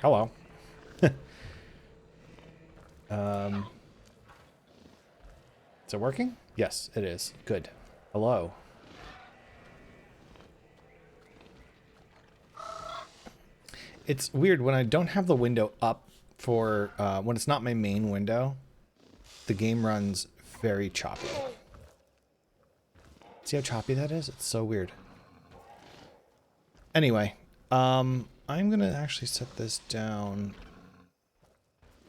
Hello. um, is it working? Yes, it is. Good. Hello. It's weird when I don't have the window up for when it's not my main window. The game runs very choppy. See how choppy that is? It's so weird. Anyway, I'm gonna actually set this down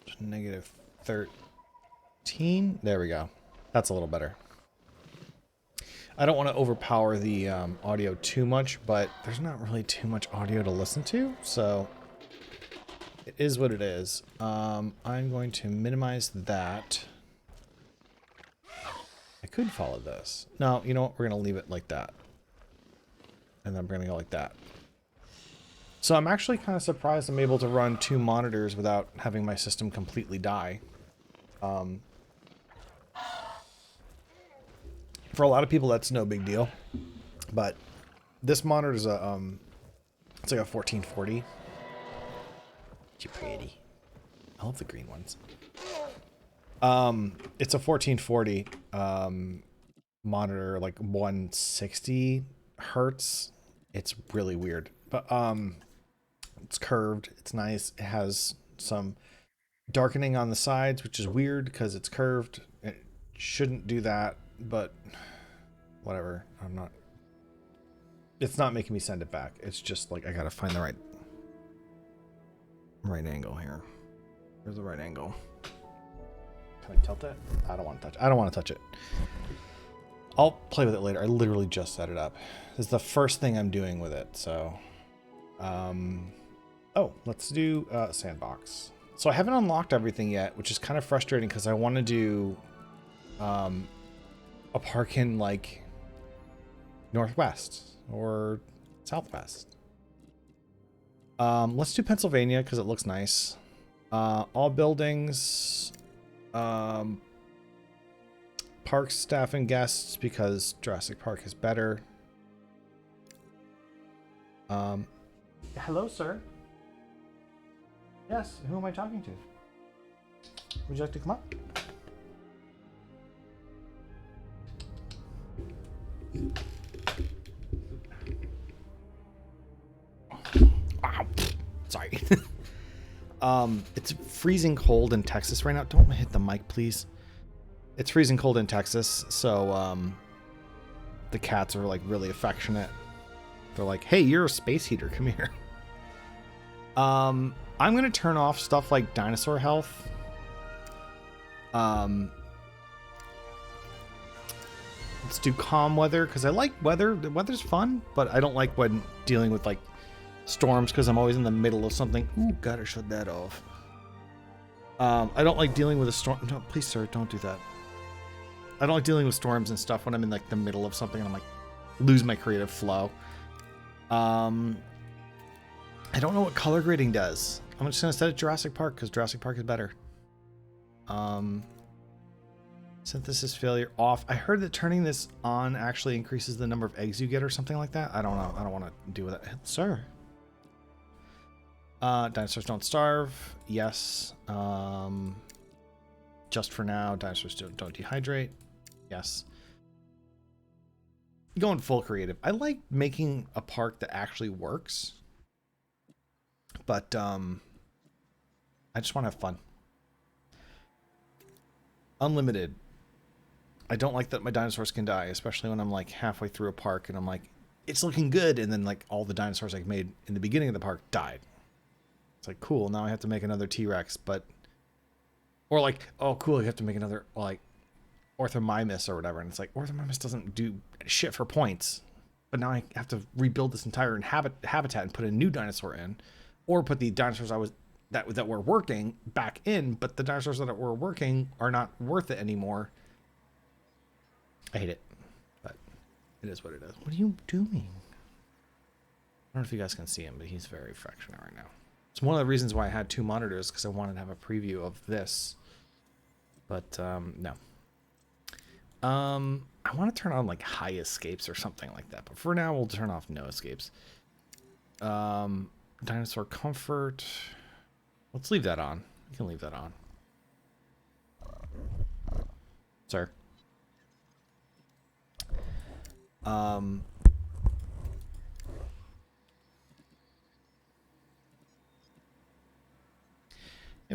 to negative 13. There we go. That's a little better. I don't want to overpower the audio too much, but there's not really too much audio to listen to, so it is what it is. I'm going to minimize that. I could follow this. No, you know what? We're going to leave it like that. And then we're going to go like that. So I'm actually kind of surprised I'm able to run 2 monitors without having my system completely die. For a lot of people, that's no big deal. But this monitor is a, it's like a 1440. Too pretty. I love the green ones. It's a 1440 monitor, like 160 hertz. It's really weird, but it's curved. It's nice. It has some darkening on the sides, which is weird because it's curved. It shouldn't do that, but whatever. It's not making me send it back. It's just like I gotta find the right angle here. Here's the right angle. Can I tilt it? I don't want to touch it. I don't want to touch it. I'll play with it later. I literally just set it up. This is the first thing I'm doing with it. So, oh, let's do sandbox. So I haven't unlocked everything yet, which is kind of frustrating because I want to do a park in like Northwest or Southwest. Let's do Pennsylvania because it looks nice. All buildings, park staff and guests because Jurassic Park is better. Hello, sir. Yes, who am I talking to? Would you like to come up? Wow. Sorry. It's freezing cold in Texas right now. Don't hit the mic, please. It's freezing cold in Texas, so the cats are like really affectionate. They're like, "Hey, you're a space heater. Come here." I'm gonna turn off stuff like dinosaur health. Let's do calm weather because I like weather. The weather's fun, but I don't like when dealing with like storms because I'm always in the middle of something. Ooh, gotta shut that off. I don't like dealing with a storm. No, please, sir, don't do that. I don't like dealing with storms and stuff when I'm in like the middle of something and I'm like lose my creative flow. I don't know what color grading does. I'm just gonna set it Jurassic Park because Jurassic Park is better. Synthesis failure off. I heard that turning this on actually increases the number of eggs you get or something like that. I don't know. I don't want to do with it, sir. Dinosaurs don't starve. Yes. Just for now. Dinosaurs don't dehydrate. Yes. Going full creative. I like making a park that actually works. But I just want to have fun. Unlimited. I don't like that my dinosaurs can die, especially when I'm like halfway through a park and I'm like, it's looking good, and then like all the dinosaurs I made in the beginning of the park died. It's like, cool, now I have to make another T-Rex, but or like, oh cool, you have to make another like Orthomimus or whatever, and it's like Orthomimus doesn't do shit for points, but now I have to rebuild this entire habitat and put a new dinosaur in, or put the dinosaurs that were working back in, but the dinosaurs that were working are not worth it anymore. I hate it, but it is what it is. What are you doing? I don't know if you guys can see him, but he's very affectionate right now. It's one of the reasons why I had 2 monitors, because I wanted to have a preview of this. But no. I want to turn on like high escapes or something like that. But for now, we'll turn off no escapes. Dinosaur comfort. Let's leave that on. You can leave that on. Sir. And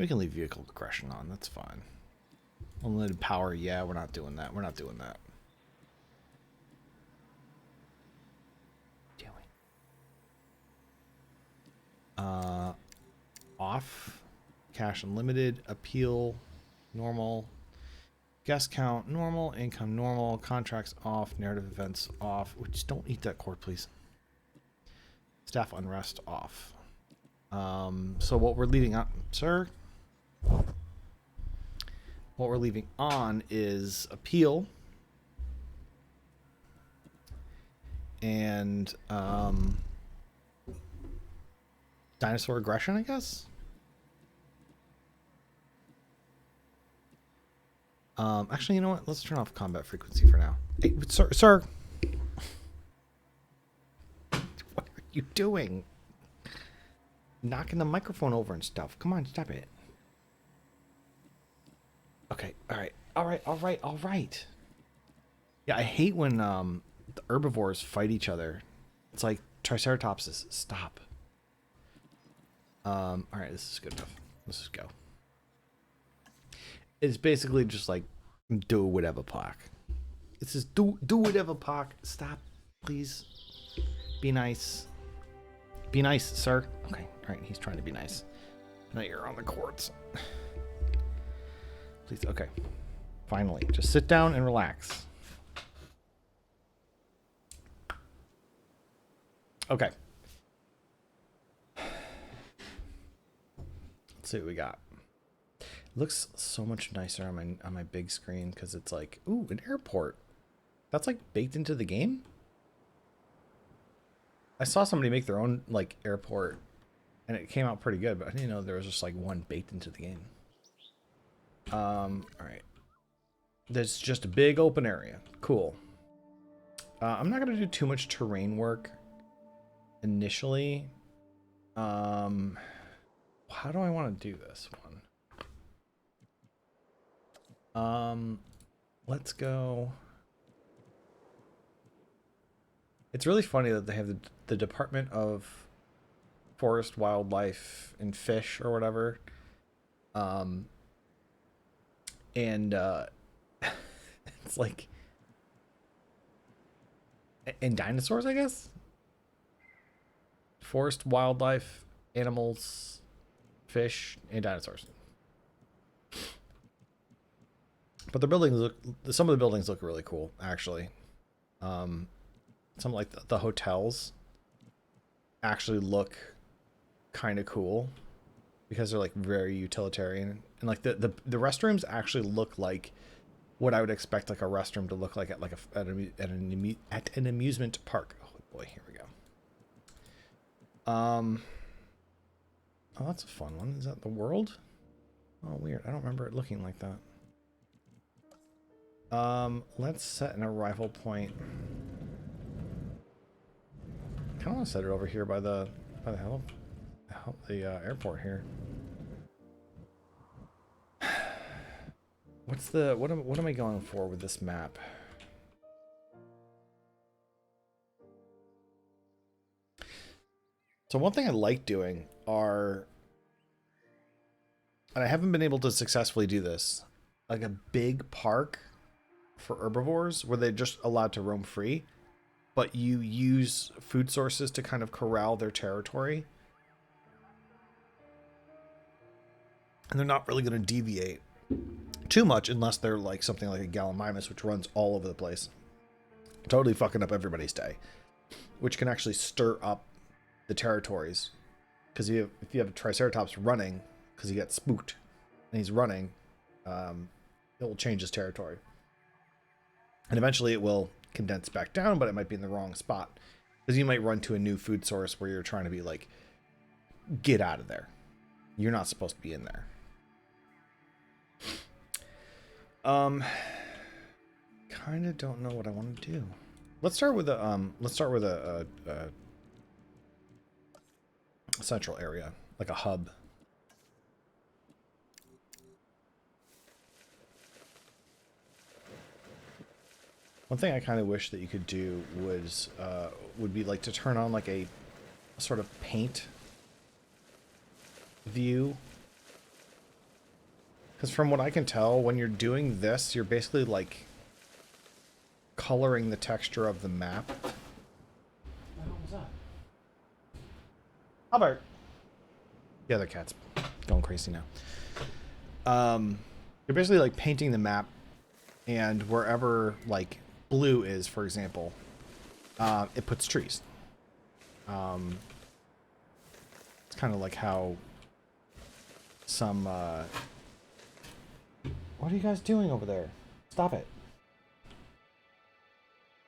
we can leave vehicle aggression on. That's fine. Unlimited power. Yeah, we're not doing that. We're not doing that. Off. Cash unlimited. Appeal. Normal. Guest count. Normal. Income normal. Contracts off. Narrative events off. Just don't eat that cord, please. Staff unrest off. So what we're leaving on, sir? What we're leaving on is appeal and dinosaur aggression, I guess. Actually, you know what? Let's turn off combat frequency for now. Hey, sir. What are you doing? Knocking the microphone over and stuff. Come on, stop it. Okay, all right. Yeah, I hate when the herbivores fight each other. It's like Triceratopses. Stop. All right, this is good enough. Let's just go. It's basically just like do whatever, Pac. It's just do whatever, Pac. Stop, please. Be nice. Be nice, sir. Okay, all right. He's trying to be nice. Now you're on the courts. Please, okay. Finally, just sit down and relax. Okay. Let's see what we got. It looks so much nicer on my big screen because it's like, ooh, an airport. That's like baked into the game. I saw somebody make their own like airport, and it came out pretty good, but I didn't know there was just like one baked into the game. All right. There's just a big open area. Cool. I'm not gonna do too much terrain work initially. How do I want to do this one? Let's go. It's really funny that they have the Department of Forest, Wildlife, and Fish or whatever. And it's like, and dinosaurs, I guess. Forest, wildlife, animals, fish, and dinosaurs. But the buildings look, some of the buildings look really cool, actually. Some like the hotels actually look kind of cool because they're like very utilitarian, and like the restrooms actually look like what I would expect like a restroom to look like at like at an amusement park. Oh boy, here we go. Oh, that's a fun one. Is that the world? Oh, weird. I don't remember it looking like that. Let's set an arrival point. I kind of want to set it over here by the airport here. What am I going for with this map? So one thing I like doing are, and I haven't been able to successfully do this, like a big park for herbivores where they're just allowed to roam free, but you use food sources to kind of corral their territory. And they're not really going to deviate too much unless they're like something like a Gallimimus, which runs all over the place, totally fucking up everybody's day, which can actually stir up the territories. Because if you have a Triceratops running, because he gets spooked and he's running, it will change his territory. And eventually it will condense back down, but it might be in the wrong spot. Because you might run to a new food source where you're trying to be like, get out of there. You're not supposed to be in there. Kind of don't know what I want to do. Let's start with a central area, like a hub. One thing I kind of wish that you could do was would be like to turn on like a sort of paint view. Because from what I can tell, when you're doing this, you're basically like coloring the texture of the map. What the hell was that? Albert. The other cat's going crazy now. You're basically like painting the map, and wherever like blue is, for example, it puts trees. It's kind of like how some what are you guys doing over there? Stop it.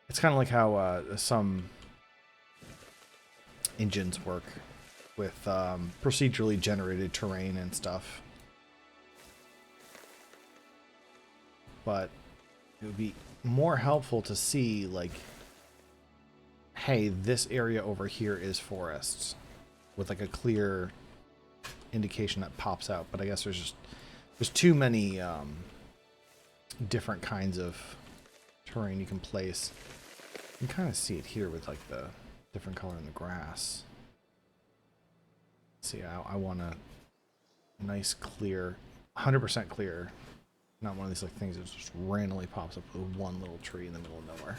It's kind of like how some engines work with procedurally generated terrain and stuff. But it would be more helpful to see, like, hey, this area over here is forests, with like a clear indication that pops out. But I guess there's too many different kinds of terrain you can place. You can kind of see it here with like the different color in the grass. See, I want a nice clear, 100% clear, not one of these like things that just randomly pops up with one little tree in the middle of nowhere.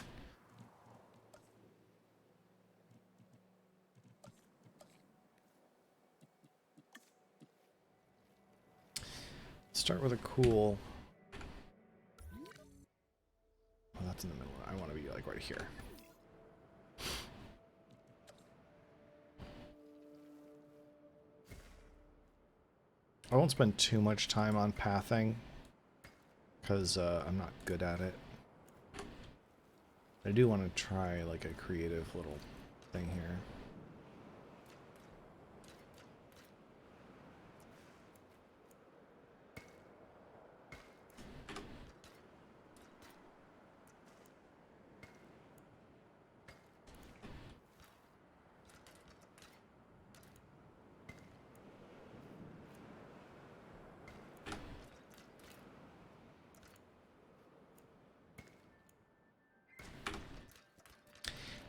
Start with a cool. Oh, that's in the middle. I want to be like right here. I won't spend too much time on pathing because I'm not good at it. I do want to try like a creative little thing here.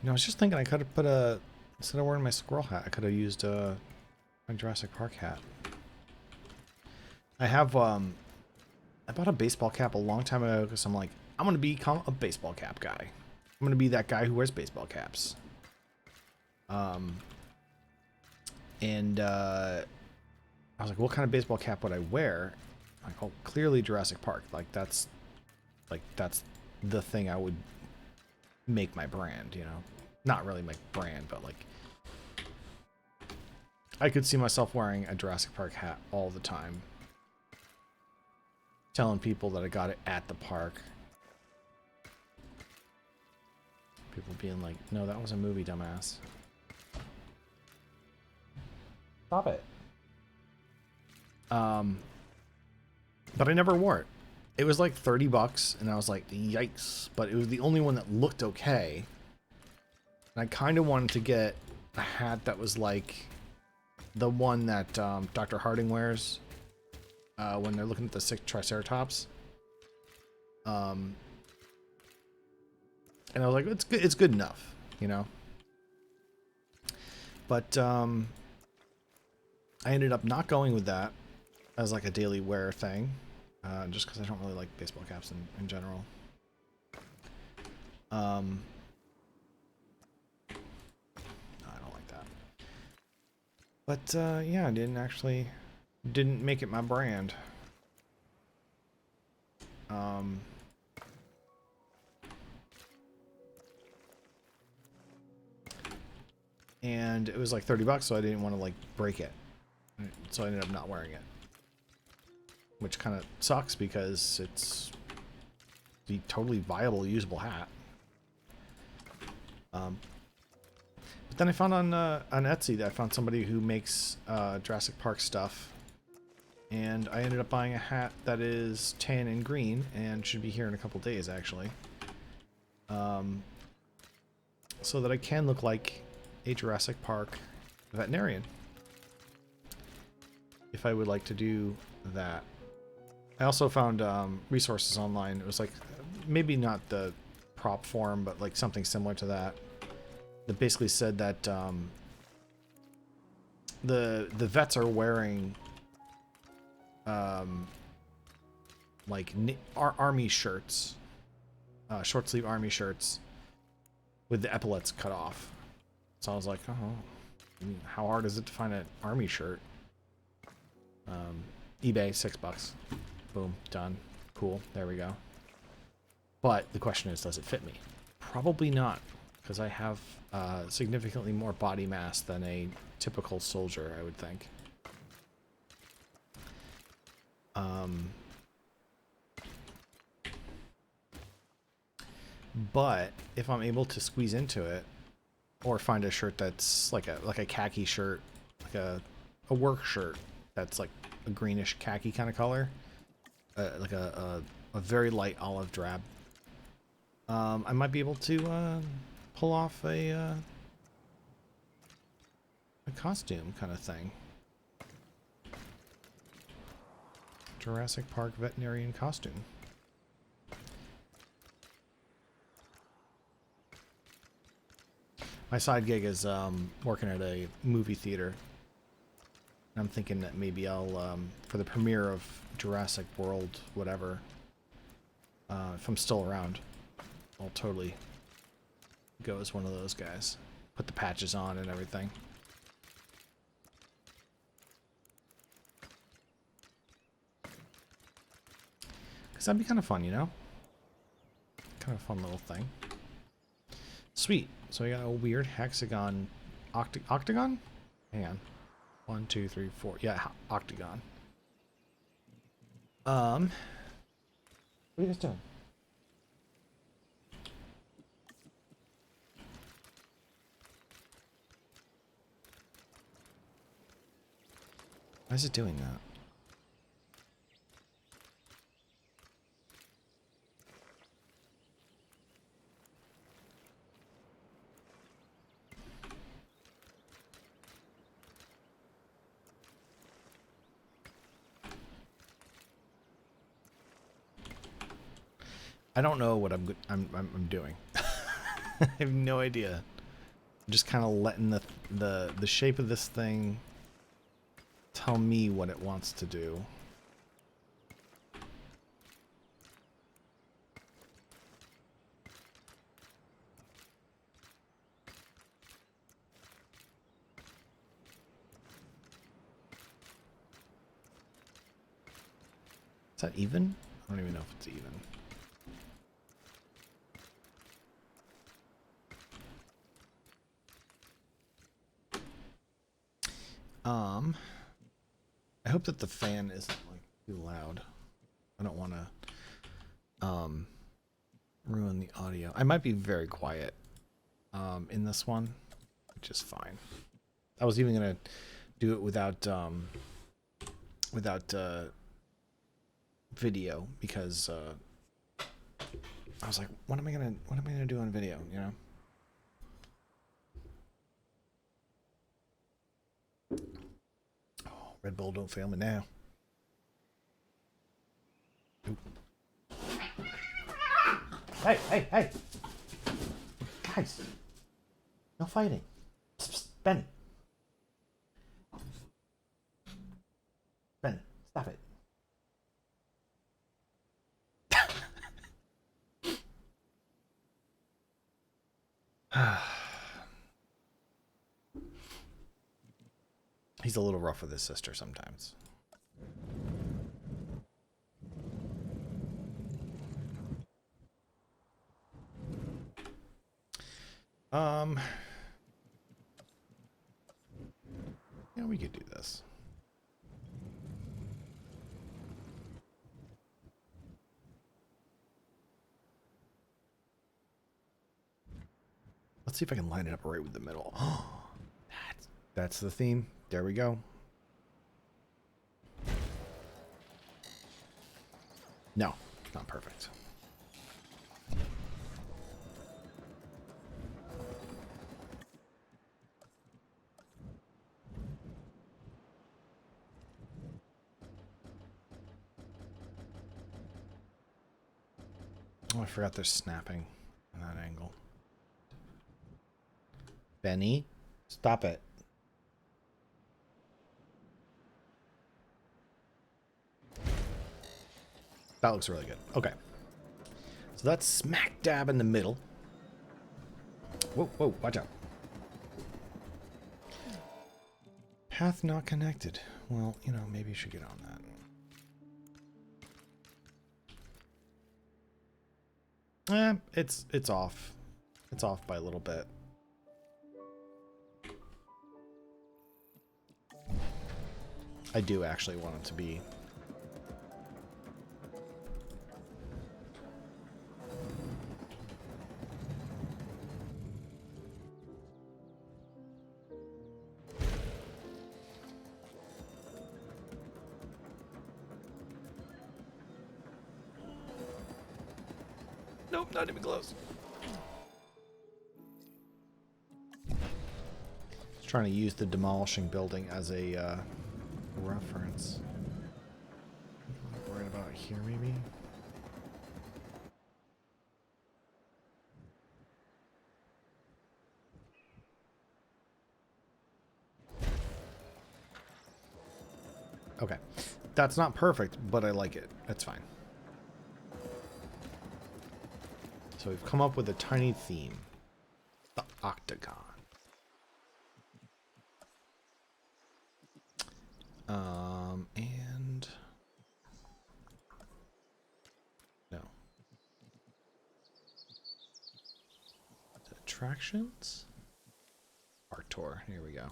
You know, I was just thinking I could have put a, instead of wearing my squirrel hat, I could have used my Jurassic Park hat. I have, I bought a baseball cap a long time ago because I'm like, I'm going to become a baseball cap guy. I'm going to be that guy who wears baseball caps. And I was like, what kind of baseball cap would I wear? Like, oh, clearly Jurassic Park. That's the thing I would make my brand, you know? Not really my brand, but like I could see myself wearing a Jurassic Park hat all the time. Telling people that I got it at the park. People being like, no, that was a movie, dumbass. Stop it. But I never wore it. It was like $30 and I was like, yikes. But it was the only one that looked okay. And I kind of wanted to get a hat that was like the one that Dr. Harding wears when they're looking at the 6 Triceratops. And I was like, it's good enough, you know? But I ended up not going with that as like a daily wear thing. Just because I don't really like baseball caps in general. I don't like that. But yeah, I didn't make it my brand. And it was like $30, so I didn't want to like break it. So I ended up not wearing it. Which kind of sucks because it's the totally viable, usable hat. But then I found on Etsy that I found somebody who makes Jurassic Park stuff. And I ended up buying a hat that is tan and green and should be here in a couple days, actually. So that I can look like a Jurassic Park veterinarian. If I would like to do that. I also found resources online. It was like maybe not the prop form, but like something similar to that. That basically said that the vets are wearing like army shirts, short sleeve army shirts with the epaulets cut off. So I was like, oh, how hard is it to find an army shirt? eBay, $6. Boom, done. Cool, there we go. But the question is, does it fit me? Probably not, because I have significantly more body mass than a typical soldier, I would think. But if I'm able to squeeze into it, or find a shirt that's like a khaki shirt, like a work shirt that's like a greenish khaki kind of color, like a very light olive drab, I might be able to pull off a costume kind of thing. Jurassic Park veterinarian costume. My side gig is working at a movie theater. I'm thinking that maybe I'll, for the premiere of Jurassic World, whatever, if I'm still around, I'll totally go as one of those guys. Put the patches on and everything. Because that'd be kind of fun, you know? Kind of a fun little thing. Sweet. So we got a weird hexagon octagon? Hang on. 1, 2, 3, 4. Yeah, octagon. What are you guys doing? Why is it doing that? I don't know what I'm doing. I have no idea. I'm just kind of letting the shape of this thing tell me what it wants to do. Is that even? I don't even know if it's even. I hope that the fan isn't like too loud. I don't want to ruin the audio. I might be very quiet in this one, which is fine. I was even gonna do it without video because I was like, what am I gonna do on video, you know? Red Bull, don't fail me now. Ooh. Hey, hey, hey! Guys! No fighting. Psst, psst, Ben! Ben, stop it. He's a little rough with his sister sometimes. Yeah, we could do this. Let's see if I can line it up right with the middle. That's the theme. There we go. No, not perfect. Oh, I forgot they're snapping. And Benny, stop it. That looks really good. Okay. So that's smack dab in the middle. Whoa, whoa, watch out. Path not connected. Well, you know, maybe you should get on that. It's off. It's off by a little bit. I do actually want it to be. Nope, not even close. Just trying to use the demolishing building as a reference. Right about here, maybe? Okay. That's not perfect, but I like it. That's fine. So we've come up with a tiny theme. The Octagon. And... no. Attractions? Park tour. Here we go.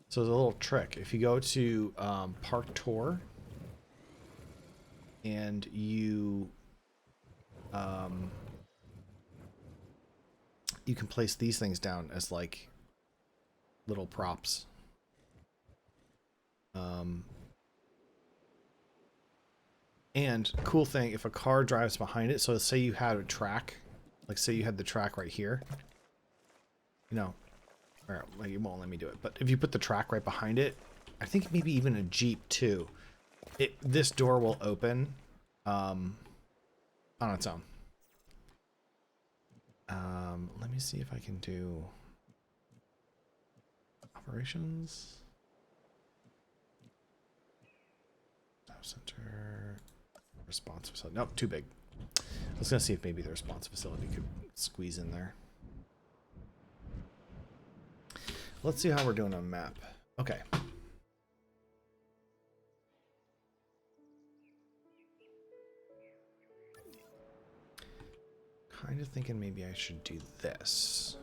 So there's a little trick. If you go to Park Tour and you you can place these things down as like little props. And cool thing, if a car drives behind it, so say you had a track, like say you had the track right here, you know, or like it won't let me do it, but if you put the track right behind it, I think maybe even a Jeep too, this door will open on its own. Let me see if I can do operations. Center. Response facility. Nope, too big. I was gonna see if maybe the response facility could squeeze in there. Let's see how we're doing on map. Okay. Kind of thinking maybe I should do this.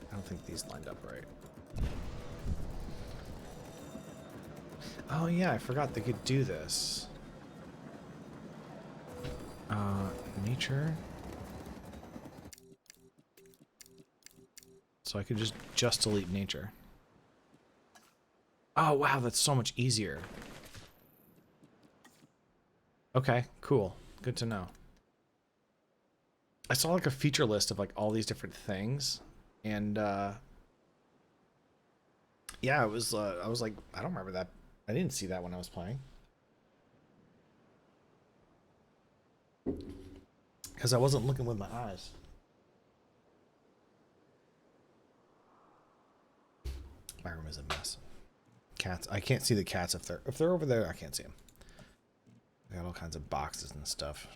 I don't think these lined up right. Oh yeah, I forgot they could do this. Nature. So I could just delete nature. Oh wow, that's so much easier. Okay, cool. Good to know. I saw like a feature list of like all these different things. And yeah, it was I was like, I don't remember that. I didn't see that when I was playing. Because I wasn't looking with my eyes. My room is a mess. Cats, I can't see the cats if they're over there, I can't see them. I got all kinds of boxes and stuff.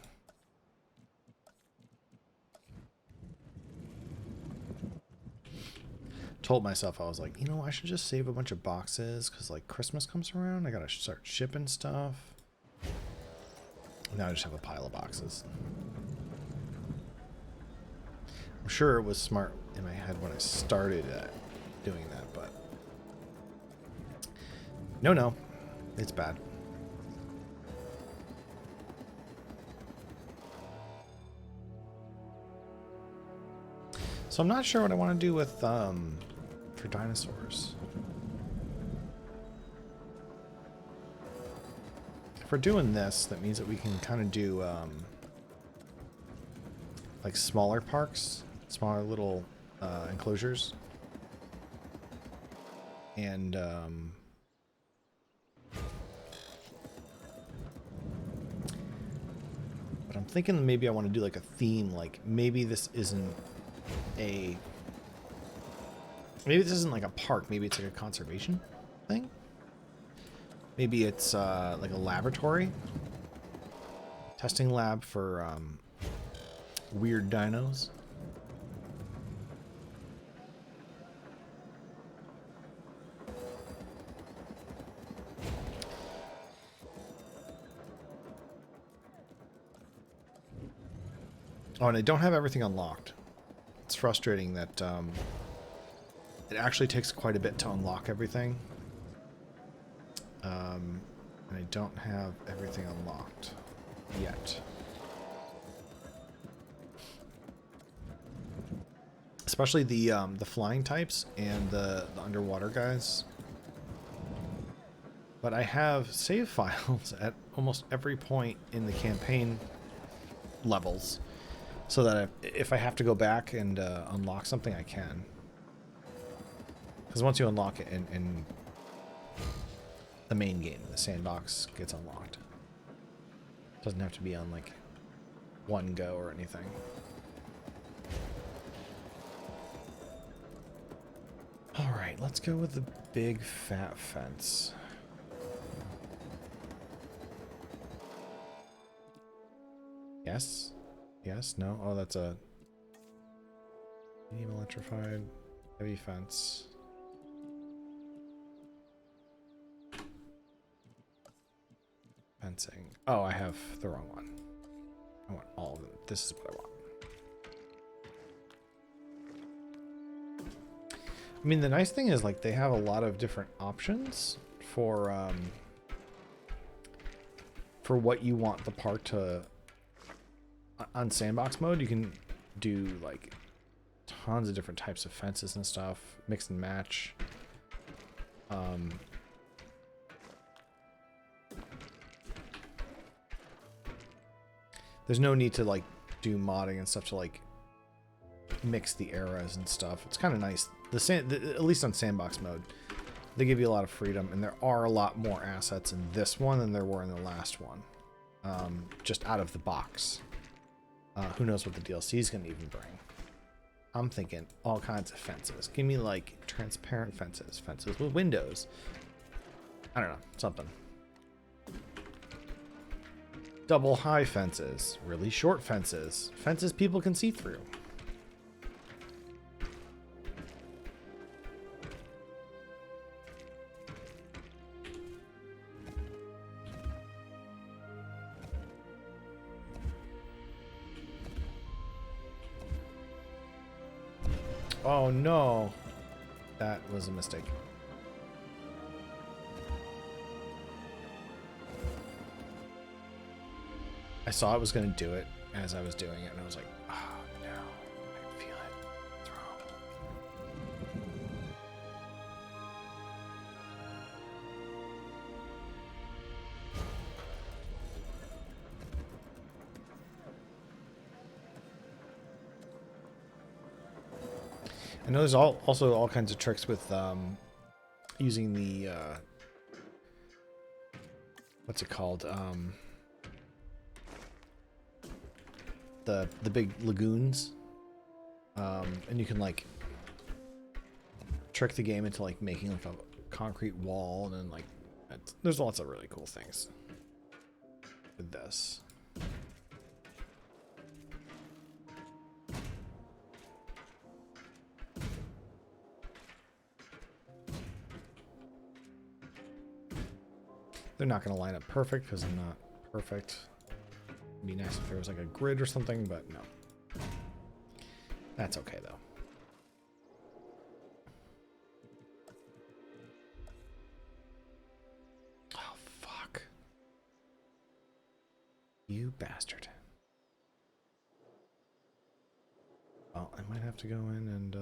Told myself, I was like, you know, I should just save a bunch of boxes because like Christmas comes around, I gotta start shipping stuff. Now I just have a pile of boxes. sure it was smart in my head when I started doing that, but no, it's bad. So I'm not sure what I want to do with for dinosaurs. If we're doing this, that means that we can kind of do like smaller parks, smaller little enclosures, and but I'm thinking maybe I want to do like a theme, like maybe this isn't like a park, maybe it's like a conservation thing. Maybe it's like a laboratory, testing lab for weird dinos. Oh, and I don't have everything unlocked. It's frustrating that it actually takes quite a bit to unlock everything. And I don't have everything unlocked yet. Especially the flying types and the underwater guys. But I have save files at almost every point in the campaign levels, so that if I have to go back and unlock something, I can. Because once you unlock it in the main game, the sandbox gets unlocked. It doesn't have to be on like one go or anything. Alright, let's go with the big fat fence. Yes? Yes? No? Oh, that's a medium electrified heavy fence. Fencing. Oh, I have the wrong one. I want all of them. This is what I want. I mean, the nice thing is, like, they have a lot of different options for what you want the park to... On sandbox mode, you can do, like, tons of different types of fences and stuff. Mix and match. There's no need to, like, do modding and stuff to, like, mix the eras and stuff. It's kind of nice. At least on sandbox mode, they give you a lot of freedom, and there are a lot more assets in this one than there were in the last one. Just out of the box. Who knows what the DLC is going to even bring. I'm thinking all kinds of fences. Give me, like, transparent fences. Fences with windows. I don't know. Something. Double high fences. Really short fences. Fences people can see through. Oh no, that was a mistake. I saw it was going to do it as I was doing it, and I was like, oh no, I feel it. It's wrong. I know there's also all kinds of tricks with using the what's it called? The big lagoons, and you can like trick the game into like making like a concrete wall, and then like there's lots of really cool things with this. They're not going to line up perfect because I'm not perfect. It'd be nice if there was like a grid or something, but no. That's okay, though. Oh, fuck. You bastard. Well, I might have to go in and,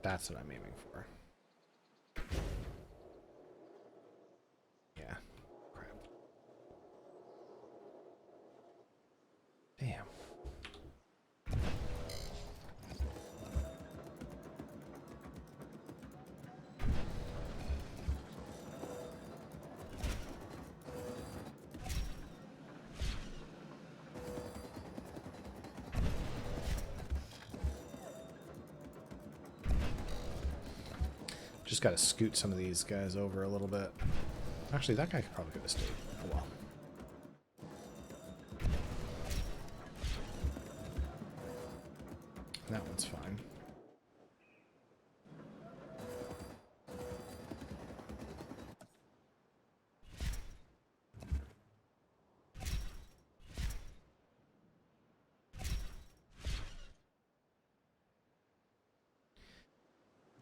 that's what I'm aiming for. Yeah. Crap. Damn. Just got to scoot some of these guys over a little bit. Actually, that guy probably could have stayed a while. That one's fine.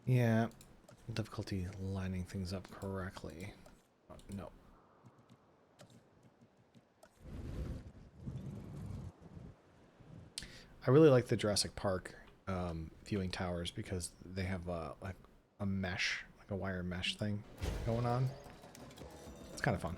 Yeah. Difficulty lining things up correctly. Oh, no. I really like the Jurassic Park viewing towers because they have like a mesh, like a wire mesh thing going on. It's kind of fun.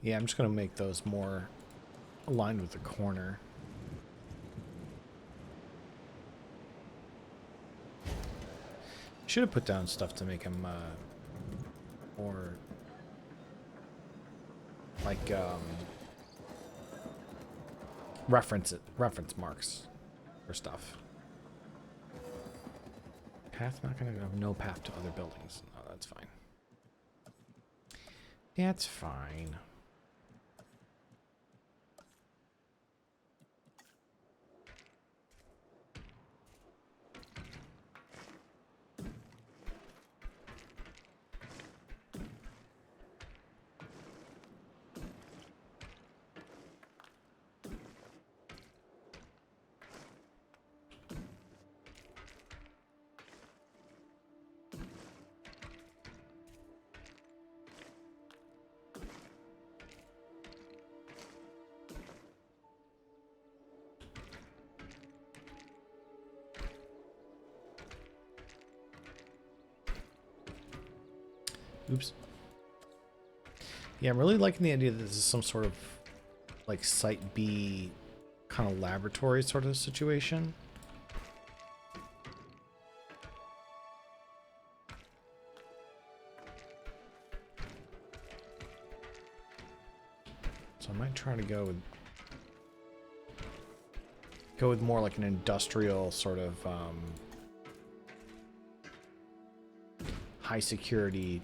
Yeah, I'm just going to make those more aligned with the corner. Should have put down stuff to make them more like reference marks for stuff. Path not going to have no path to other buildings. No, that's fine. That's fine. Oops. Yeah, I'm really liking the idea that this is some sort of like Site B kind of laboratory sort of situation. So I might try to go with more like an industrial sort of high security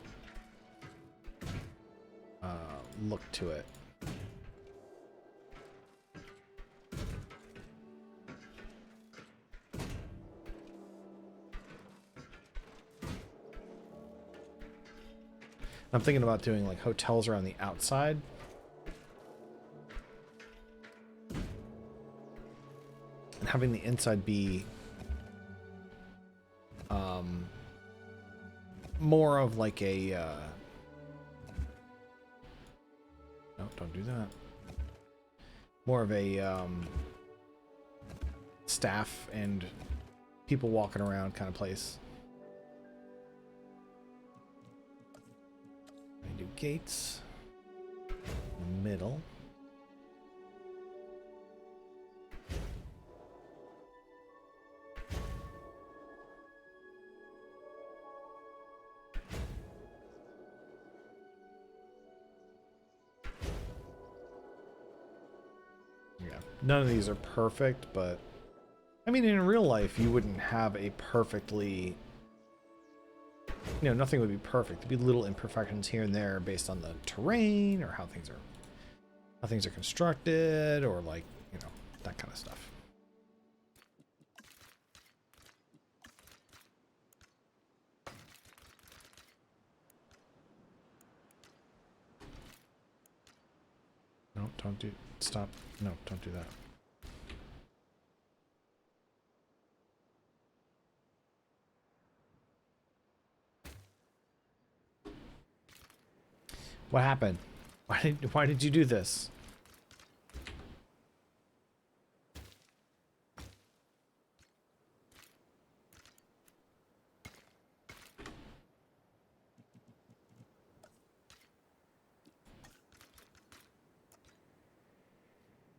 look to it. I'm thinking about doing like hotels around the outside. And having the inside be more of like a no, don't do that. More of a staff and people walking around kind of place. I do gates. Middle. Yeah, none of these are perfect, but I mean, in real life, you wouldn't have a perfectly, you know, nothing would be perfect. There'd be little imperfections here and there based on the terrain or how things are constructed, or like, you know, that kind of stuff. No, don't do, stop. No, don't do that. What happened? Why did you do this?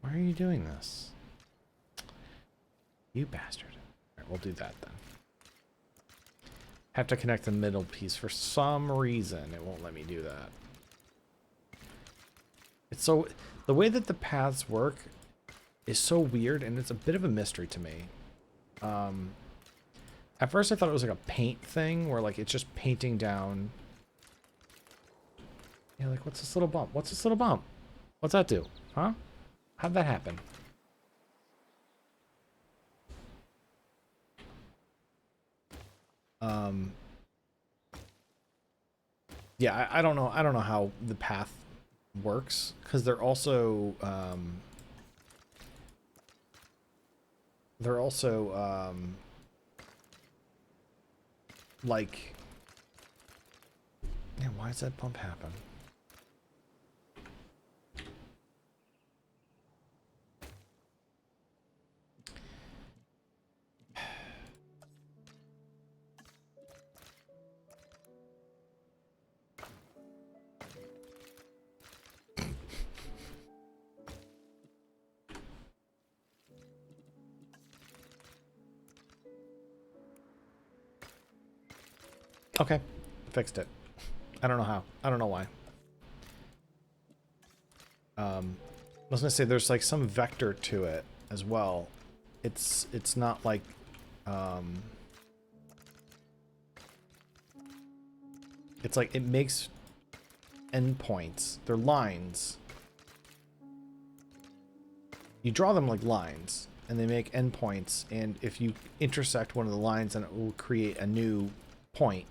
Why are you doing this? You bastard. Alright, we'll do that then. Have to connect the middle piece. For some reason, it won't let me do that. It's so... The way that the paths work is so weird, and it's a bit of a mystery to me. At first I thought it was like a paint thing, where like it's just painting down... Yeah, like, what's this little bump? What's this little bump? What's that do? Huh? How'd that happen? Yeah, I don't know. I don't know how the path works, because they're also like, yeah, why does that bump happen? Okay, fixed it. I don't know how. I don't know why. I was gonna say there's like some vector to it as well. It's not like it's like it makes endpoints. They're lines. You draw them like lines, and they make endpoints. And if you intersect one of the lines, then it will create a new point.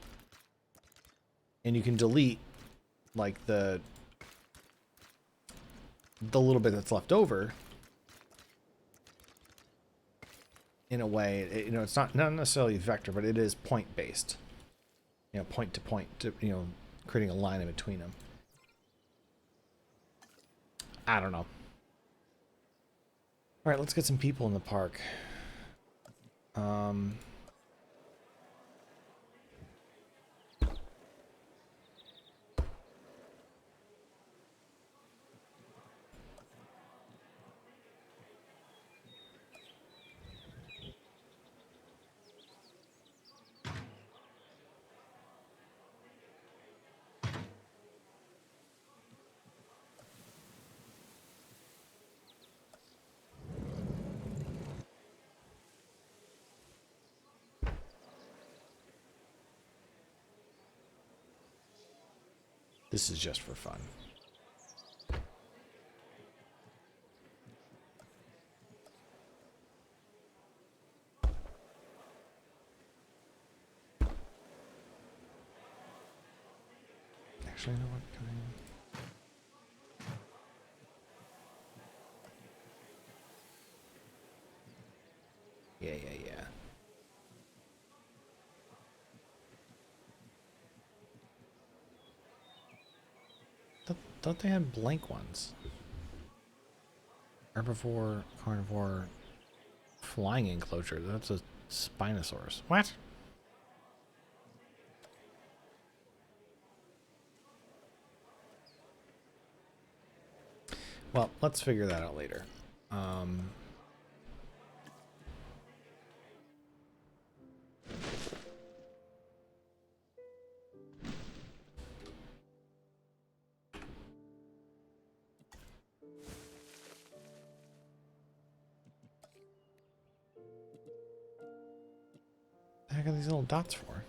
And you can delete like the little bit that's left over in a way. You know, it's not necessarily vector, but it is point based, you know, point to point, to, you know, creating a line in between them. I don't know. All right, let's get some people in the park. This is just for fun. Actually, you know what? Can I... Yeah. Don't they have blank ones? Herbivore, carnivore, flying enclosure. That's a Spinosaurus. What? Well, let's figure that out later. The heck are these little dots for?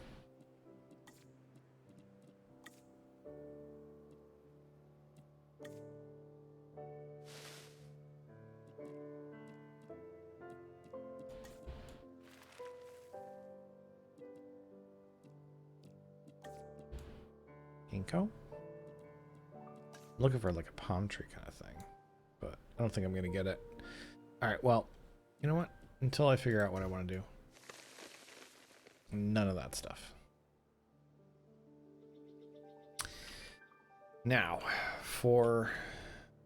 Ginkgo? Looking for like a palm tree kind of thing, but I don't think I'm gonna get it. All right, well, you know what? Until I figure out what I want to do, none of that stuff. Now, for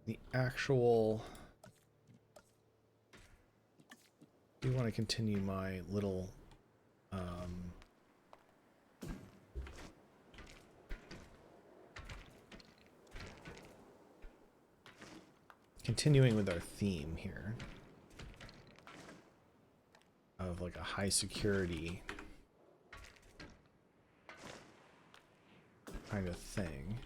the actual, I do want to continue my little continuing with our theme here of like a high security kind of thing.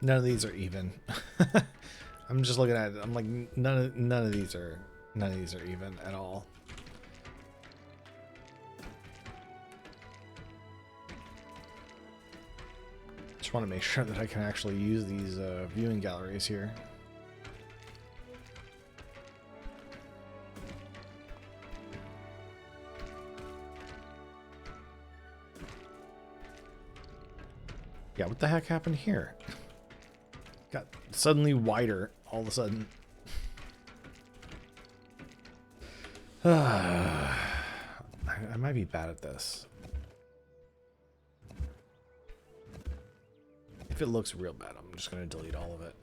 None of these are even. I'm just looking at it. I'm like, none of these are even at all. Just want to make sure that I can actually use these viewing galleries here. Yeah, what the heck happened here? Got suddenly wider all of a sudden. I might be bad at this. If it looks real bad, I'm just going to delete all of it.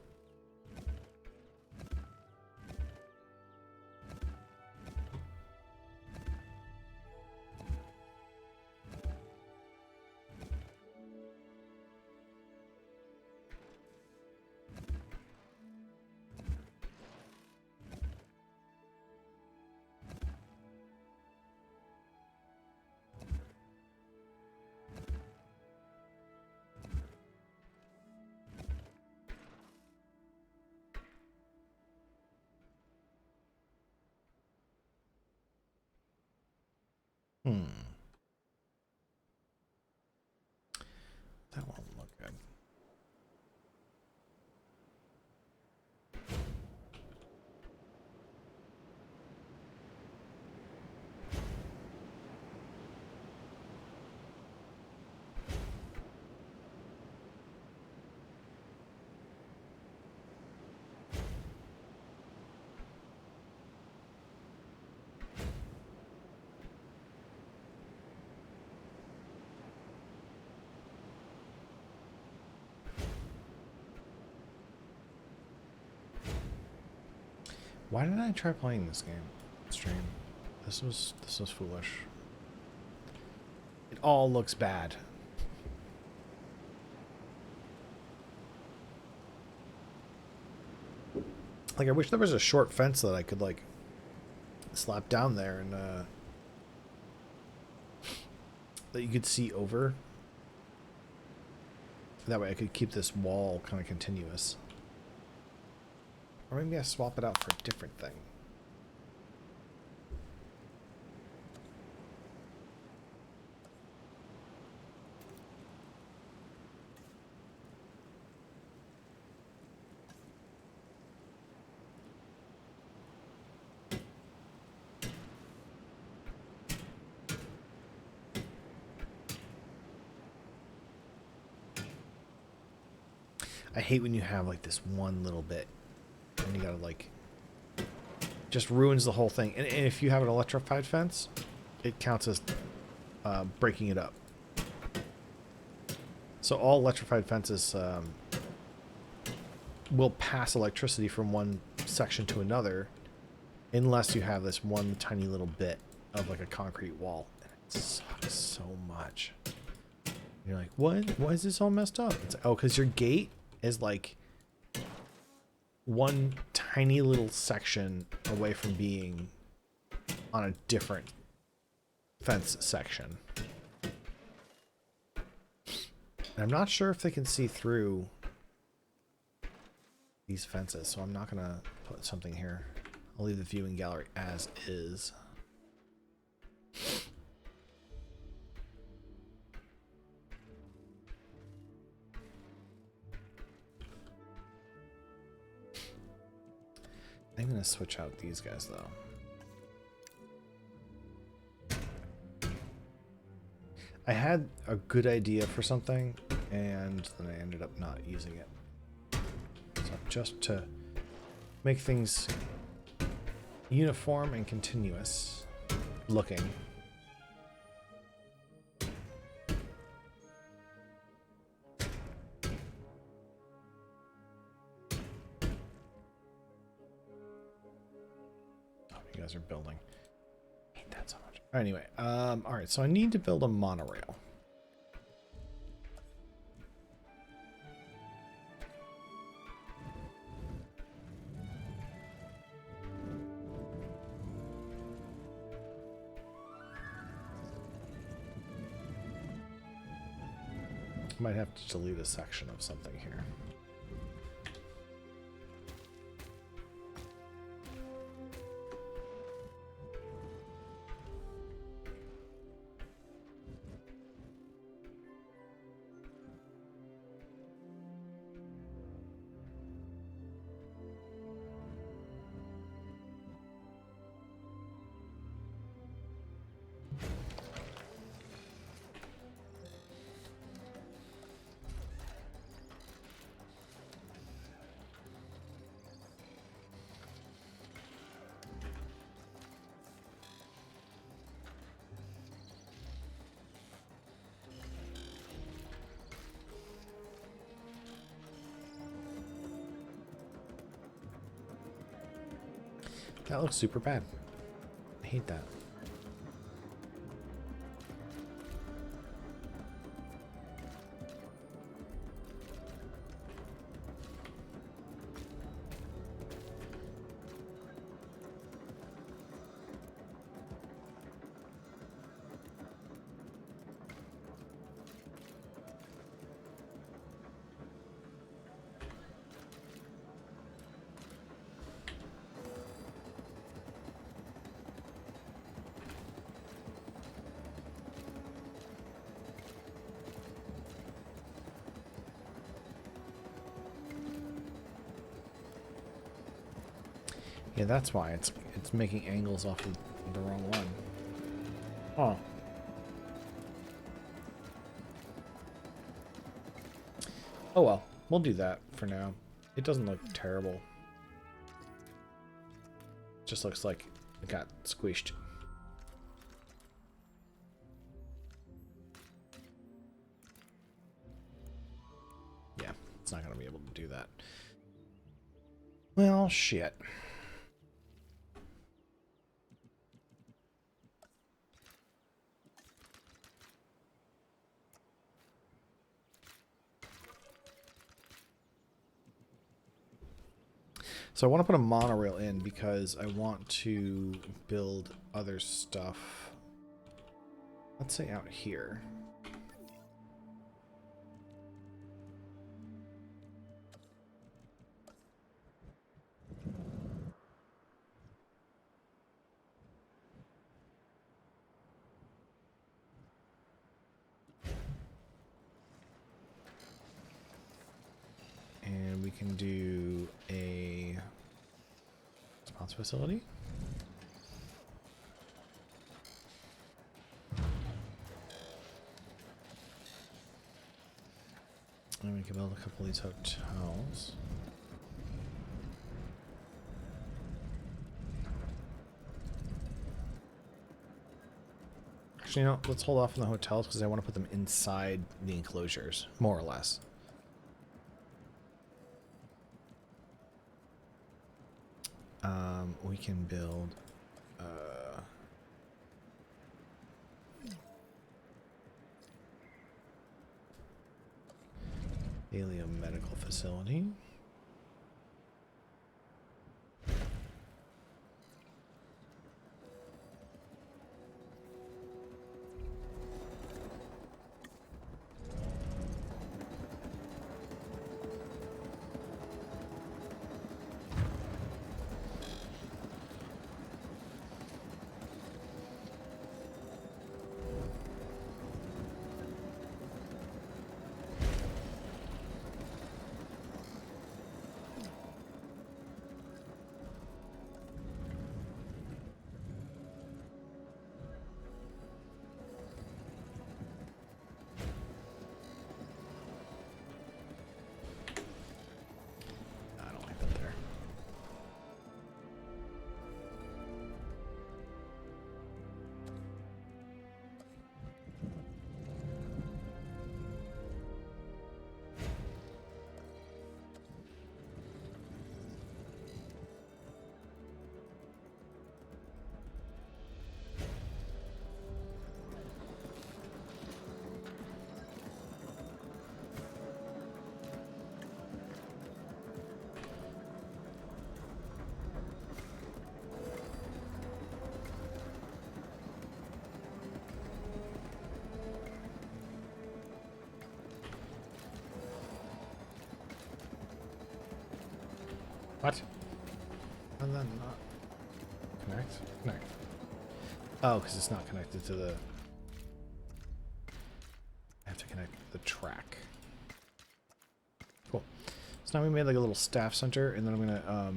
Hmm. That won't look good. Why didn't I try playing this game? Stream. This was foolish. It all looks bad. Like, I wish there was a short fence that I could, like, slap down there and, that you could see over. That way I could keep this wall kind of continuous. Or maybe I swap it out for a different thing. I hate when you have like this one little bit and you gotta like just ruins the whole thing. And if you have an electrified fence, it counts as breaking it up. So all electrified fences will pass electricity from one section to another unless you have this one tiny little bit of like a concrete wall. And it sucks so much. You're like, what? Why is this all messed up? It's, oh, because your gate is like one tiny little section away from being on a different fence section. And I'm not sure if they can see through these fences, so I'm not gonna put something here. I'll leave the viewing gallery as is. I'm gonna switch out these guys though. I had a good idea for something and then I ended up not using it. So just to make things uniform and continuous looking. You guys are building. I hate that so much. Anyway, all right, so I need to build a monorail. Might have to delete a section of something here. That looks super bad. I hate that. Yeah, that's why it's making angles off of the wrong one. Oh. Oh well, we'll do that for now. It doesn't look terrible. It just looks like it got squished. Yeah, it's not going to be able to do that. Well, shit. So I want to put a monorail in because I want to build other stuff. Let's say out here. And we can do a response facility. And we can build a couple of these hotels. Actually, you know, let's hold off on the hotels because I want to put them inside the enclosures, more or less. We can build Helium Medical Facility. What? And then not connect? Connect. Oh, because it's not connected to the... I have to connect the track. Cool. So now we made like a little staff center, and then I'm going to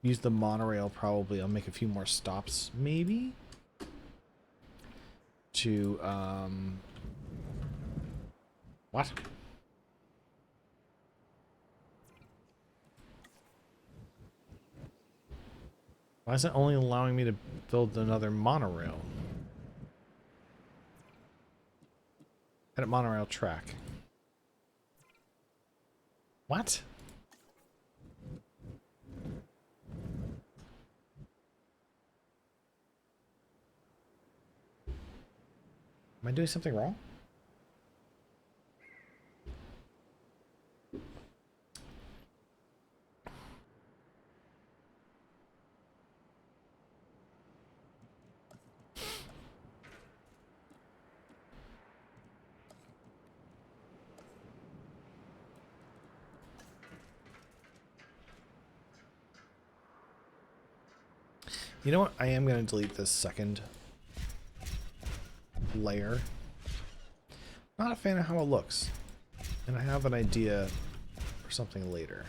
use the monorail probably. I'll make a few more stops, maybe? To, what? Why is it only allowing me to build another monorail? Edit monorail track. What? Am I doing something wrong? You know what? I am going to delete this second layer. Not a fan of how it looks. And I have an idea for something later.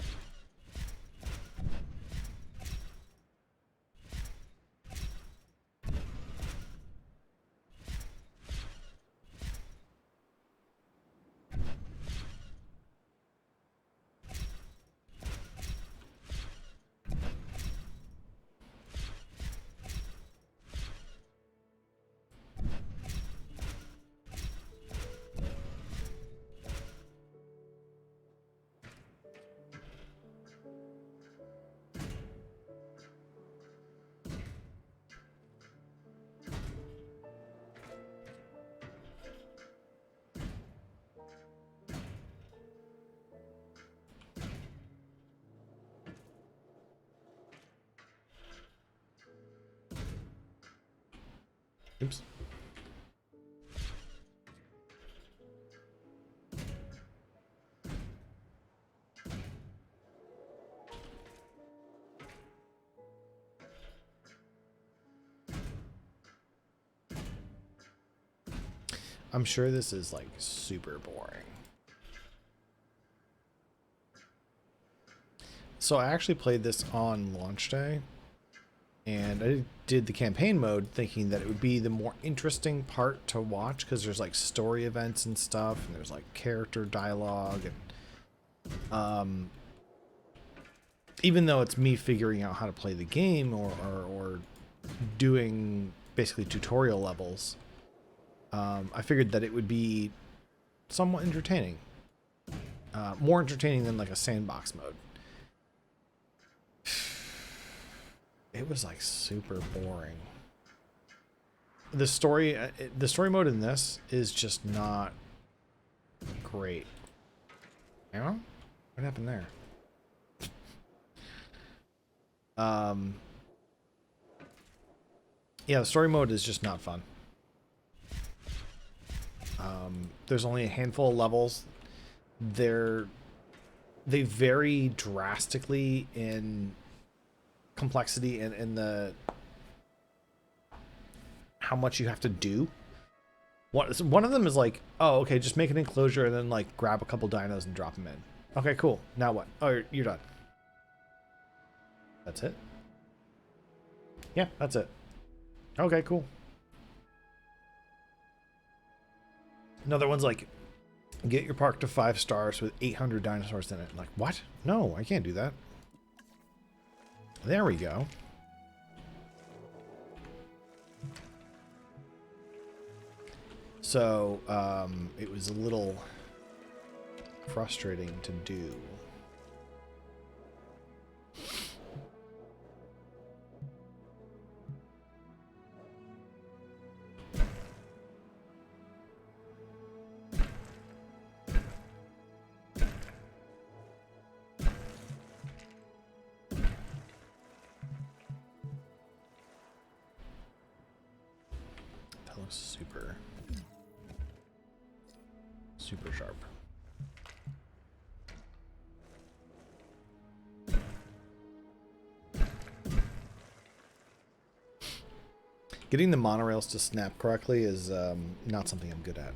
Oops. I'm sure this is like super boring. So I actually played this on launch day, and I did the campaign mode thinking that it would be the more interesting part to watch because there's like story events and stuff, and there's like character dialogue, and even though it's me figuring out how to play the game or doing basically tutorial levels, I figured that it would be somewhat entertaining, more entertaining than like a sandbox mode. It was like super boring. The story mode in this is just not great. You know? What happened there? Yeah, the story mode is just not fun. There's only a handful of levels. They vary drastically in complexity and in the how much you have to do. One of them is like, oh, okay, just make an enclosure and then like grab a couple dinos and drop them in. Okay, cool. Now what? Oh, you're done. That's it? Yeah, that's it. Okay, cool. Another one's like, get your park to 5 stars with 800 dinosaurs in it. Like, what? No, I can't do that. There we go. So, it was a little frustrating to do. Super sharp. Getting the monorails to snap correctly is not something I'm good at.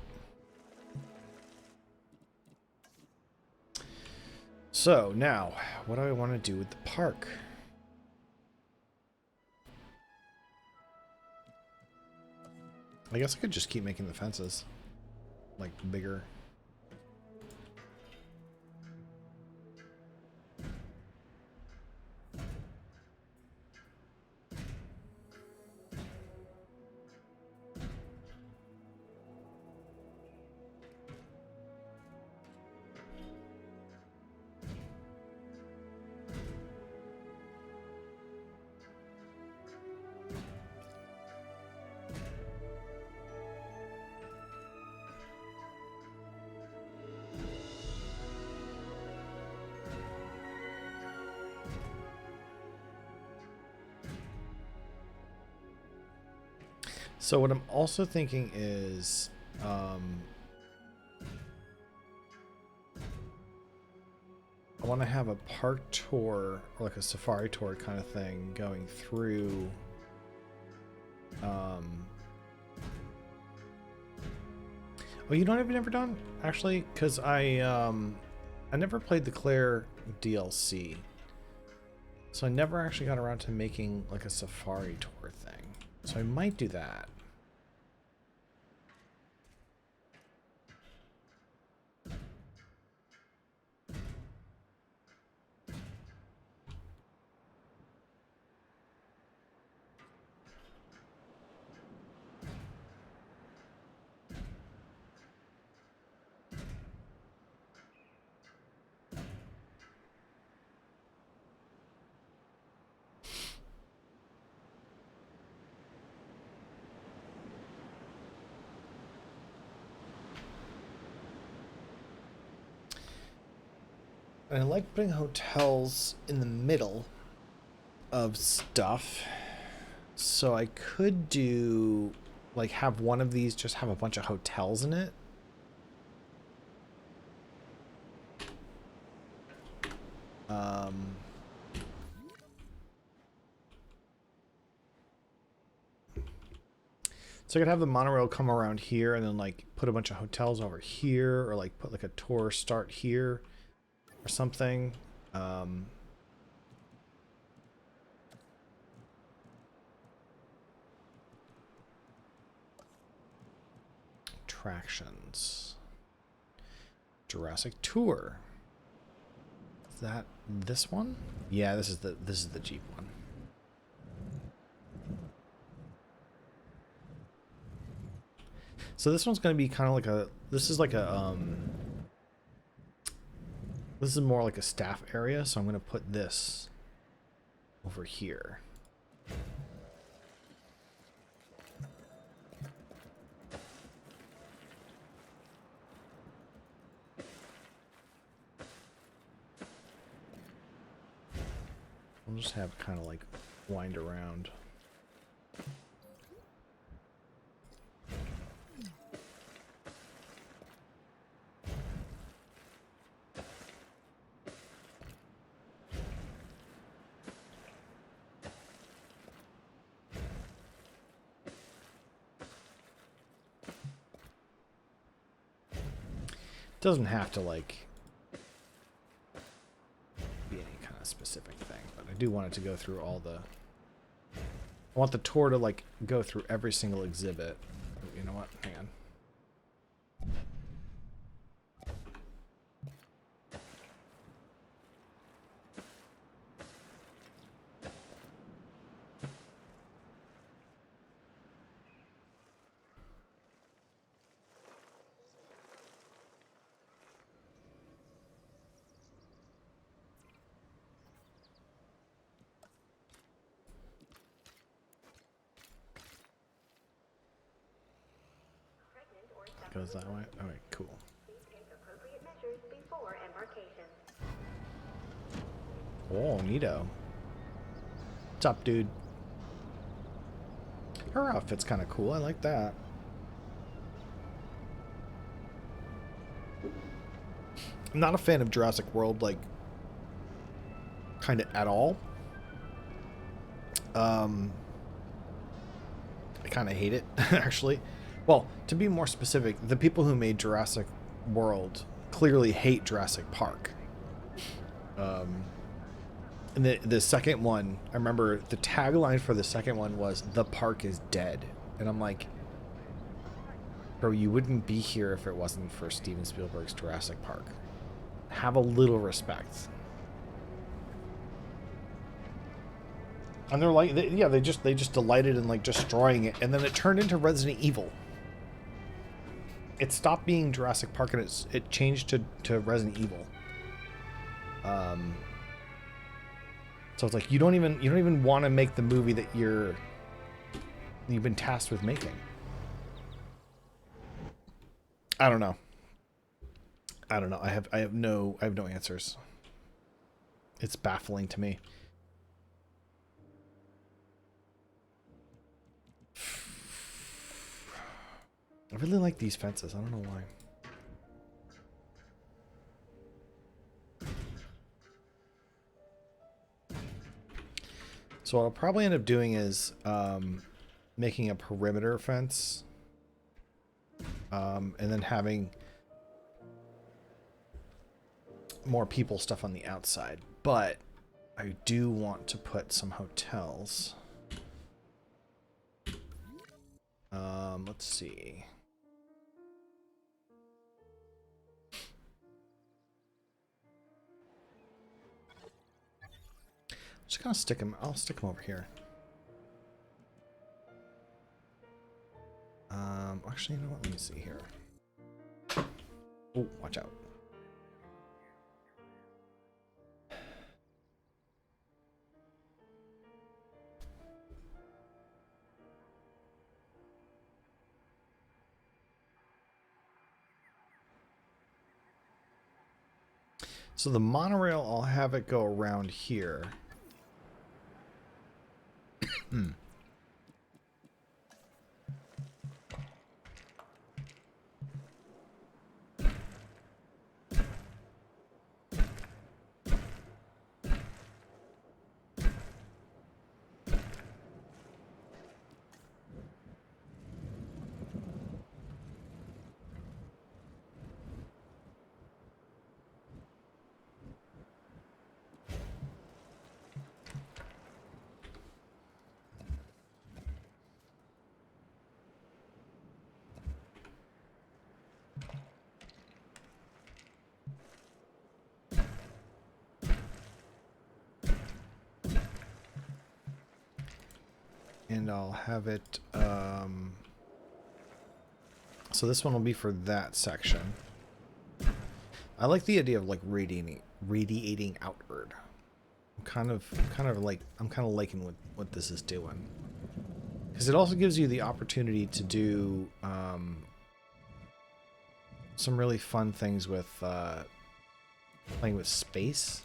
So now, what do I want to do with the park? I guess I could just keep making the fences like bigger. So what I'm also thinking is, I want to have a park tour, or like a safari tour kind of thing, going through. Oh, you know what I've never done actually, because I never played the Claire DLC, so I never actually got around to making like a safari tour thing. So I might do that. And I like putting hotels in the middle of stuff. So I could do like have one of these just have a bunch of hotels in it. So I could have the monorail come around here and then like put a bunch of hotels over here, or like put like a tour start here or something. Attractions. Jurassic Tour. Is that this one? Yeah, this is the Jeep one. So this one's going to be kind of like a, this is like a, this is more like a staff area, so I'm going to put this over here. We'll just have kind of like wind around. Doesn't have to like be any kind of specific thing, but I do want it to go through all the, I want the tour to like go through every single exhibit. You know what? Hang on. Goes that way? Alright, cool. Oh, neato. What's up, dude? Her outfit's kind of cool. I like that. I'm not a fan of Jurassic World, like, kind of at all. I kind of hate it, actually. Well, to be more specific, the people who made Jurassic World clearly hate Jurassic Park. And the second one, I remember the tagline for the second one was, "The park is dead." And I'm like, bro, you wouldn't be here if it wasn't for Steven Spielberg's Jurassic Park. Have a little respect. And they're like, yeah, they just delighted in like destroying it, and then it turned into Resident Evil. It stopped being Jurassic Park and it changed to Resident Evil. So it's like you don't even want to make the movie that you've been tasked with making. I don't know. I have no answers. It's baffling to me. I really like these fences. I don't know why. So what I'll probably end up doing is making a perimeter fence. And then having more people stuff on the outside. But I do want to put some hotels. Let's see. Just gonna stick them. I'll stick them over here. Actually, you know what? Let me see here. Oh, watch out. So the monorail, I'll have it go around here. and I'll have it, so this one will be for that section. I like the idea of like radiating outward. I'm kind of liking what this is doing. Because it also gives you the opportunity to do some really fun things with playing with space.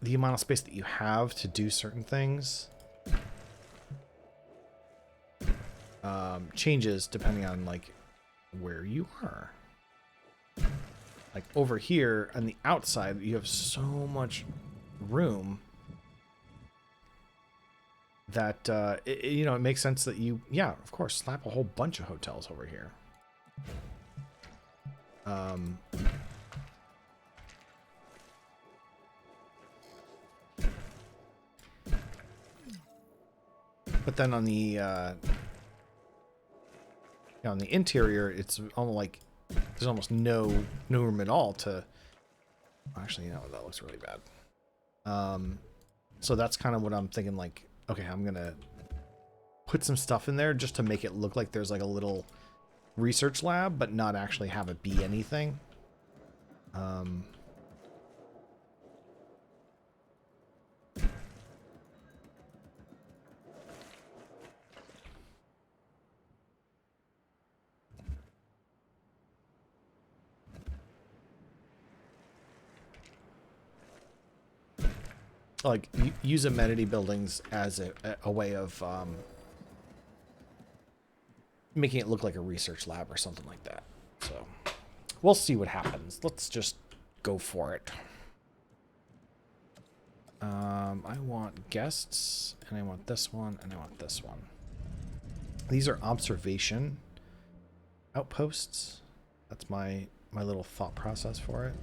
The amount of space that you have to do certain things changes depending on like where you are. Like over here on the outside, you have so much room that you know, it makes sense that you, yeah, of course, slap a whole bunch of hotels over here. But then on the interior, it's almost like there's almost no room at all to. Actually, you know, that looks really bad. So that's kind of what I'm thinking. Like, okay, I'm gonna put some stuff in there just to make it look like there's like a little research lab, but not actually have it be anything. Like, use amenity buildings as a way of making it look like a research lab or something like that. So we'll see what happens. Let's just go for it. I want guests, and I want this one, and I want this one. These are observation outposts. That's my little thought process for it.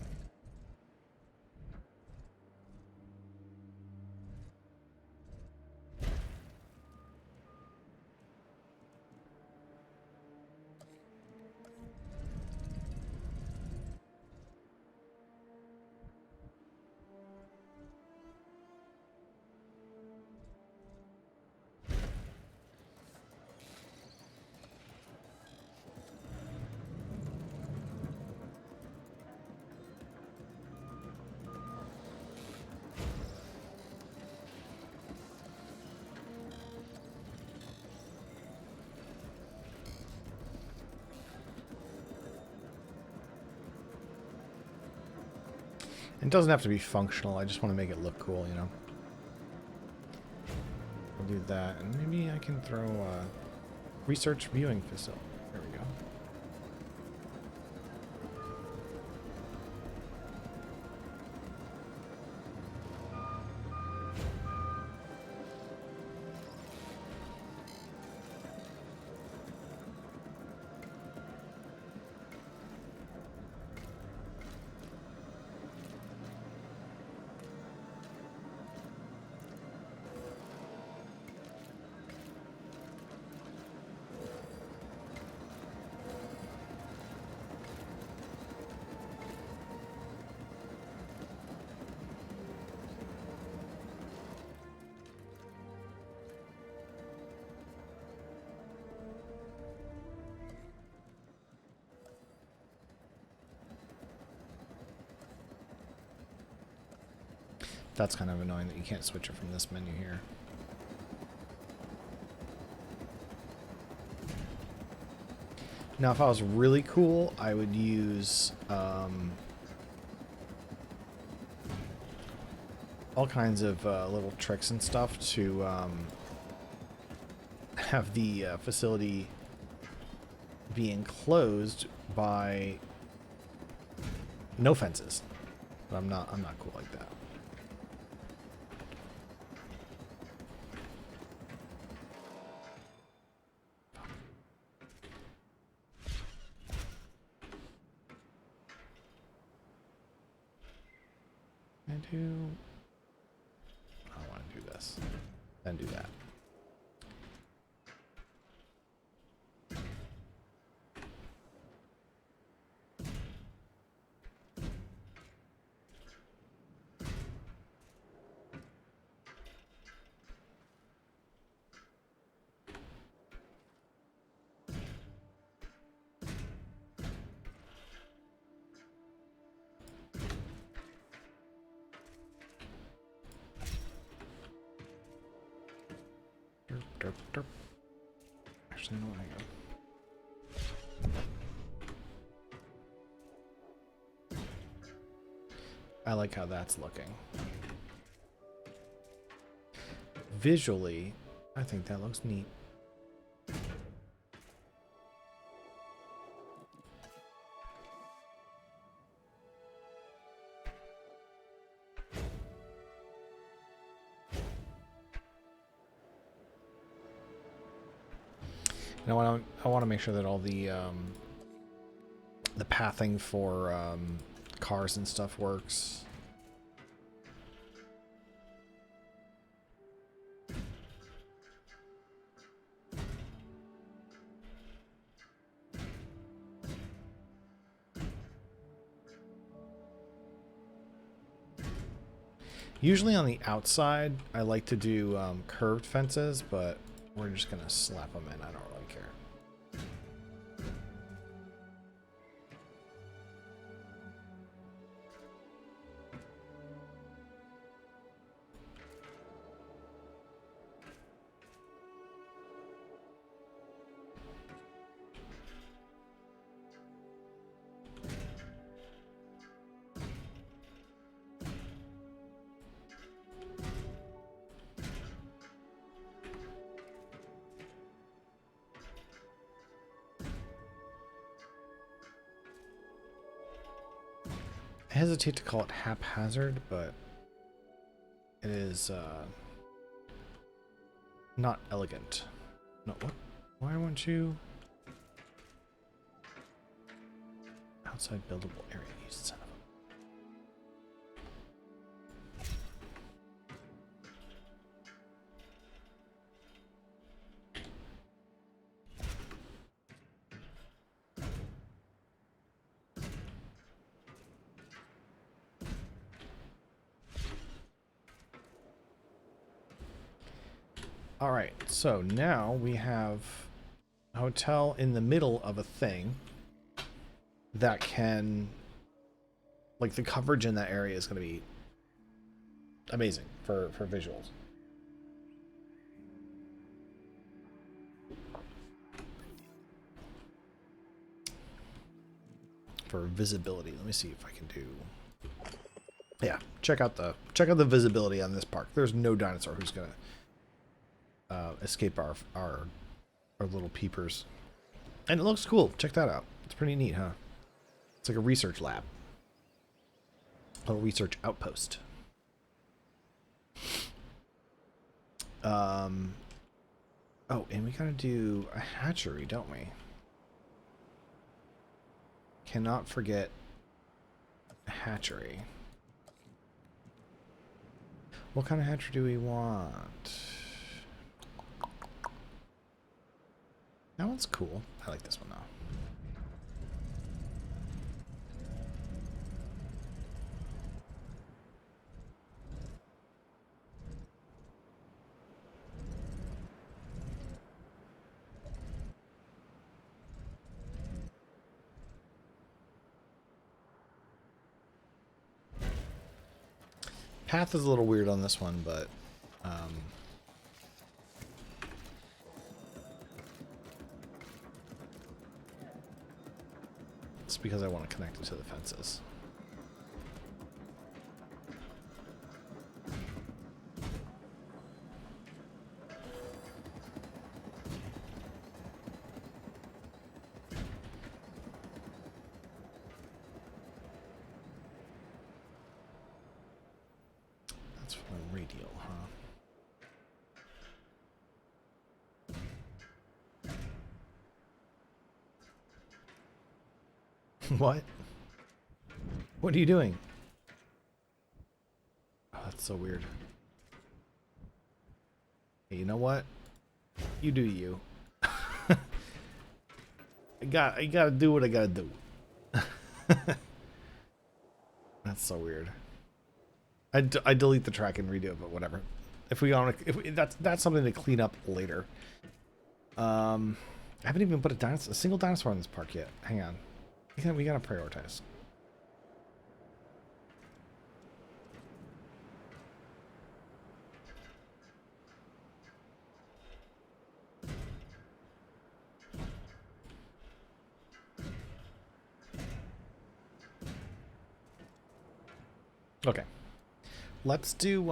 It doesn't have to be functional. I just want to make it look cool, you know. We'll do that, and maybe I can throw a research viewing facility. There we go. That's kind of annoying that you can't switch it from this menu here. Now, if I was really cool, I would use all kinds of little tricks and stuff to have the facility be enclosed by no fences. But I'm not cool like that. I want to do this, then do that. derp, derp. Actually, no, hang on. I like how that's looking. Visually, I think that looks neat. And I want to make sure that all the pathing for cars and stuff works. Usually on the outside, I like to do curved fences, but we're just going to slap them in. I don't really care. I hesitate to call it haphazard, but it is not elegant. No, what? Why won't you? Outside buildable area, you son of a... All right, so now we have a hotel in the middle of a thing that can, like, the coverage in that area is going to be amazing for visuals. For visibility, let me see if I can do. Yeah, check out the visibility on this park. There's no dinosaur who's gonna escape our little peepers, and it looks cool. Check that out. It's pretty neat, huh? It's like a research lab, a research outpost. Oh, and we gotta do a hatchery, don't we? Cannot forget a hatchery. What kind of hatchery do we want? That one's cool. I like this one though. Path is a little weird on this one, but it's because I want to connect it to the fences. That's for the radial, huh? What? What are you doing? Oh, that's so weird. Hey, you know what? You do you. I gotta do what I gotta do. That's so weird. I delete the track and redo it, but whatever. If we want, that's something to clean up later. I haven't even put a single dinosaur in this park yet. Hang on. We gotta prioritize. Okay. Let's do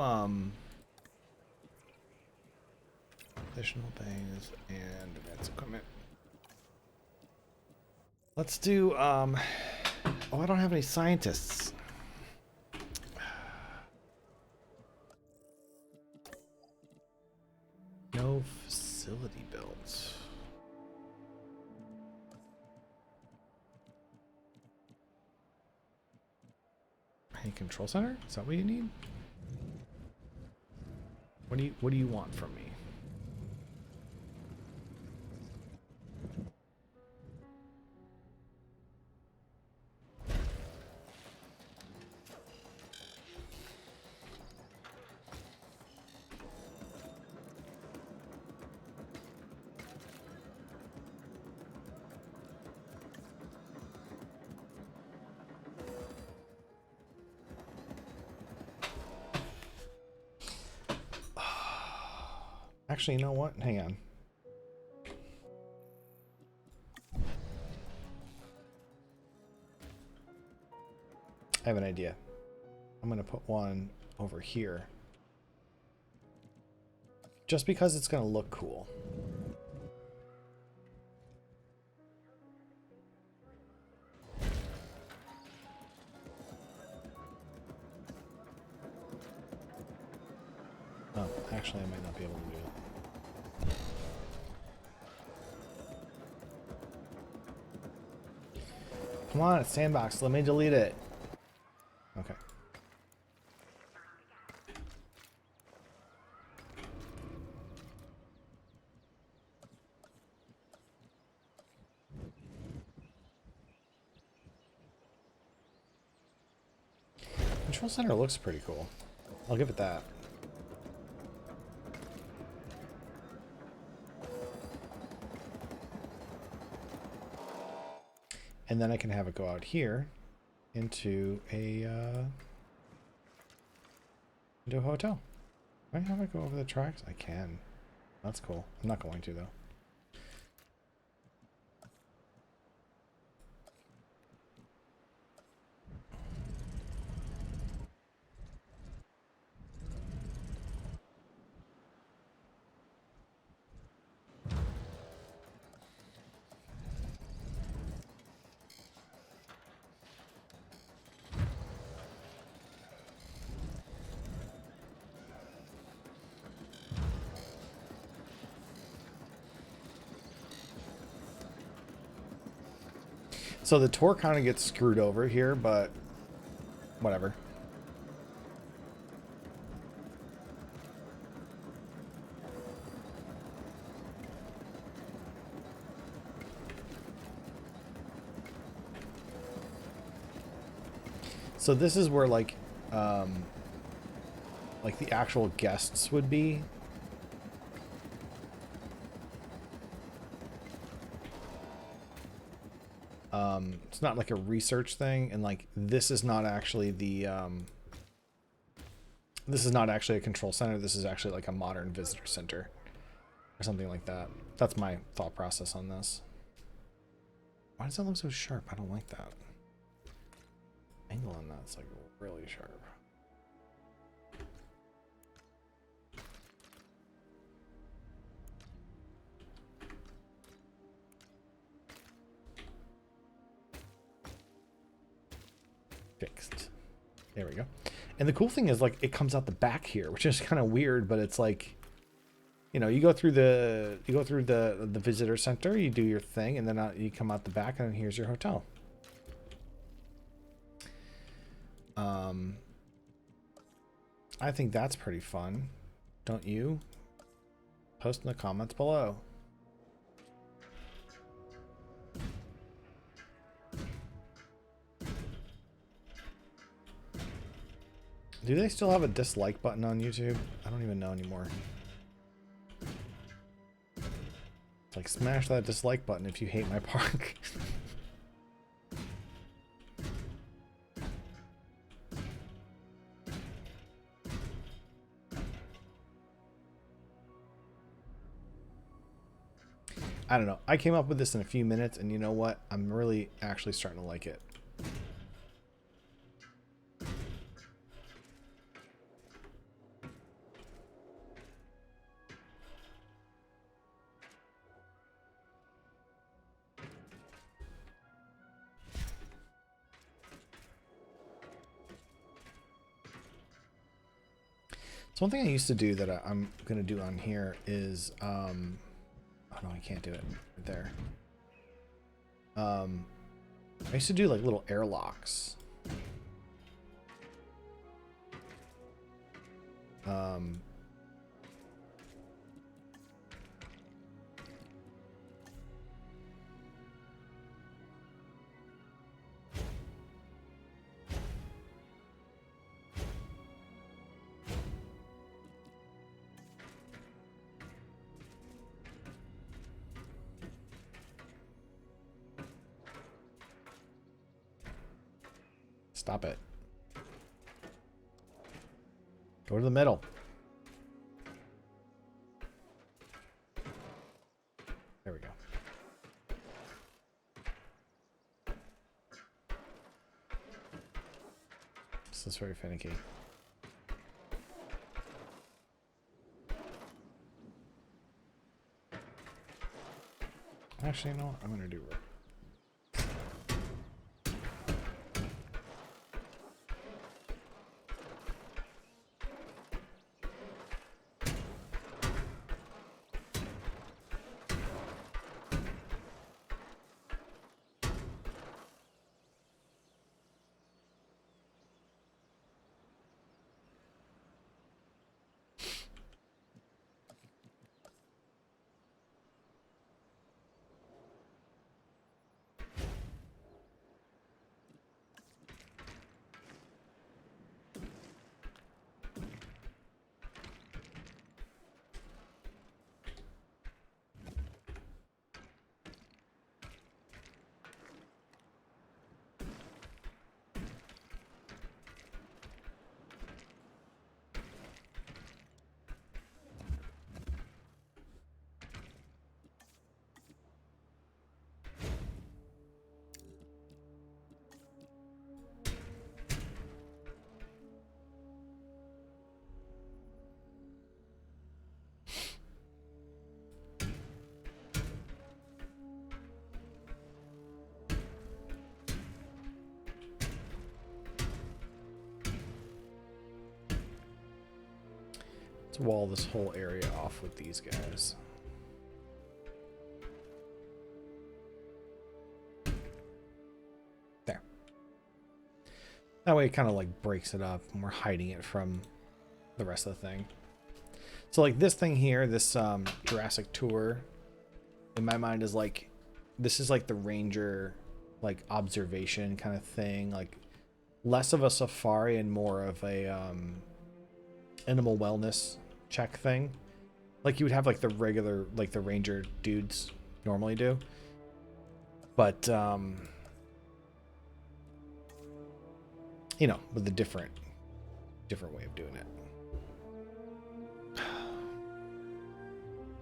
additional bays and advanced equipment. Let's do oh, I don't have any scientists. No facility built. Any control center? Is that what you need? What do you want from me? Actually, you know what? Hang on. I have an idea. I'm going to put one over here. Just because it's going to look cool. Oh, actually, I might not be able to do it. Come on, it's sandbox. Let me delete it. Okay. Control center looks pretty cool. I'll give it that. And then I can have it go out here into a hotel. Can I have it go over the tracks? I can. That's cool. I'm not going to though. So the tour kind of gets screwed over here, but whatever. So this is where like the actual guests would be. It's not like a research thing, and like this is not actually the this is not actually a control center. This is actually like a modern visitor center or something like that. That's my thought process on this. Why does that look so sharp? I don't like that. Angle on that's like really sharp. Fixed. There we go. And the cool thing is like it comes out the back here, which is kind of weird, but it's like, you know, you go through the visitor center, you do your thing, and then you come out the back, and then here's your hotel. I think that's pretty fun, don't you? Post in the comments below. Do they still have a dislike button on YouTube? I don't even know anymore. It's like, smash that dislike button if you hate my park. I don't know. I came up with this in a few minutes, and you know what? I'm really actually starting to like it. So one thing I used to do that I'm going to do on here is, oh no, I can't do it right there. I used to do like little airlocks. Stop it. Go to the middle. There we go. This is very finicky. Actually, you know what? I'm going to do Let's wall this whole area off with these guys. There. That way it kind of like breaks it up and we're hiding it from the rest of the thing. So like this thing here, this Jurassic tour, in my mind is like, this is like the ranger like observation kind of thing, like less of a safari and more of a animal wellness check thing. Like you would have like the regular, like the ranger dudes normally do. But, you know, with a different way of doing it.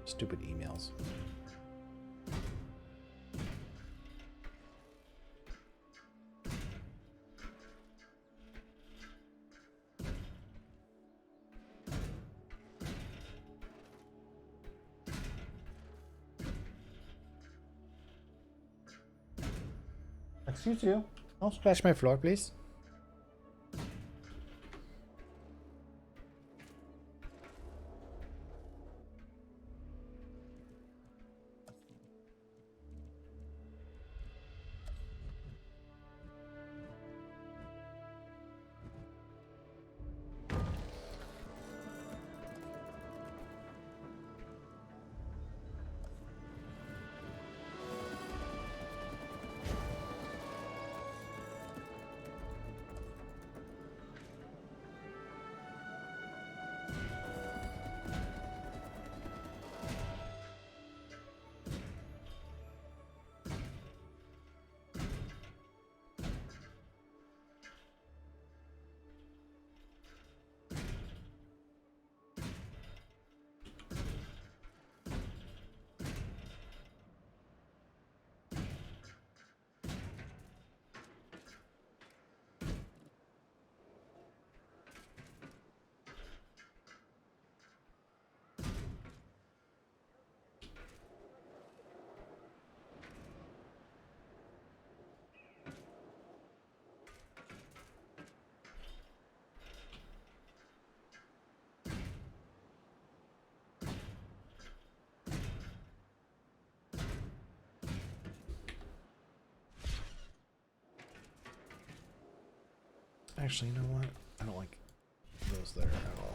Stupid emails. Excuse you. Don't splash my floor, please. Actually, you know what? I don't like those there at all.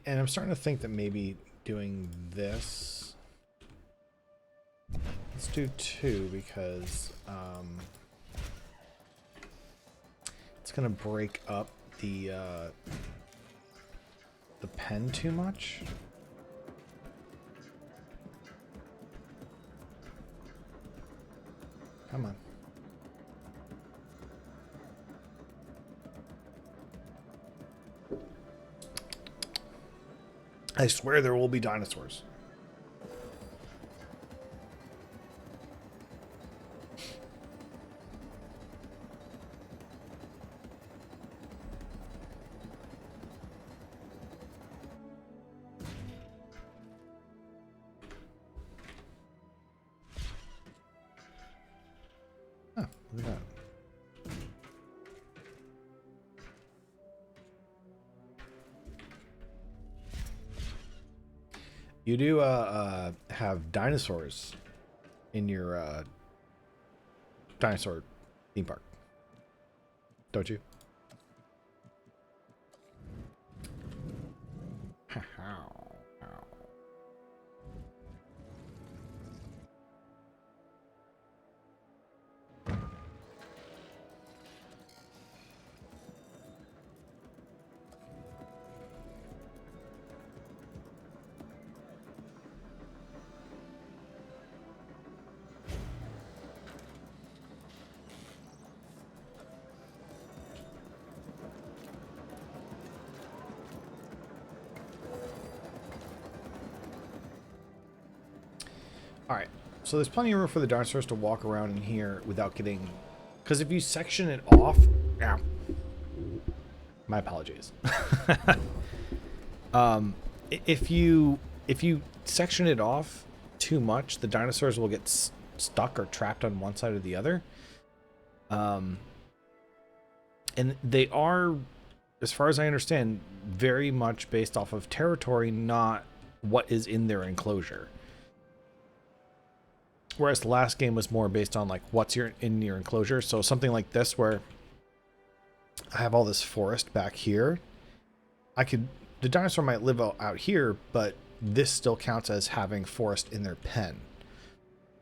And I'm starting to think that maybe doing this, let's do 2 because it's gonna break up the pen too much. Come on. I swear there will be dinosaurs. Oh, look at that. You do have dinosaurs in your dinosaur theme park, don't you? Alright, so there's plenty of room for the dinosaurs to walk around in here without getting... Because if you section it off... Ow. My apologies. If you section it off too much, the dinosaurs will get stuck or trapped on one side or the other. And they are, as far as I understand, very much based off of territory, not what is in their enclosure. Whereas the last game was more based on like what's in your enclosure. So something like this where I have all this forest back here. The dinosaur might live out here, but this still counts as having forest in their pen.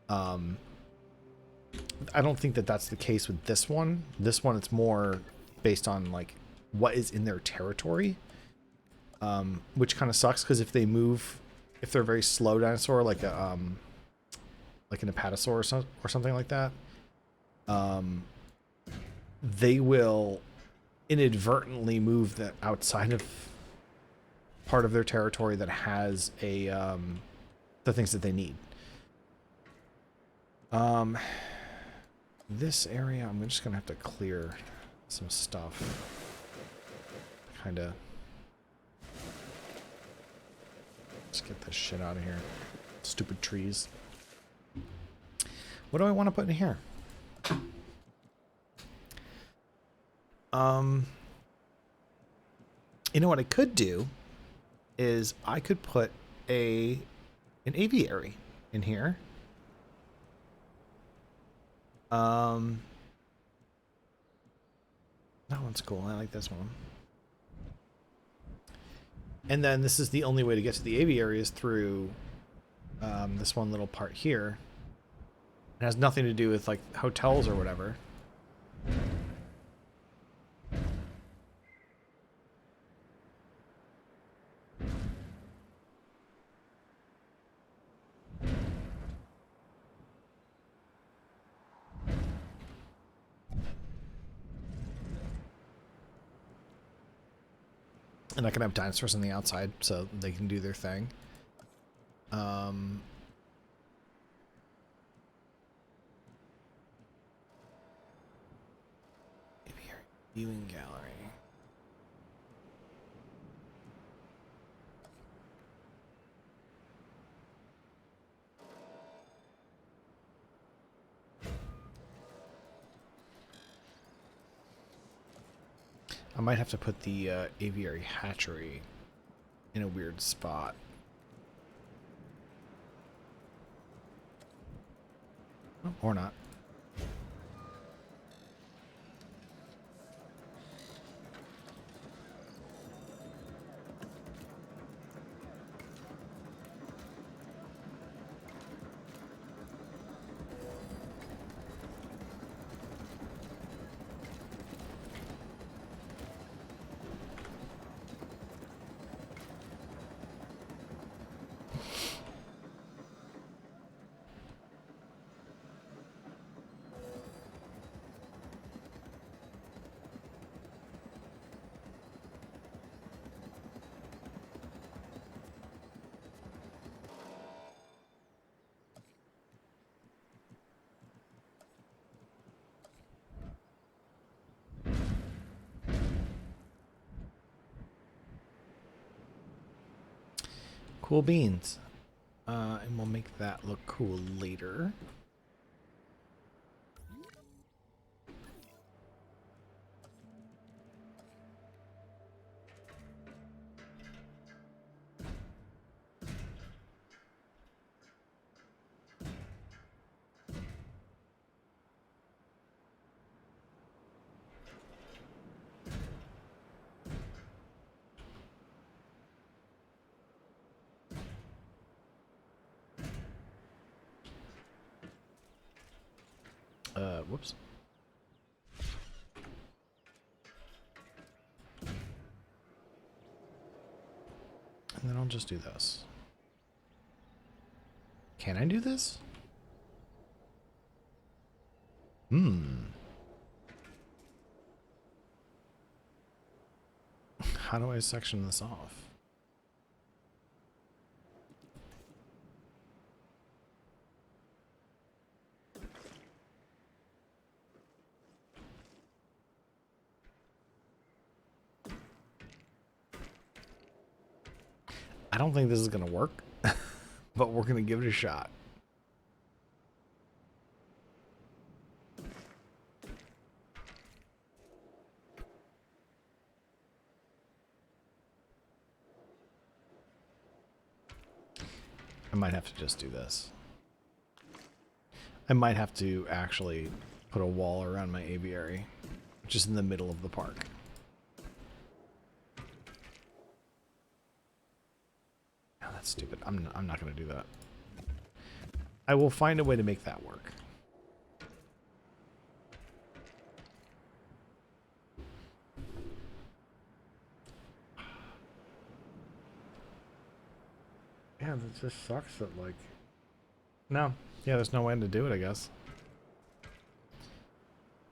I don't think that that's the case with this one. This one, it's more based on like what is in their territory, which kind of sucks because if they move, if they're a very slow dinosaur, like a like an apatosaur or something like that, they will inadvertently move the outside of part of their territory that has a the things that they need. This area, I'm just gonna have to clear some stuff. Kind of. Let's get this shit out of here. Stupid trees. What do I want to put in here? You know what I could do is I could put an aviary in here. That one's cool. I like this one. And then this is the only way to get to the aviary is through this one little part here. It has nothing to do with like hotels or whatever. And I can have dinosaurs on the outside so they can do their thing. Viewing gallery. I might have to put the aviary hatchery in a weird spot. Oh, or not. Cool beans. And we'll make that look cool later. Whoops. And then I'll just do this. Can I do this? How do I section this off? I don't think this is going to work, but we're going to give it a shot. I might have to just do this. I might have to actually put a wall around my aviary, which is in the middle of the park. Oh, that's stupid. I'm not going to do that. I will find a way to make that work. Yeah, that just sucks that, like... No. Yeah, there's no way to do it, I guess.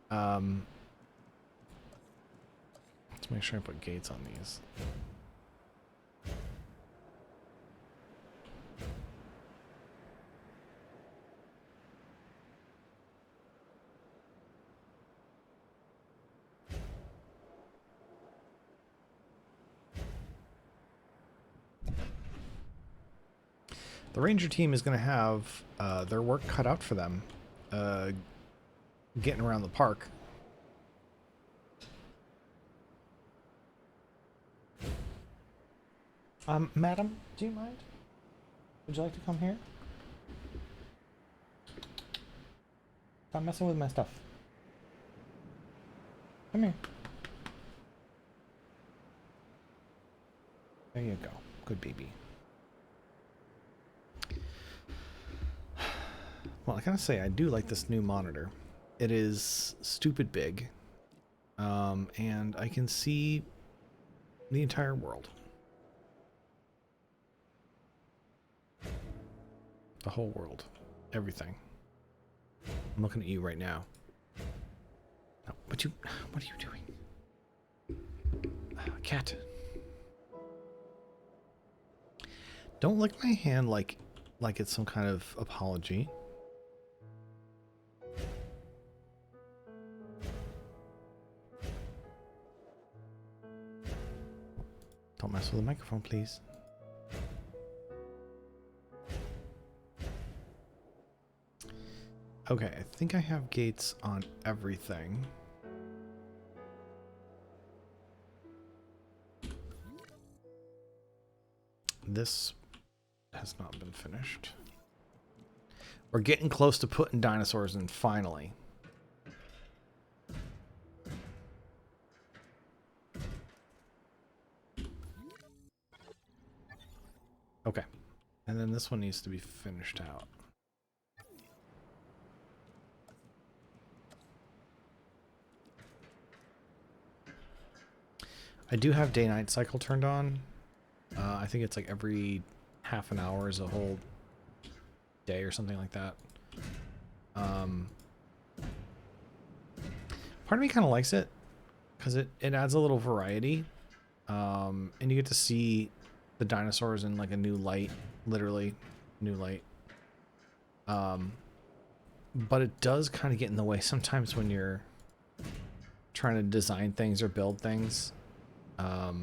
Let's make sure I put gates on these. The ranger team is going to have their work cut out for them getting around the park. Madam, do you mind? Would you like to come here? Stop messing with my stuff. Come here. There you go. Good baby. Well, I gotta say, I do like this new monitor. It is stupid big, and I can see the entire world. The whole world. Everything. I'm looking at you right now. No, but you... What are you doing? Cat. Don't lick my hand like it's some kind of apology. Don't mess with the microphone, please. Okay, I think I have gates on everything. this has not been finished. We're getting close to putting dinosaurs in finally. Okay. And then this one needs to be finished out. I do have day-night cycle turned on. I think it's like every half an hour is a whole day or something like that. Part of me kind of likes it because it adds a little variety. And you get to see the dinosaurs in like a new light, literally new light. But it does kind of get in the way sometimes when you're trying to design things or build things. Or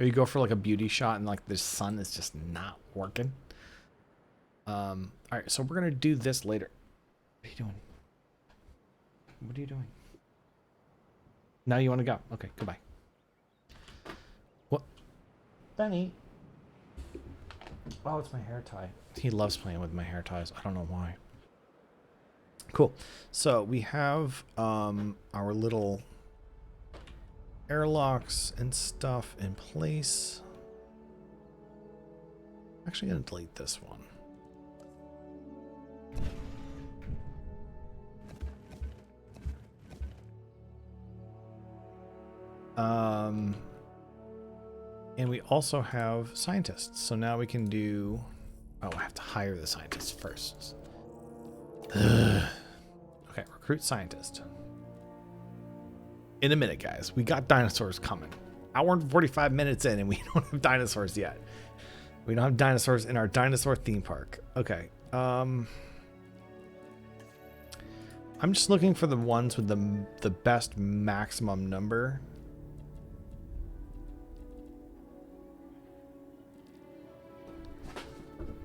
you go for like a beauty shot and like the sun is just not working. All right, so we're gonna do this later. What are you doing? What are you doing? Now you want to go? Okay, goodbye. What? Benny. Oh, it's my hair tie. He loves playing with my hair ties. I don't know why. Cool. So we have our little airlocks and stuff in place. I'm actually going to delete this one. And we also have scientists. So now we can do... Oh, I have to hire the scientists first. Okay, recruit scientist. In a minute, guys. We got dinosaurs coming. Hour and 45 minutes in and we don't have dinosaurs yet. We don't have dinosaurs in our dinosaur theme park. Okay. I'm just looking for the ones with the best maximum number.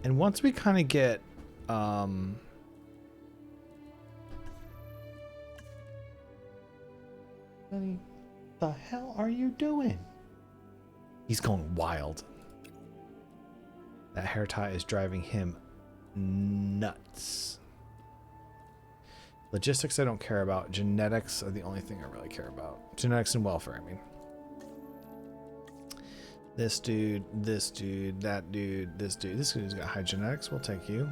And once we kind of get Benny, the hell are you doing? He's going wild. That hair tie is driving him nuts. Logistics I don't care about. Genetics are the only thing I really care about. Genetics and welfare, I mean. This dude, that dude, this dude. This dude's got high genetics. We'll take you.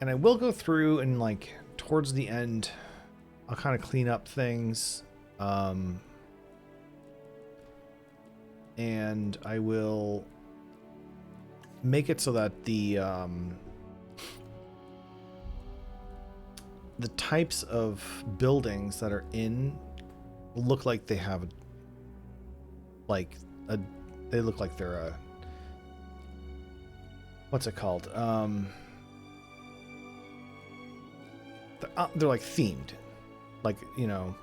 And I will go through and like towards the end, I'll kind of clean up things. And I will make it so that the types of buildings that are in look like they have they look like they're a, what's it called? They're like themed, like, you know,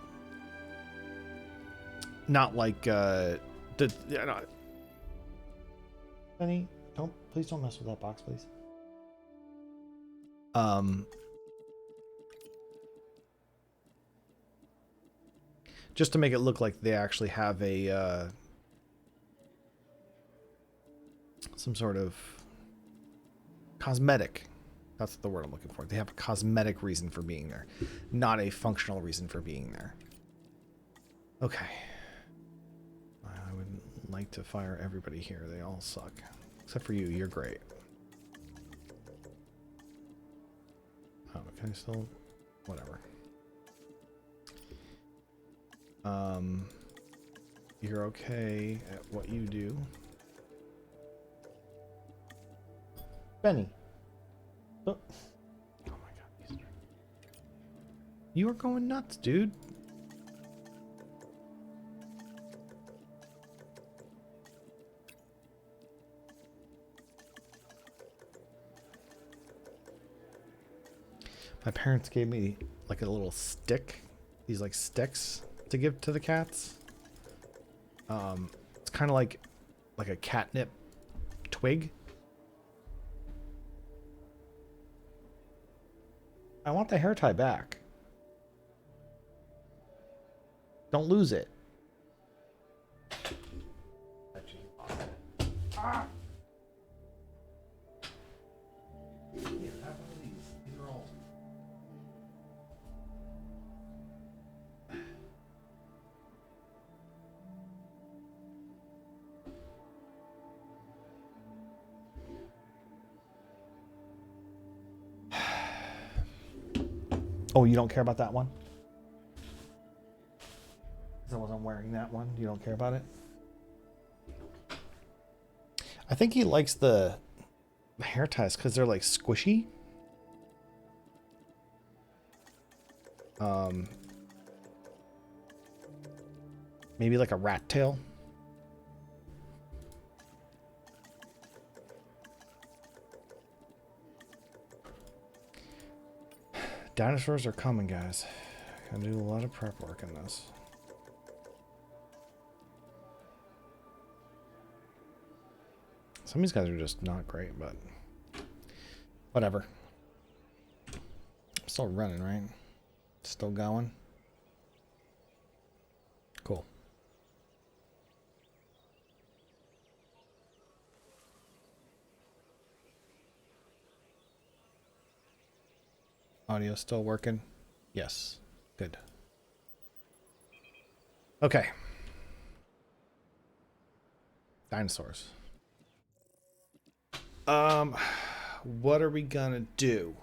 not like Benny, please don't mess with that box, please. Just to make it look like they actually have a some sort of cosmetic. That's the word I'm looking for. They have a cosmetic reason for being there, not a functional reason for being there. Okay. I would like to fire everybody here. They all suck. Except for you. You're great. Oh, can I still... Whatever. You're okay at what you do. Benny. Oh my god. You are going nuts, dude. My parents gave me like a little stick, these like sticks to give to the cats. It's kind of like like a catnip twig. I want the hair tie back. Don't lose it. Ah! Here, have one of these. These are all. Oh, you don't care about that one? Because I wasn't wearing that one. You don't care about it? I think he likes the hair ties because they're like squishy. Maybe like a rat tail. Dinosaurs are coming, guys. Gotta do a lot of prep work in this. Some of these guys are just not great, but whatever. Still running, right? Still going. Cool. Audio still working? Yes. Good. Okay. Dinosaurs. What are we gonna do?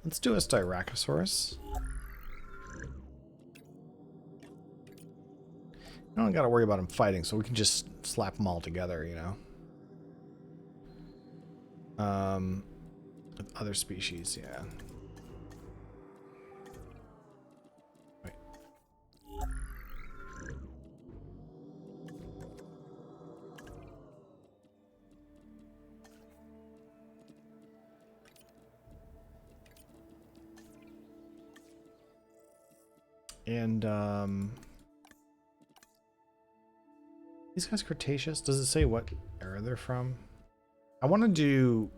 Let's do a Styracosaurus. I don't gotta worry about him fighting, so we can just slap them all together, you know? With other species, yeah. Wait. And, these guys Cretaceous? Does it say what era they're from? I want to do,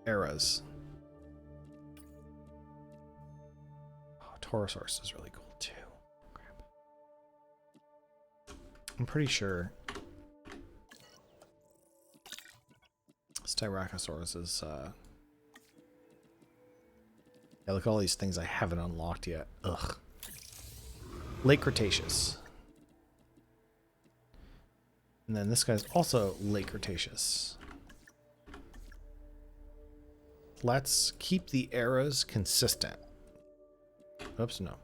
eras. Oh, Taurosaurus is really cool too. Crap. I'm pretty sure Styracosaurus is, yeah, look at all these things I haven't unlocked yet. Ugh. Late Cretaceous. And then this guy's also late Cretaceous. Let's keep the eras consistent. Oops, no.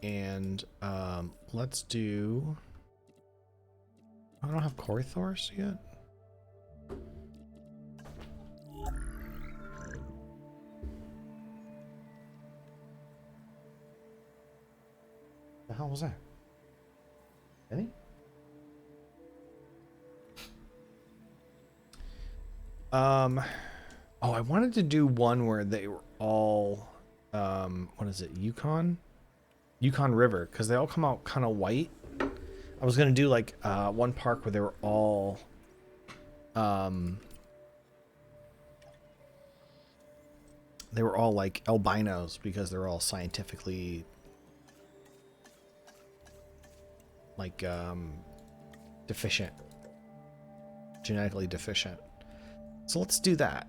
And let's do... I don't have Corythaurus yet. The hell was that? Any? Oh, I wanted to do one where they were all, what is it, Yukon River, because they all come out kind of white. I was going to do, like, one park where they were all, like, albinos, because they're all scientifically, like, deficient. Genetically deficient. So let's do that.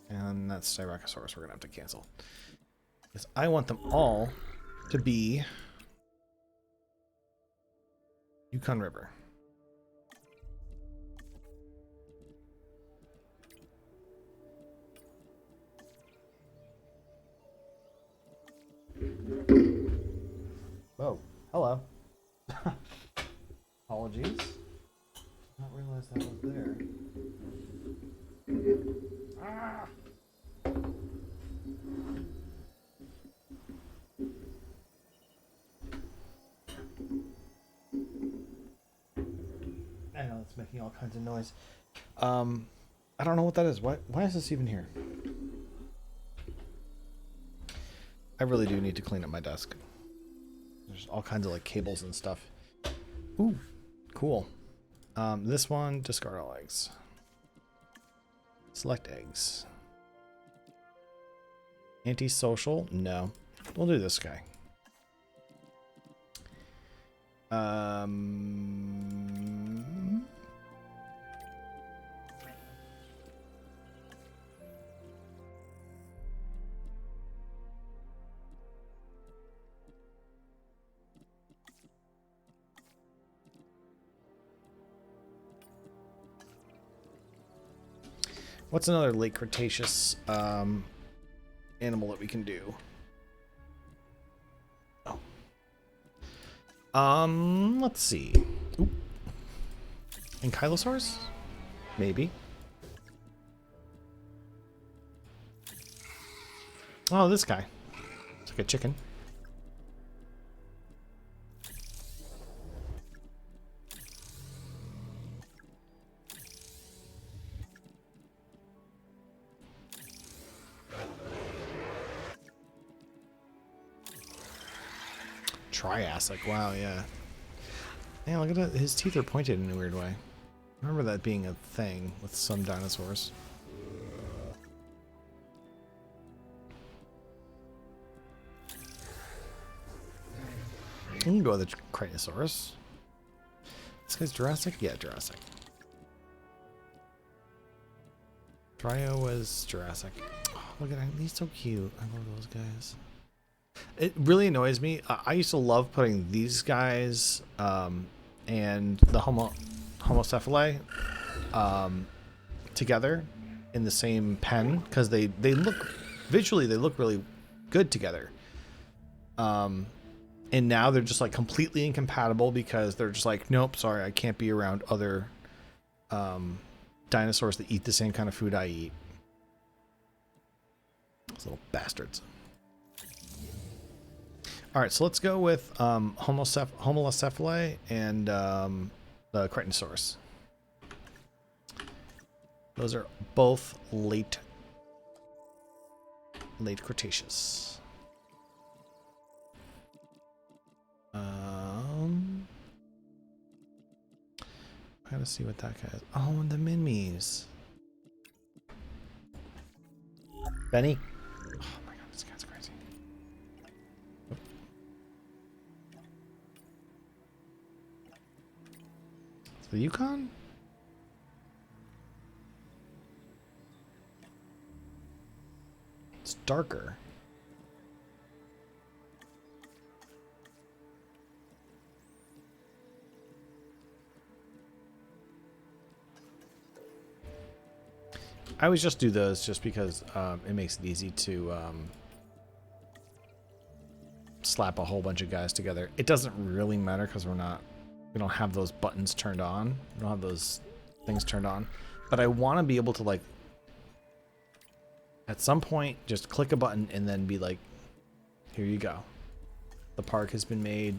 And that's Styracosaurus we're going to have to cancel. Because I want them all to be Yukon River. Oh, hello. Apologies. Did not realize that was there. Ah! making all kinds of noise. I don't know what that is. Why is this even here? I really do need to clean up my desk. There's all kinds of like cables and stuff. Ooh, cool. This one, discard all eggs. Select eggs. Antisocial? No. We'll do this guy. What's another late Cretaceous animal that we can do? Oh. Let's see. Oop. Ankylosaurs? Maybe. Oh, this guy. It's like a chicken. Triassic, wow, yeah. Yeah, look at that. His teeth are pointed in a weird way. I remember that being a thing with some dinosaurs. We can go with the Cretaceous. This guy's Jurassic? Yeah, Jurassic. Trio was Jurassic. Oh, look at him. He's so cute. I love those guys. It really annoys me. I used to love putting these guys and the Homocephali together in the same pen because they look visually they look really good together. And now they're just like completely incompatible because they're just like, nope, sorry, I can't be around other dinosaurs that eat the same kind of food I eat. Those little bastards. All right, so let's go with Homocephali and the Cretaceous. Those are both late Cretaceous. I gotta see what that guy is. Oh, and the Minmies. Benny. Oh my god, this guy's crazy. The Yukon? It's darker. I always just do those just because it makes it easy to slap a whole bunch of guys together. It doesn't really matter because we don't have those buttons turned on. We don't have those things turned on. But I want to be able to, like, at some point, just click a button and then be like, here you go. The park has been made.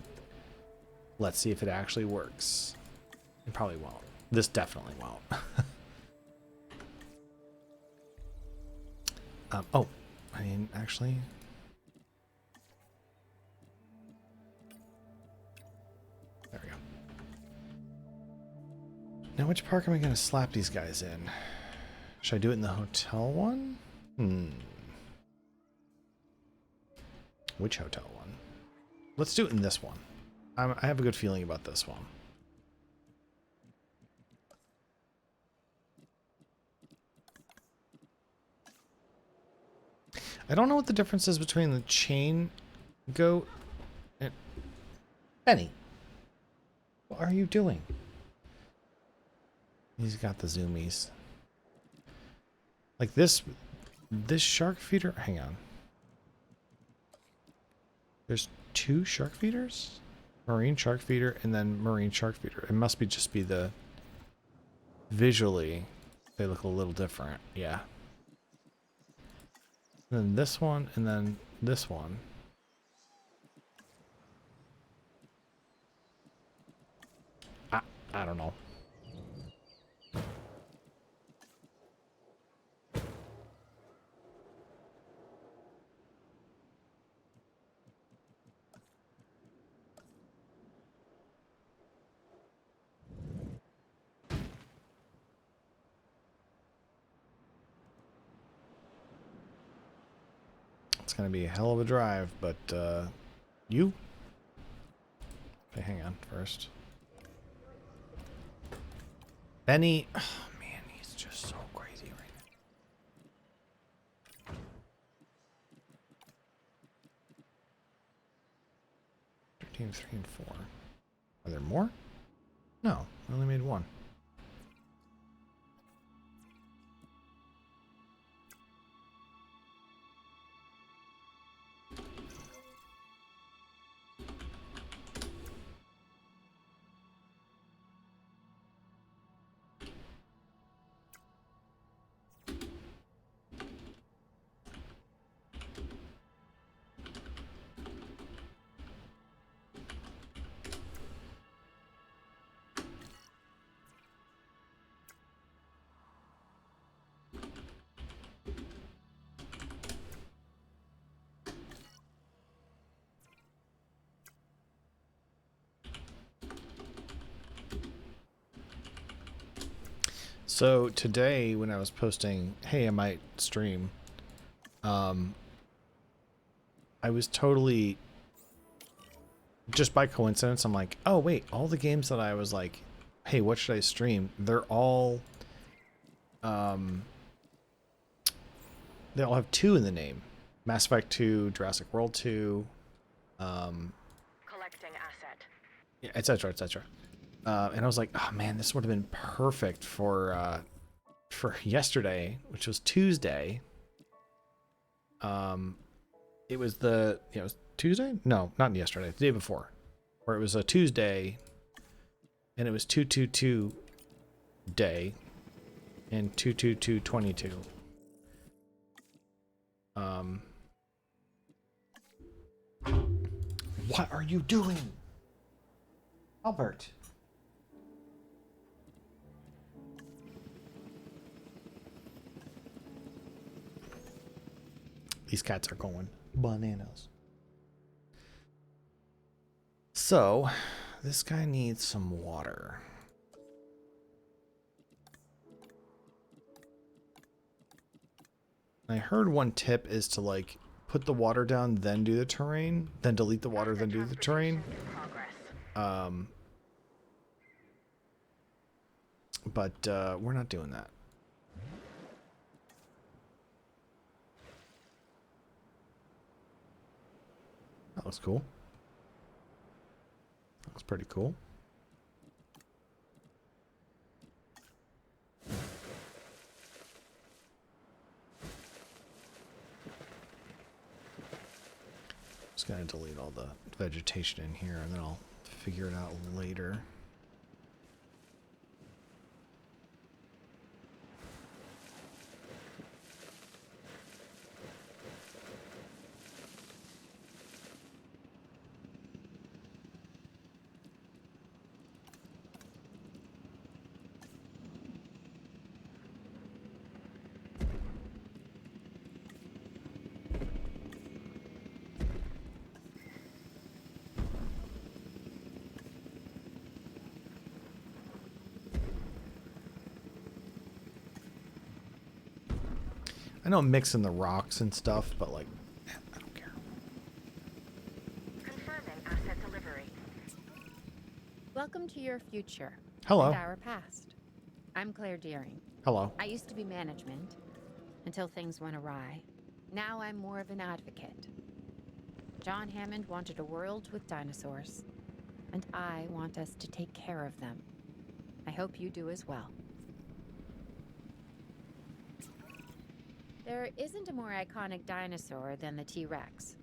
Let's see if it actually works. It probably won't. This definitely won't. Oh, I mean, actually... There we go. Now, which park am I going to slap these guys in? Should I do it in the hotel one? Which hotel one? Let's do it in this one. I have a good feeling about this one. I don't know what the difference is between the chain goat and... Benny, what are you doing? He's got the zoomies. Like this shark feeder... Hang on. There's two shark feeders? Marine shark feeder and then marine shark feeder. It must be just be the... Visually, they look a little different. Yeah. And then this one, and then this one. I don't know. It's gonna be a hell of a drive, but you? Okay, hang on first. Benny, oh man, he's just so crazy right now. 13, 3, and 4. Are there more? No, I only made one. So today when I was posting, hey, I might stream, I was totally, just by coincidence, I'm like, oh wait, all the games that I was like, hey, what should I stream? They're all, they all have 2 in the name. Mass Effect 2, Jurassic World 2, Collecting asset. yeah, etc., etc. And I was like, oh man, this would have been perfect for yesterday, which was Tuesday. It was the, yeah, it was Tuesday? No, not yesterday, the day before, where it was a Tuesday, and it was 222 day, and 22222. What are you doing, Albert? These cats are going bananas. So, this guy needs some water. I heard one tip is to like put the water down, then do the terrain, then delete the water, then do the terrain. But we're not doing that. That looks cool. Looks pretty cool. Just gonna delete all the vegetation in here and then I'll figure it out later. I know I'm mixing the rocks and stuff, but like, I don't care. Confirming asset delivery. Welcome to your future. Hello. And our past. I'm Claire Deering. Hello. I used to be management until things went awry. Now I'm more of an advocate. John Hammond wanted a world with dinosaurs, and I want us to take care of them. I hope you do as well. There isn't a more iconic dinosaur than the T-Rex.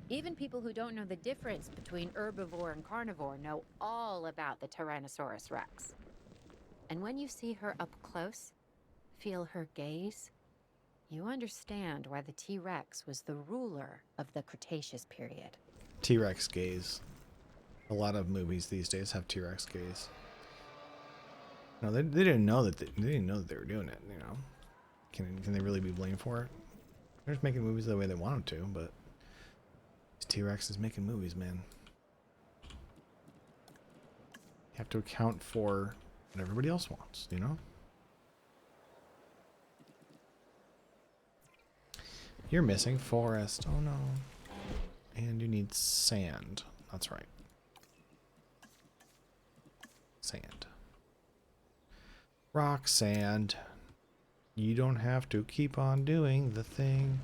Even people who don't know the difference between herbivore and carnivore know all about the Tyrannosaurus Rex. And when you see her up close, feel her gaze, you understand why the T-Rex was the ruler of the Cretaceous period. T-Rex gaze. A lot of movies these days have T-Rex gaze. No, they didn't know that they didn't know that they were doing it. You know, can they really be blamed for it? They're just making movies the way they want them to, but T-Rex is making movies, man. You have to account for what everybody else wants, you know? You're missing forest. Oh no. And you need sand. That's right. Sand. Rock, sand. You don't have to keep on doing the thing.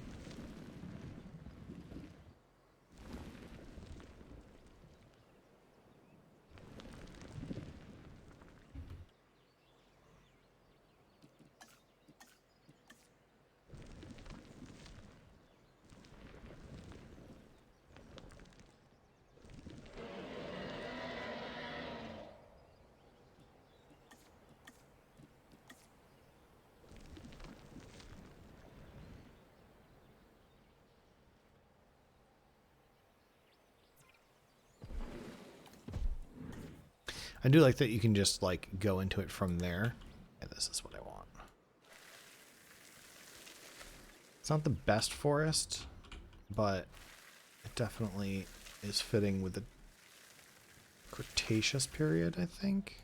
I do like that you can just like go into it from there. Yeah, this is what I want. It's not the best forest, but it definitely is fitting with the Cretaceous period, I think.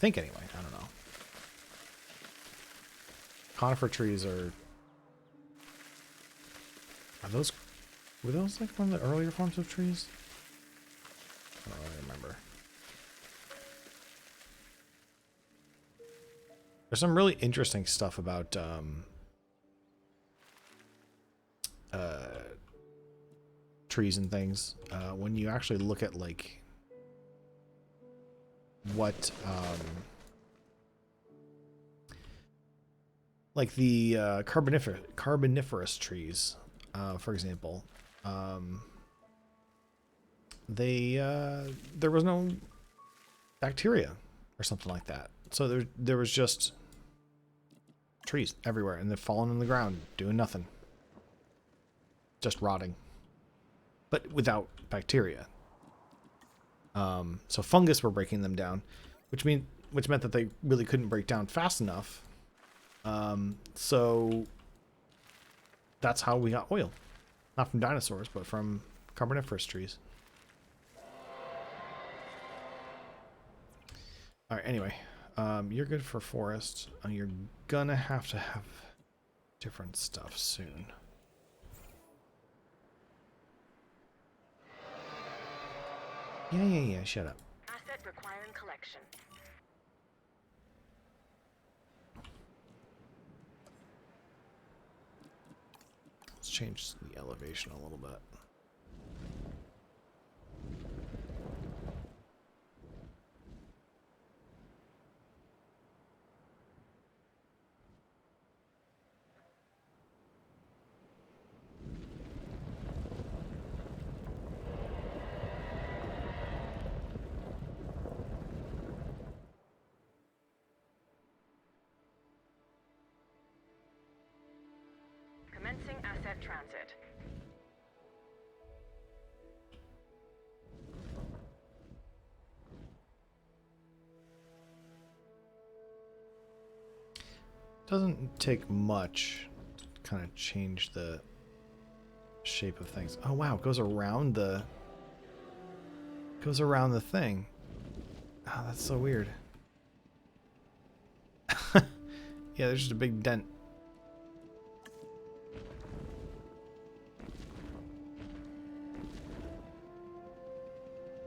Anyway, I don't know. Conifer trees are those, were those like one of the earlier forms of trees? I don't really remember. There's some really interesting stuff about trees and things when you actually look at like what like the carboniferous trees, for example, there was no bacteria or something like that, so there was just trees everywhere, and they're falling on the ground doing nothing, just rotting, but without bacteria. So fungus were breaking them down, which meant that they really couldn't break down fast enough. So that's how we got oil, not from dinosaurs, but from carboniferous trees. All right. Anyway, you're good for forest. You're gonna have to have different stuff soon. Yeah. Shut up. Asset requiring collection. Let's change the elevation a little bit. Commencing asset transit. Doesn't take much to kind of change the shape of things. Oh wow, it goes around the thing. Oh, that's so weird. Yeah, there's just a big dent.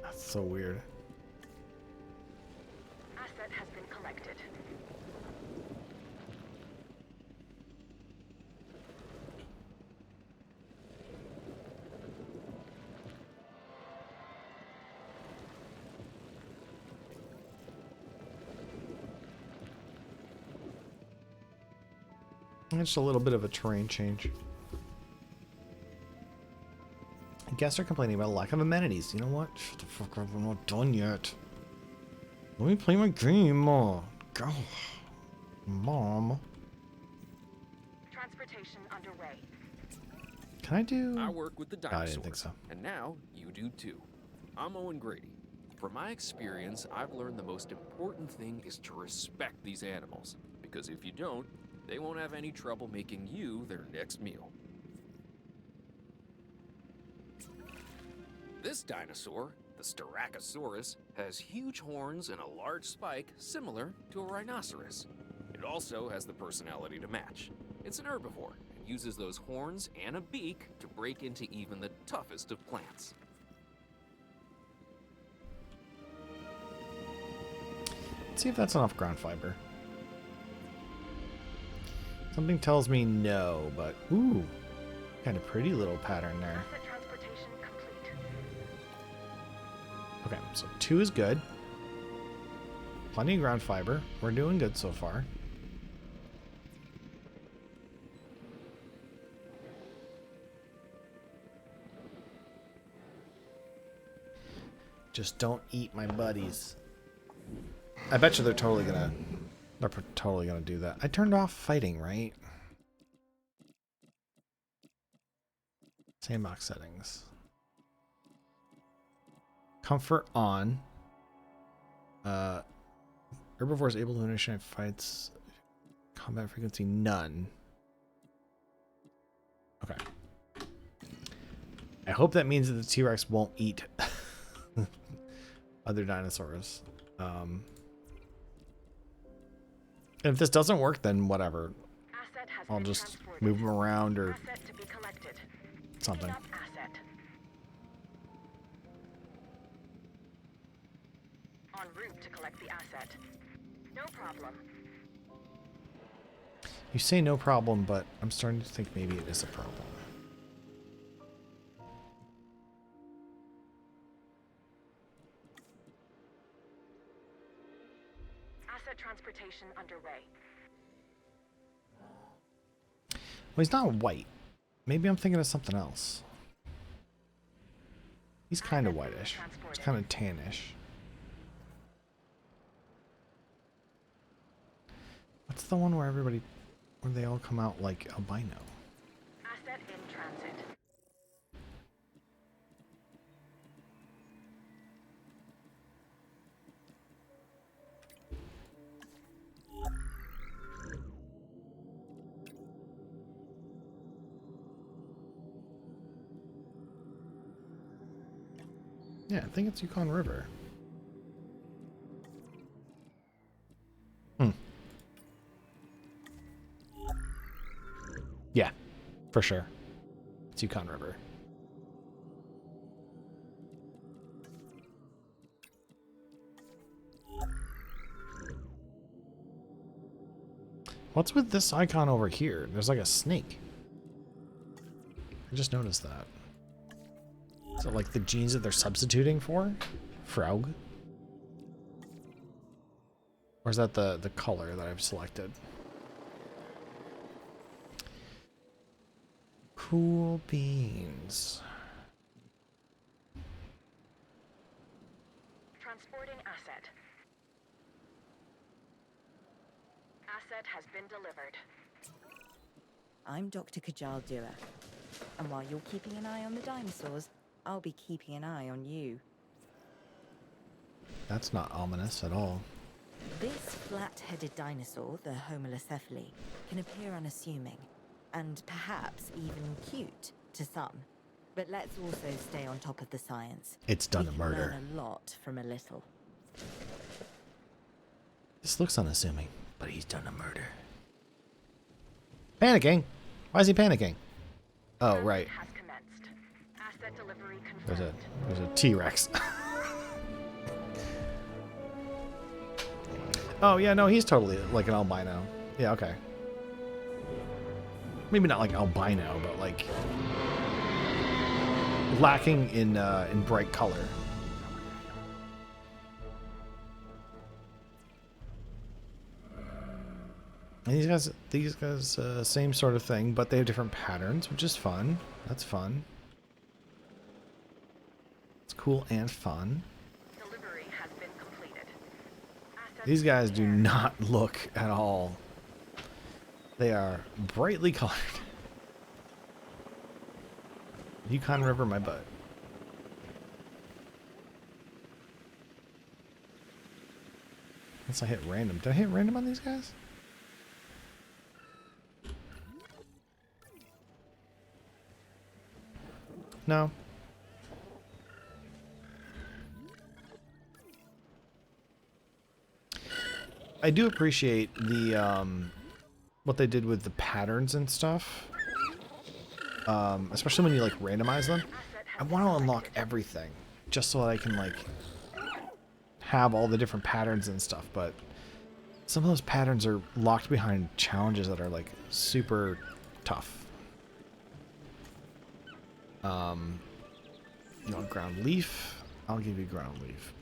That's so weird. Asset has been collected. Just a little bit of a terrain change. Guests are complaining about a lack of amenities. You know what? Shut the fuck up, I'm not done yet. Let me play my game. God. Mom. Transportation underway. Can I do... I work with the Oh, dinosaurs. I didn't think so. And now you do too. I'm Owen Grady. From my experience, I've learned the most important thing is to respect these animals. Because if you don't, they won't have any trouble making you their next meal. This dinosaur The Styracosaurus has huge horns and a large spike similar to a rhinoceros. It also has the personality to match. It's an herbivore and uses those horns and a beak to break into even the toughest of plants. Let's see if that's enough ground fiber. Something tells me no, but ooh, kind of pretty little pattern there. Asset transportation complete. Okay, so 2 is good. Plenty of ground fiber. We're doing good so far. Just don't eat my buddies. I bet you they're totally gonna do that. I turned off fighting, right? Sandbox settings. Comfort on. Herbivore is able to initiate fights. Combat frequency none. Okay. I hope that means that the T-Rex won't eat other dinosaurs. And if this doesn't work, then whatever. Asset has I'll been just transported. move them around or Asset to be collected. something. Picking up asset. En route to collect the asset. No problem. You say no problem, but I'm starting to think maybe it is a problem. Asset transportation underway. Well, he's not white. Maybe I'm thinking of something else. He's kind of whitish. He's kind of tannish. What's the one where they all come out like albino? Asset in transit. Yeah, I think it's Yukon River. Yeah, for sure. It's Yukon River. What's with this icon over here? There's like a snake. I just noticed that. Is it like the genes that they're substituting for? Frog? Or is that the color that I've selected? Cool beans. Transporting asset. Asset has been delivered. I'm Dr. Kajal Dua, and while you're keeping an eye on the dinosaurs, I'll be keeping an eye on you. That's not ominous at all. This flat-headed dinosaur, the Homalocephale, can appear unassuming, and perhaps even cute to some. But let's also stay on top of the science. It's done We a can murder. learn a lot from a little. This looks unassuming, but he's done a murder. Panicking? Why is he panicking? Oh, right. Has commenced. Asset delivery There's confirmed. a T-Rex. Oh, yeah, no, he's totally like an albino. Yeah, okay. Maybe not like albino, but like lacking in bright color. And these guys, same sort of thing, but they have different patterns, which is fun. That's fun. It's cool and fun. Delivery has been completed. Asset These guys do prepared. not look at all. They are brightly colored. Yukon River, my butt. Unless I hit random. Did I hit random on these guys? No. I do appreciate the what they did with the patterns and stuff. Especially when you like randomize them. I want to unlock everything just so that I can like have all the different patterns and stuff, but some of those patterns are locked behind challenges that are like super tough. You want ground leaf? I'll give you ground leaf.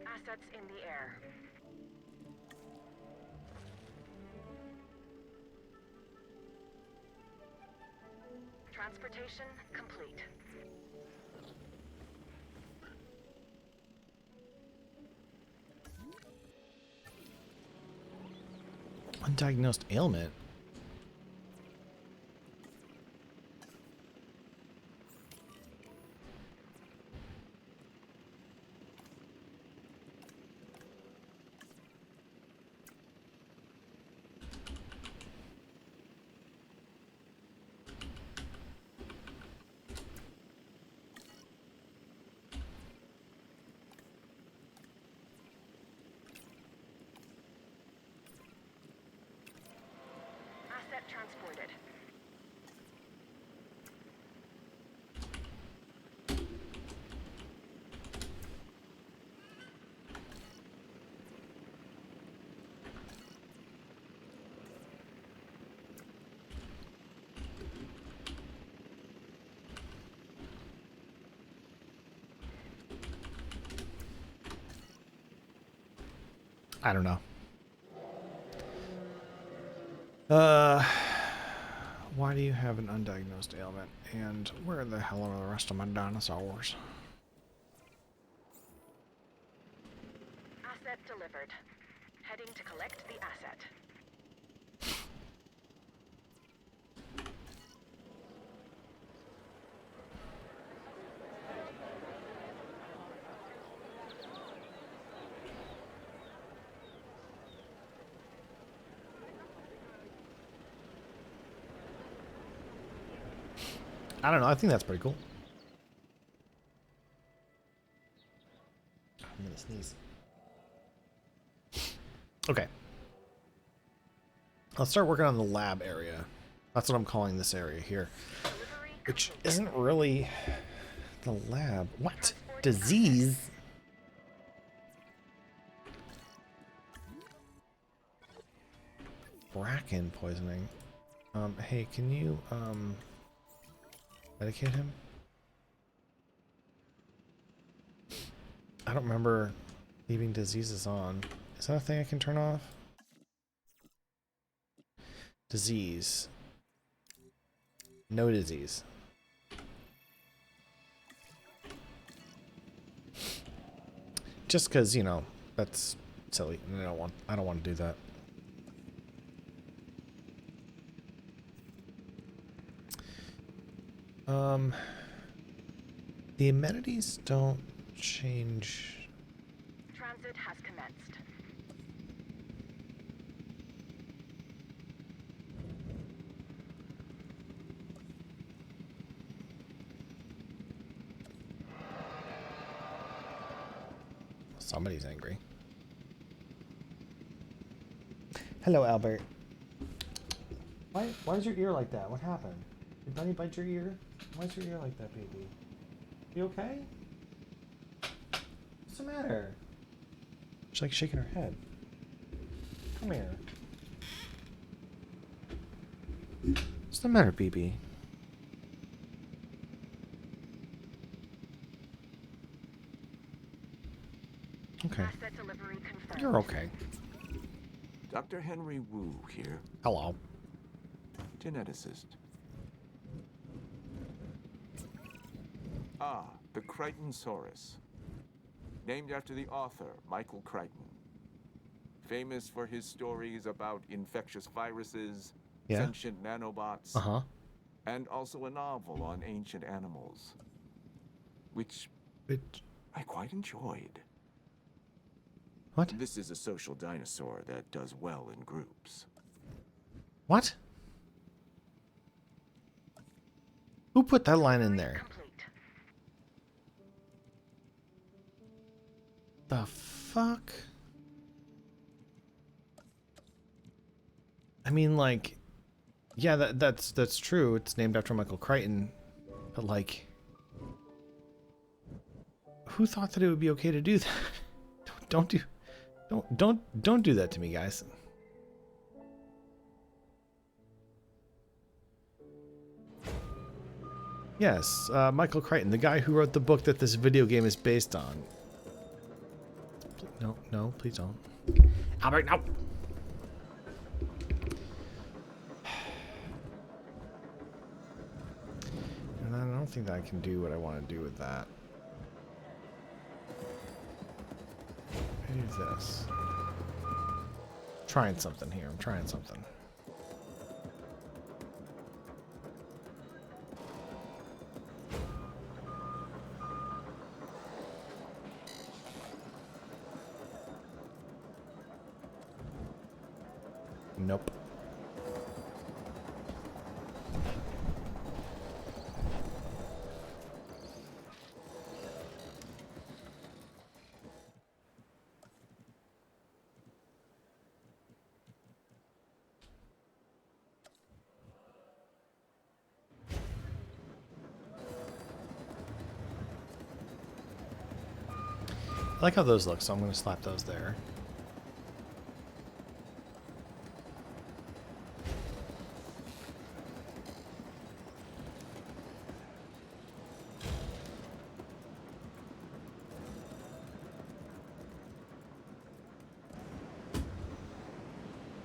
Assets in the air. Transportation complete. Undiagnosed ailment. Asset transported. I don't know. Why do you have an undiagnosed ailment? And where the hell are the rest of my dinosaurs? Asset delivered. Heading to collect the asset. I don't know. I think that's pretty cool. I'm gonna sneeze. Okay. Let's start working on the lab area. That's what I'm calling this area here. Which isn't really the lab. What? Disease? Bracken poisoning. Hey, can you, medicate him? I don't remember leaving diseases on. Is that a thing I can turn off? Disease. No disease. Just because, you know, that's silly. And I don't want to do that. The amenities don't change. Transit has commenced. Somebody's angry. Hello, Albert. Why is your ear like that? What happened? Did Bunny bite your ear? Why is your ear like that, baby? You okay? What's the matter? She's like shaking her head. Come here. What's the matter, BB? Okay. Asset delivery confirmed. You're okay. Dr. Henry Wu here, Hello. geneticist. Ah, the Crichtonsaurus. Named after the author, Michael Crichton. Famous for his stories about infectious viruses, Yeah. sentient nanobots, Uh-huh. and also a novel on ancient animals, which It, I quite enjoyed. What? This is a social dinosaur that does well in groups. What? Who put that line in there? Complete. The fuck? I mean, like, yeah, that's true. It's named after Michael Crichton, but like, who thought that it would be okay to do that? Don't do that to me, guys. Yes, Michael Crichton, the guy who wrote the book that this video game is based on. No, no, please don't. Albert, no! And I don't think that I can do what I want to do with that. Maybe this. Trying something here. I'm trying something. Nope. I like how those look, so I'm going to slap those there.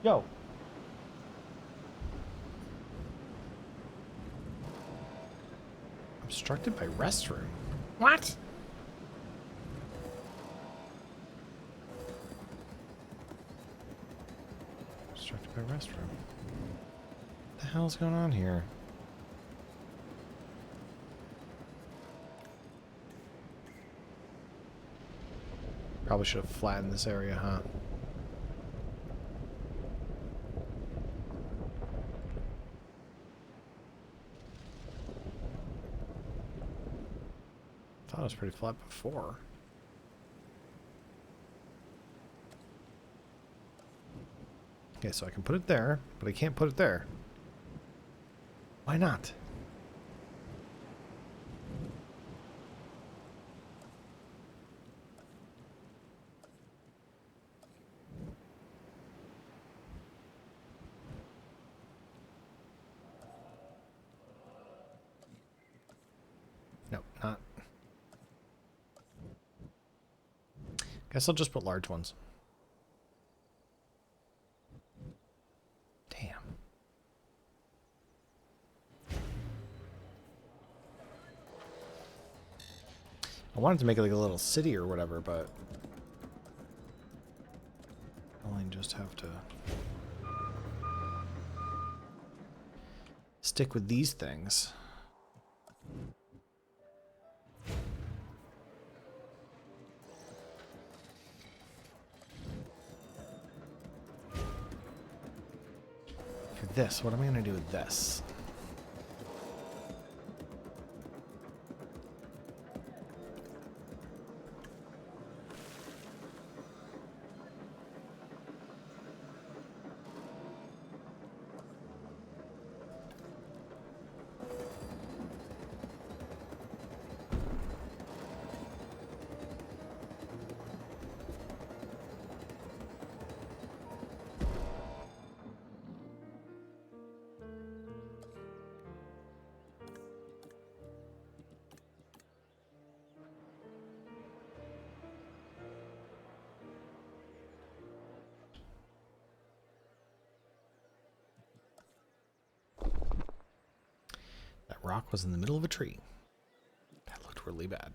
Yo. Obstructed by restroom. What? Obstructed by restroom. What the hell's going on here? Probably should have flattened this area, huh? Thought it was pretty flat before. Okay, so I can put it there, but I can't put it there. Why not? No, not. Guess I'll just put large ones. Damn. I wanted to make it like a little city or whatever, but I'll just have to stick with these things. For this, what am I going to do with this? That rock was in the middle of a tree. That looked really bad.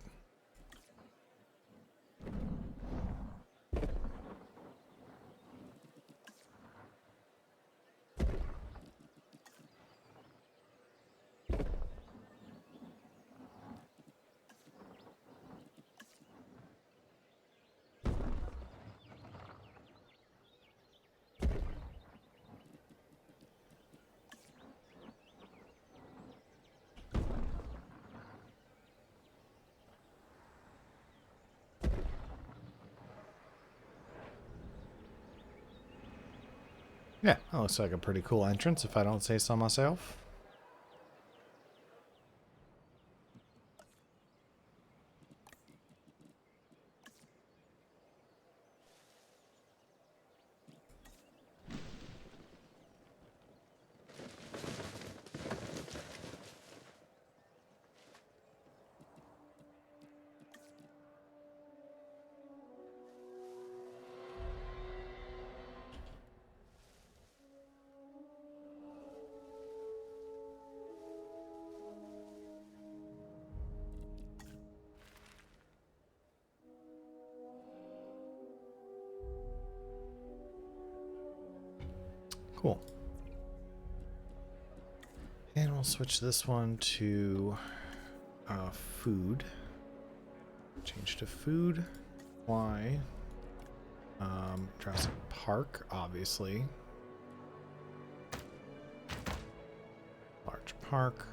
Yeah, that looks like a pretty cool entrance if I don't say so myself. Cool. And we'll switch this one to food. Change to food. Why? Jurassic Park, obviously. Large park.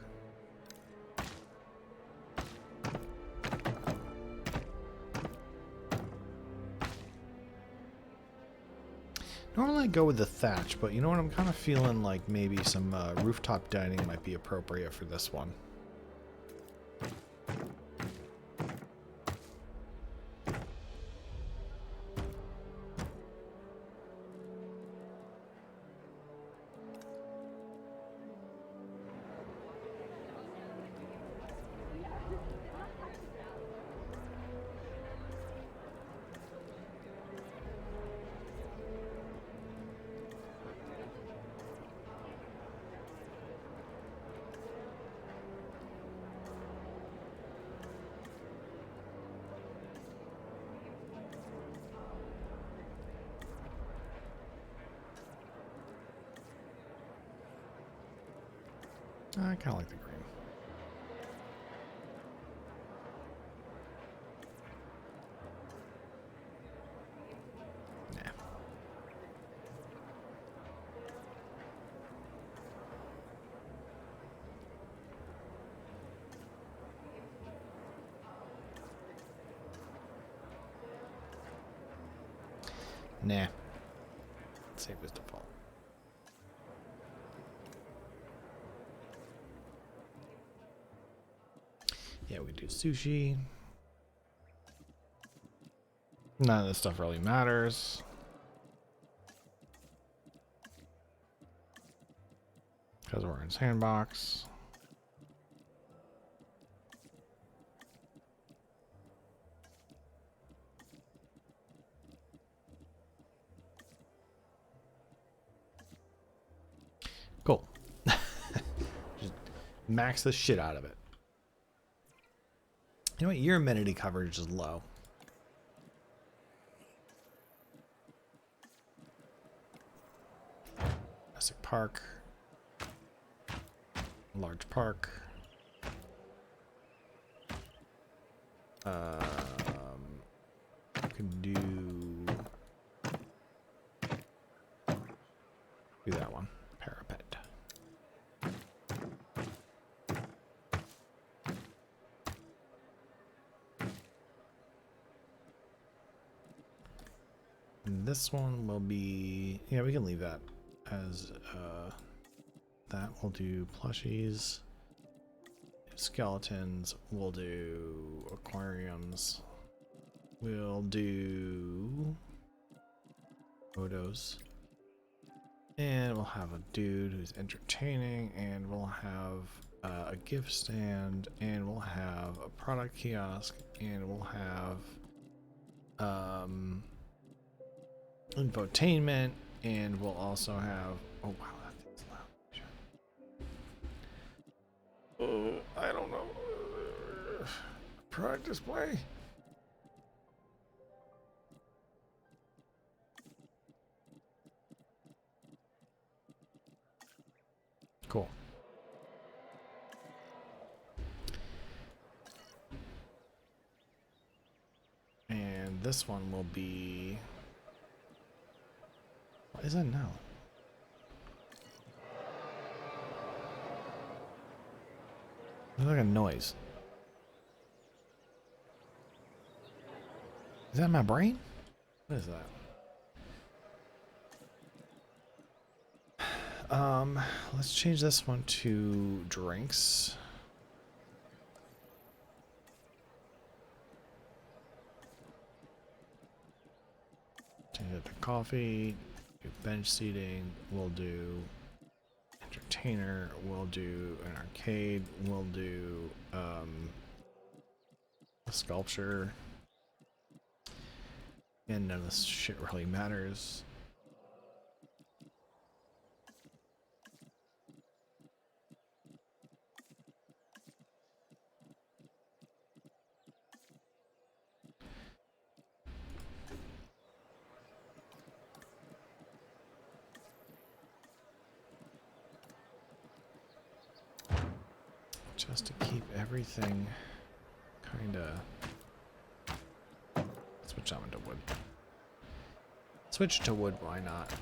Normally I go with the thatch, but you know what? I'm kind of feeling like maybe some rooftop dining might be appropriate for this one. I kind of like the green. Nah. Nah. Save as default. Yeah, we do sushi. None of this stuff really matters. Because we're in sandbox. Cool. Just max the shit out of it. You know what? Your amenity coverage is low. Jurassic Park. Large park. Can do that one. Parapet. And this one will be, yeah, we can leave that as that. We'll do plushies, skeletons, we'll do aquariums, we'll do photos, and we'll have a dude who's entertaining, and we'll have a gift stand, and we'll have a product kiosk, and we'll have infotainment, and we'll also have, oh wow, that thing's loud. I don't know. Product display. Cool. And this one will be, what is that now? There's like a noise. Is that my brain? What is that? Let's change this one to drinks. Change it to coffee. Do bench seating. We'll do entertainer. We'll do an arcade. We'll do a sculpture. And none of this shit really matters. Just to keep everything kinda... Switch on to wood. Switch to wood, why not?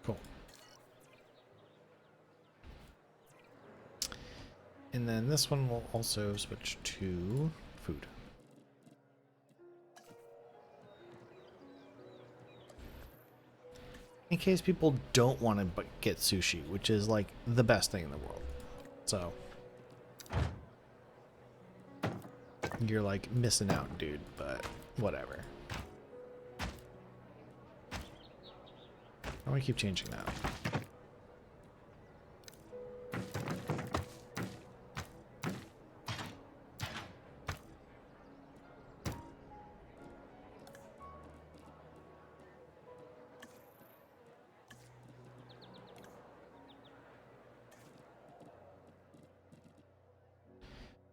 Cool. And then this one will also switch to food. In case people don't want to get sushi, which is like the best thing in the world. So you're like missing out, dude, but whatever. Why do I keep changing that?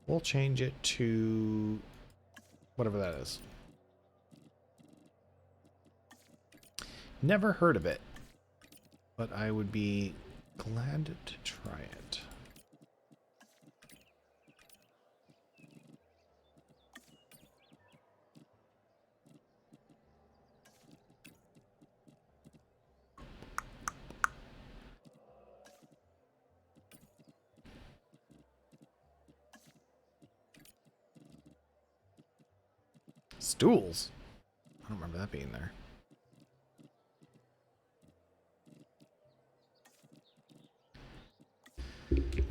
We'll change it to whatever that is. Never heard of it, but I would be glad to try it. Stools? I don't remember that being there.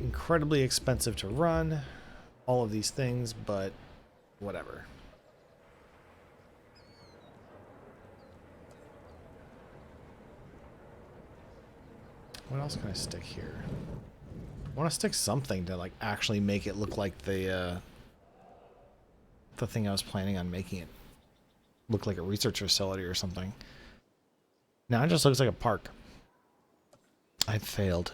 Incredibly expensive to run, all of these things, but whatever. What else can I stick here? I want to stick something to like actually make it look like the thing I was planning on making it look like a research facility or something. Now it just looks like a park. I failed.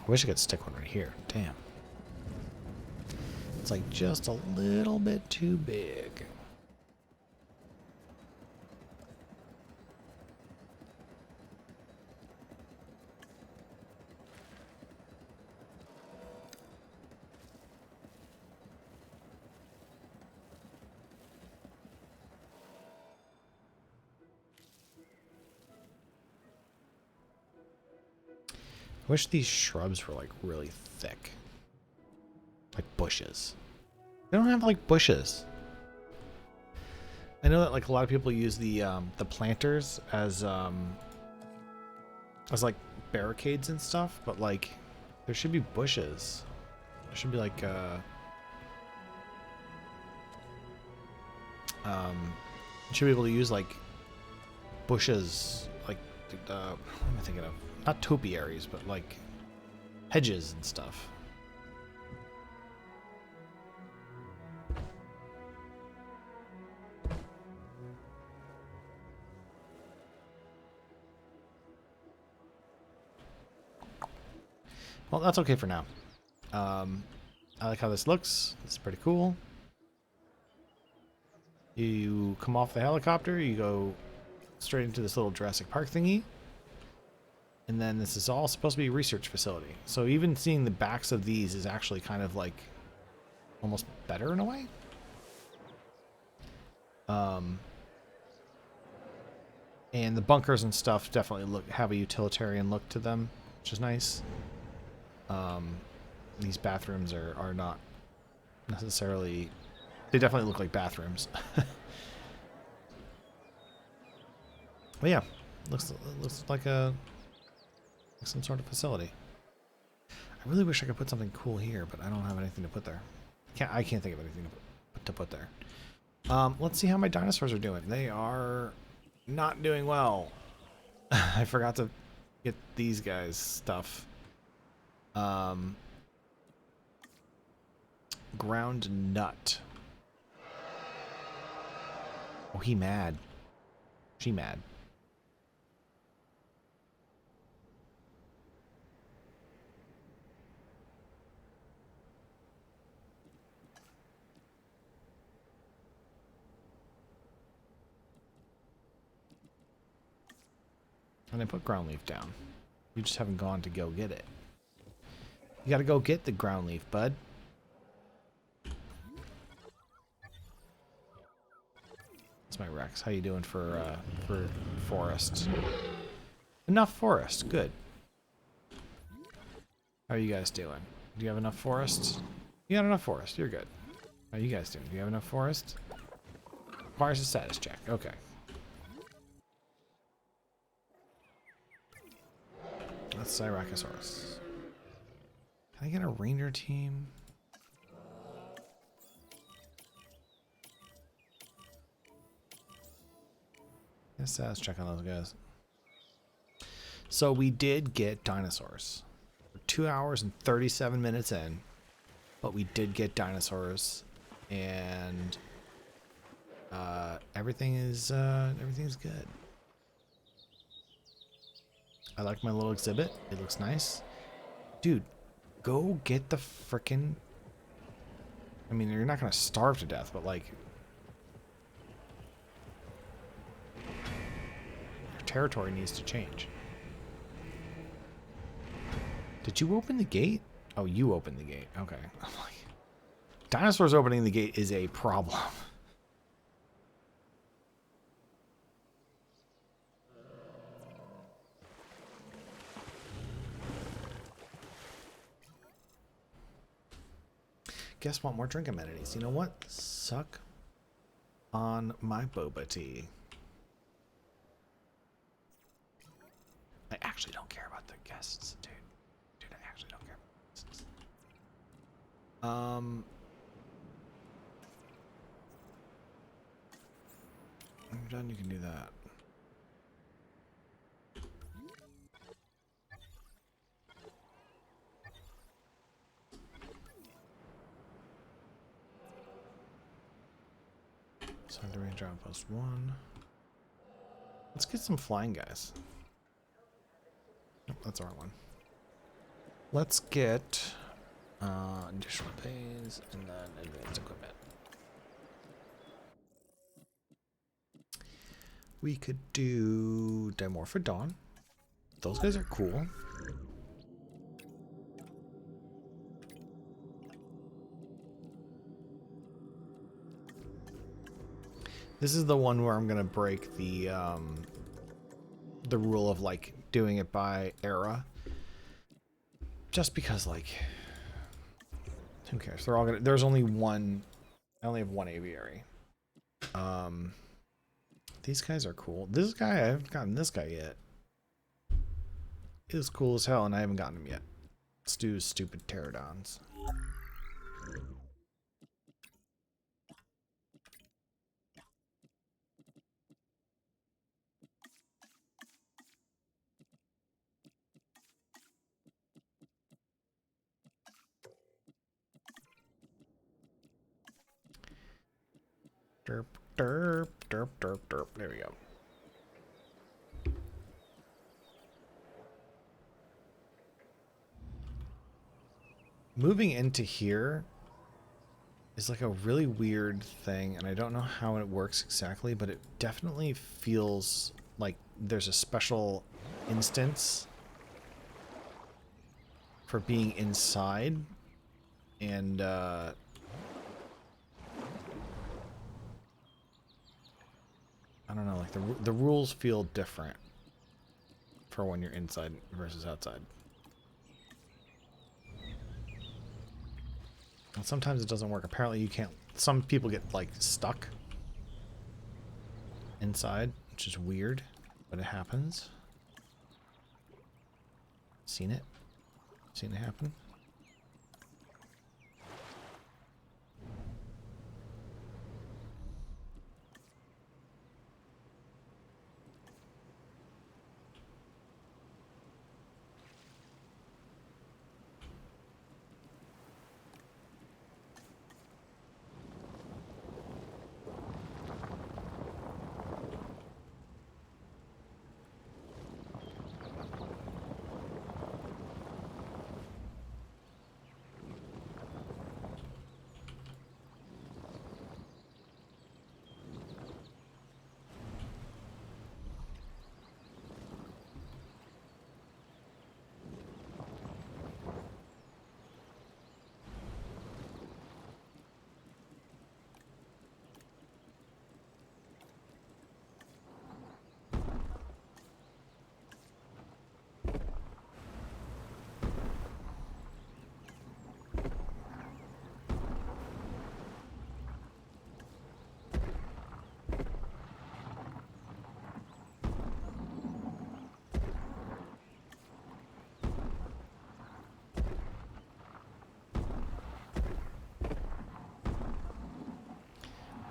I wish I could stick one right here. Damn. It's like just a little bit too big. I wish these shrubs were like really thick. Like bushes. They don't have like bushes. I know that like a lot of people use the planters as like barricades and stuff, but like there should be bushes. There should be like you should be able to use like bushes, like what am I thinking of? Not topiaries, but like hedges and stuff. Well, that's okay for now. I like how this looks. It's pretty cool. You come off the helicopter, you go straight into this little Jurassic Park thingy. And then this is all supposed to be a research facility. So even seeing the backs of these is actually kind of like almost better in a way. And the bunkers and stuff definitely have a utilitarian look to them, which is nice. These bathrooms are not necessarily... They definitely look like bathrooms. But yeah, looks like some sort of facility. I really wish I could put something cool here, but I don't have anything to put there. I can't think of anything to put there. Let's see how my dinosaurs are doing. They are not doing well. I forgot to get these guys stuff. Ground nut. Oh, he mad. She mad. And I put ground leaf down. You just haven't gone to go get it. You gotta go get the ground leaf, bud. That's my Rex. How you doing for forest? Enough forest. Good. How are you guys doing? Do you have enough forest? You got enough forest. You're good. How are you guys doing? Do you have enough forest? Requires a status check. Okay. That's Cyracosaurus. Can I get a ranger team? Yes, let's check on those guys. So we did get dinosaurs. We're 2 hours and 37 minutes in, but we did get dinosaurs, and everything's good. I like my little exhibit. It looks nice. Dude, go get the frickin'... I mean, you're not gonna starve to death, but like... Your territory needs to change. Did you open the gate? Oh, you opened the gate. Okay. I'm like... Dinosaurs opening the gate is a problem. Guess what? More drink amenities. You know what? Suck on my boba tea. I actually don't care about the guests, dude. Dude, I actually don't care about the guests. When you're done, you can do that. Side the range outpost 1. Let's get some flying guys. Nope, that's our one. Let's get additional pays and then advanced equipment. We could do Dimorphodon. Those guys are cool. This is the one where I'm gonna break the rule of like doing it by era, just because like who cares? They're all gonna. There's only one. I only have one aviary. These guys are cool. This guy, I haven't gotten this guy yet. He is cool as hell, and I haven't gotten him yet. Let's do stupid pterodons. Derp, derp, derp, derp, derp. There we go. Moving into here is like a really weird thing, and I don't know how it works exactly, but it definitely feels like there's a special instance for being inside, and I don't know, like the rules feel different for when you're inside versus outside. And sometimes it doesn't work. Apparently you can't, some people get like stuck inside, which is weird, but it happens. Seen it? Seen it happen?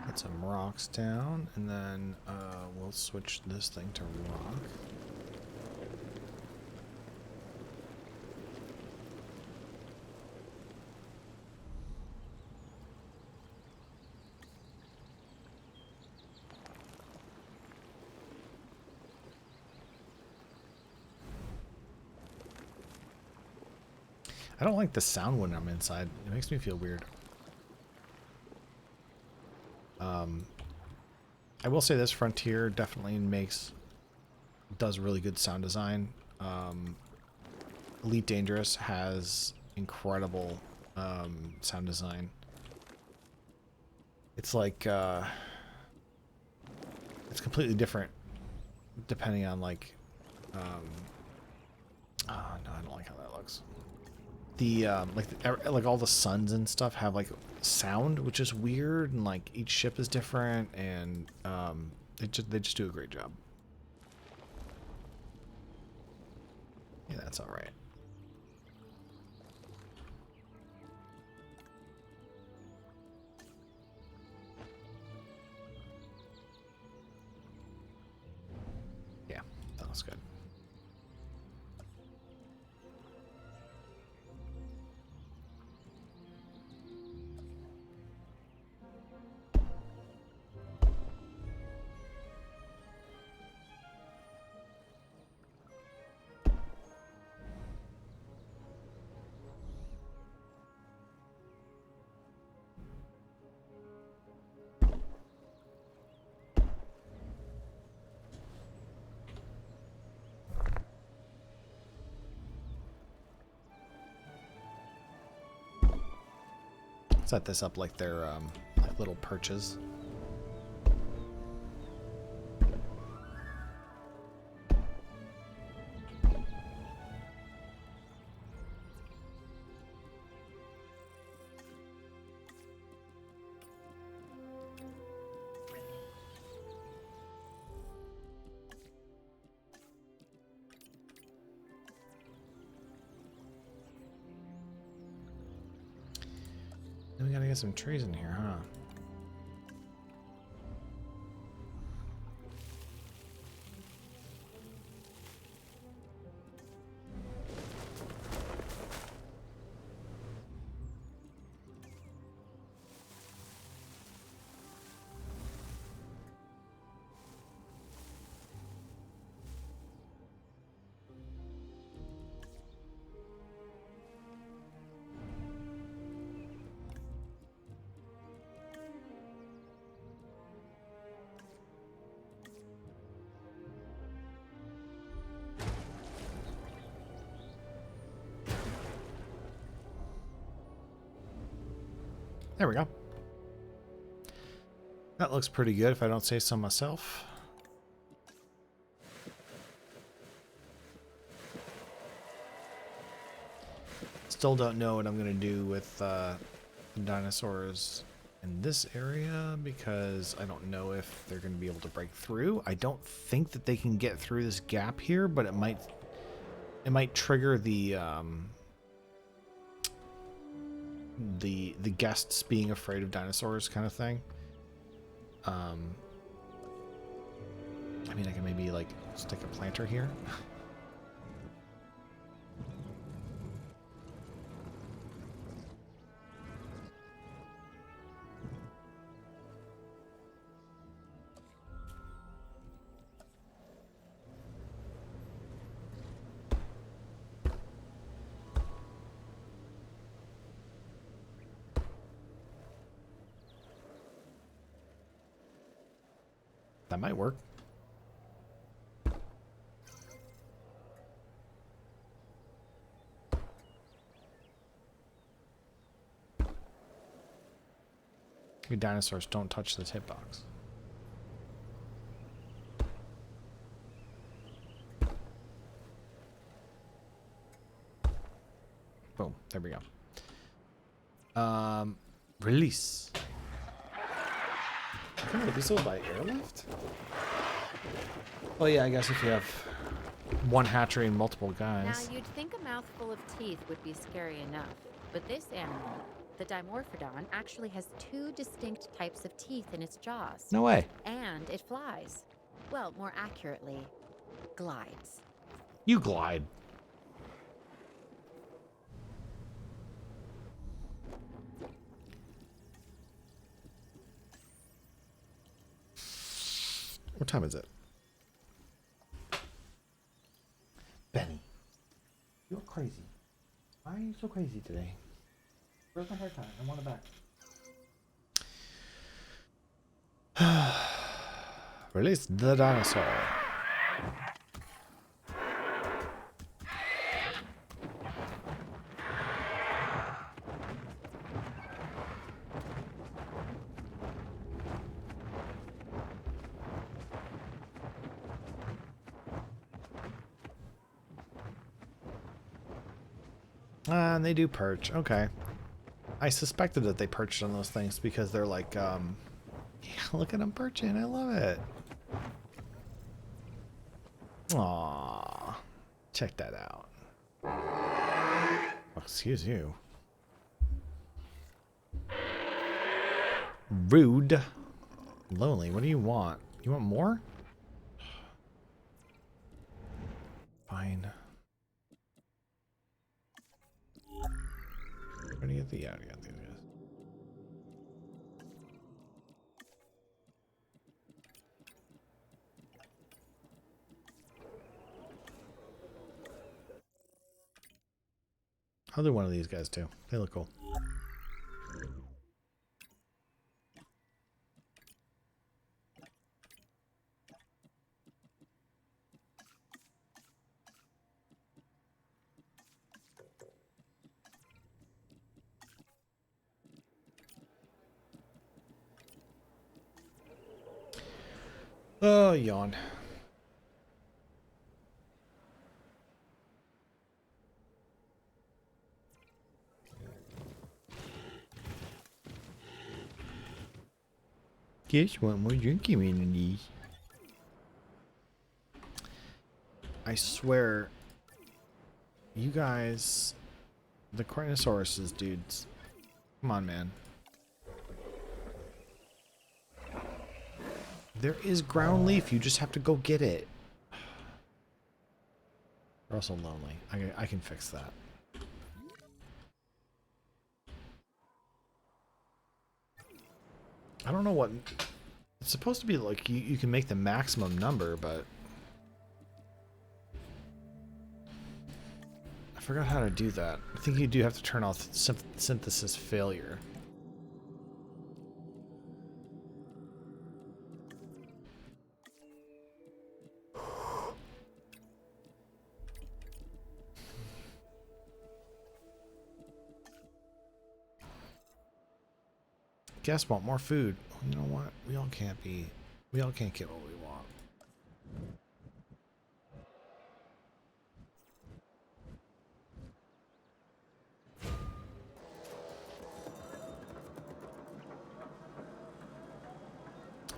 Get some rocks down, and then we'll switch this thing to rock. I don't like the sound when I'm inside. It makes me feel weird. I will say this Frontier definitely does really good sound design. Elite Dangerous has incredible sound design. It's like it's completely different depending on like oh no, I don't like how that looks. The like all the suns and stuff have like sound, which is weird, and like each ship is different, and they just do a great job. Yeah, that's all right. Yeah, that looks good. Set this up like they're like little perches. Then we gotta get some trees in here, huh? There we go. That looks pretty good if I don't say so myself. Still don't know what I'm going to do with the dinosaurs in this area because I don't know if they're going to be able to break through. I don't think that they can get through this gap here, but it might trigger the guests being afraid of dinosaurs kind of thing. I mean, I can maybe like stick a planter here. That might work. You dinosaurs don't touch this hitbox. Boom. There we go. Release. Can it be sold by airlift? Well, yeah, I guess if you have one hatchery and multiple guys. Now, you'd think a mouthful of teeth would be scary enough, but this animal, the Dimorphodon, actually has 2 distinct types of teeth in its jaws. No way. And it flies. Well, more accurately, glides. You glide. What time is it? Benny, you're crazy. Why are you so crazy today? Where's my haircut? I want it back. Release the dinosaur. And they do perch. Okay. I suspected that they perched on those things because they're like, yeah, look at them perching. I love it. Aww. Check that out. Oh, excuse you. Rude. Lonely. What do you want? You want more? Fine. Where do you get the out? Yeah, these guys. I'll do one of these guys too. They look cool. Oh, yawn. Guess what more drinking amenities? I swear, you guys, the Carnosauruses, dudes. Come on, man. There is ground leaf. You just have to go get it. They're also lonely. I can fix that. I don't know what... It's supposed to be like you can make the maximum number, but... I forgot how to do that. I think you do have to turn off synthesis failure. Guests want more food. You know what? We all can't get what we want.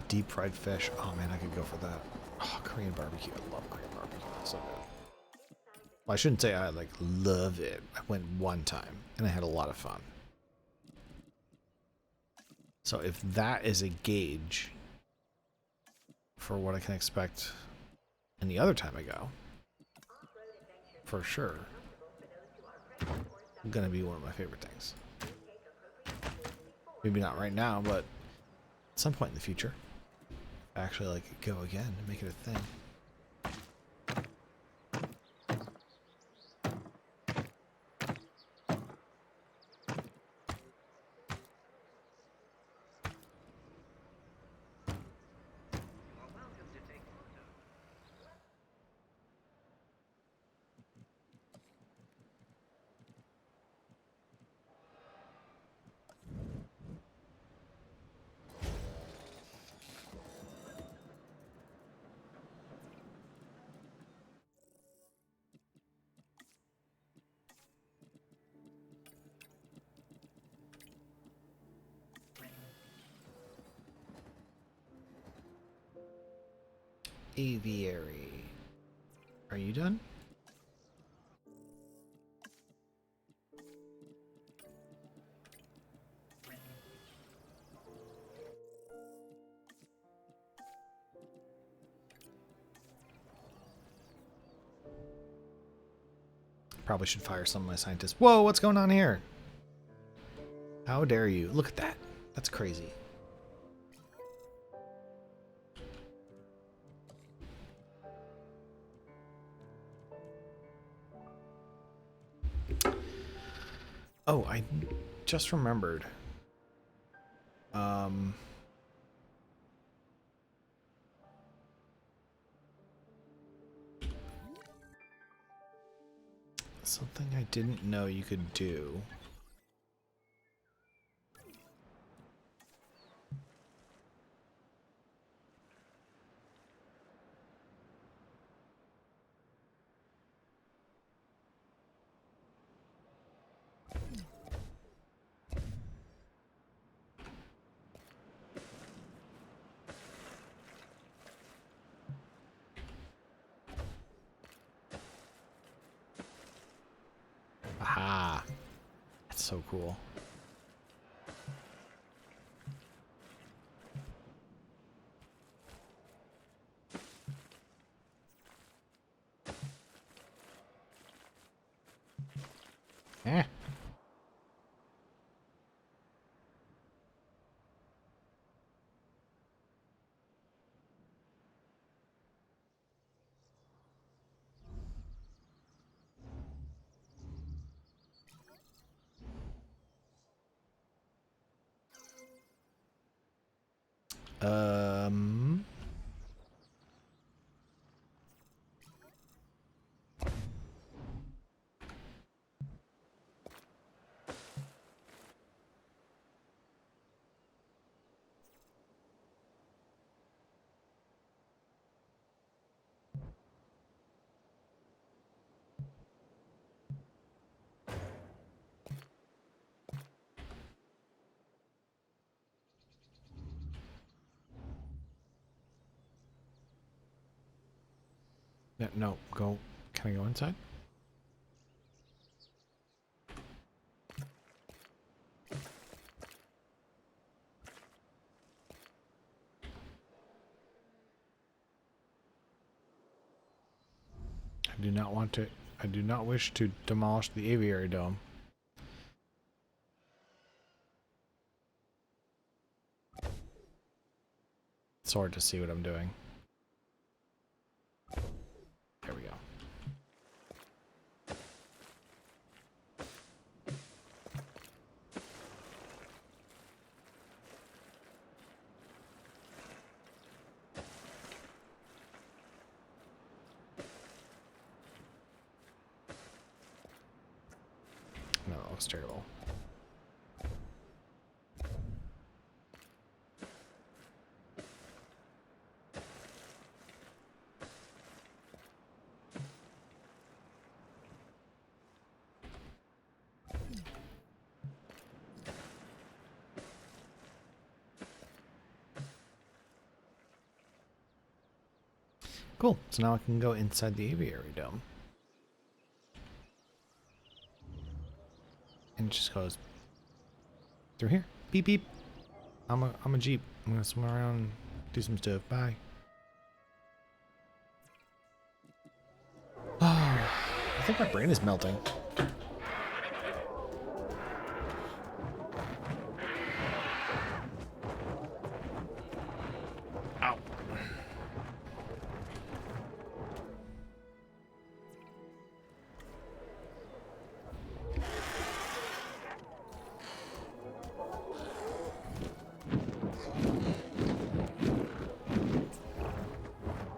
Deep fried fish. Oh man, I could go for that. Oh, Korean barbecue. I love Korean barbecue. It's so good. Well, I shouldn't say I like love it. I went one time and I had a lot of fun. So if that is a gauge for what I can expect any other time I go, for sure, gonna be one of my favorite things. Maybe not right now, but at some point in the future. Actually, like, go again and make it a thing. Aviary. Are you done? Probably should fire some of my scientists. Whoa, what's going on here? How dare you? Look at that. That's crazy. Oh, I just remembered. Something I didn't know you could do. Aha! That's so cool. Eh. Um... Yeah, no, go. Can I go inside? I do not want to. I do not wish to demolish the aviary dome. It's hard to see what I'm doing. There we go. No, that looks terrible. Cool. So now I can go inside the aviary dome. And it just goes through here. Beep beep. I'm a Jeep. I'm gonna swim around and do some stuff. Bye. I think my brain is melting. Ow.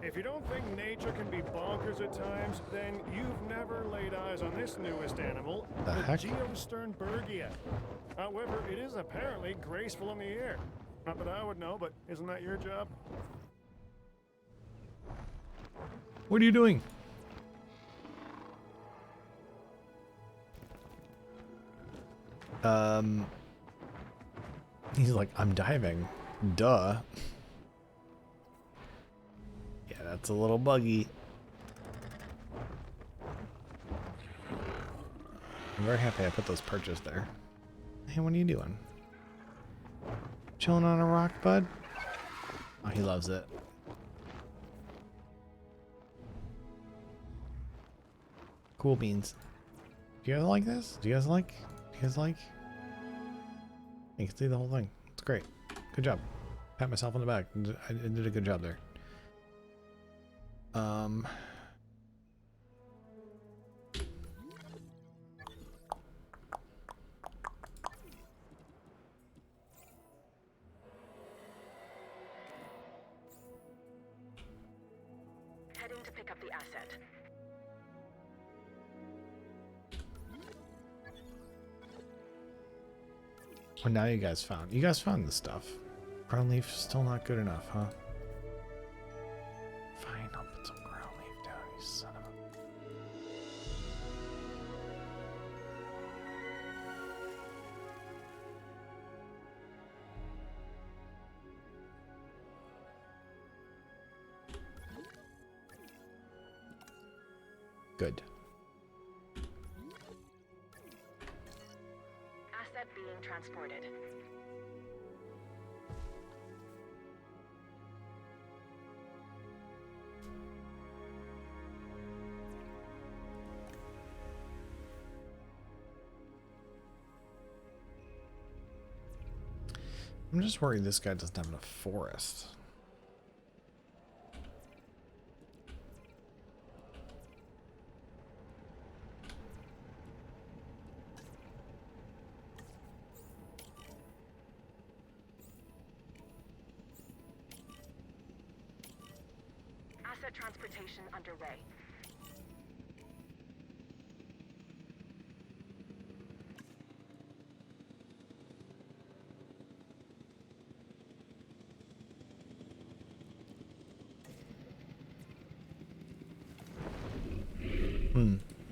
If you don't think nature can be bonkers at times, then you've never laid eyes on this newest animal, The heck? Geosternbergia. However, it is apparently graceful in the air. Not that I would know, but isn't that your job? What are you doing? He's like, I'm diving. Duh. Yeah, that's a little buggy. I'm very happy I put those perches there. Hey, what are you doing? Chilling on a rock, bud? Oh, he loves it. Cool beans. Do you guys like this? Do you guys like? You can see the whole thing. It's great. Good job. Pat myself on the back. I did a good job there. Heading to pick up the asset. Well, now you guys found the stuff. Ground leaf still not good enough, huh? Fine, I'll put some ground leaf down, you son of a... Good. Asset being transported. I'm just worried this guy doesn't have enough forest. Asset transportation underway.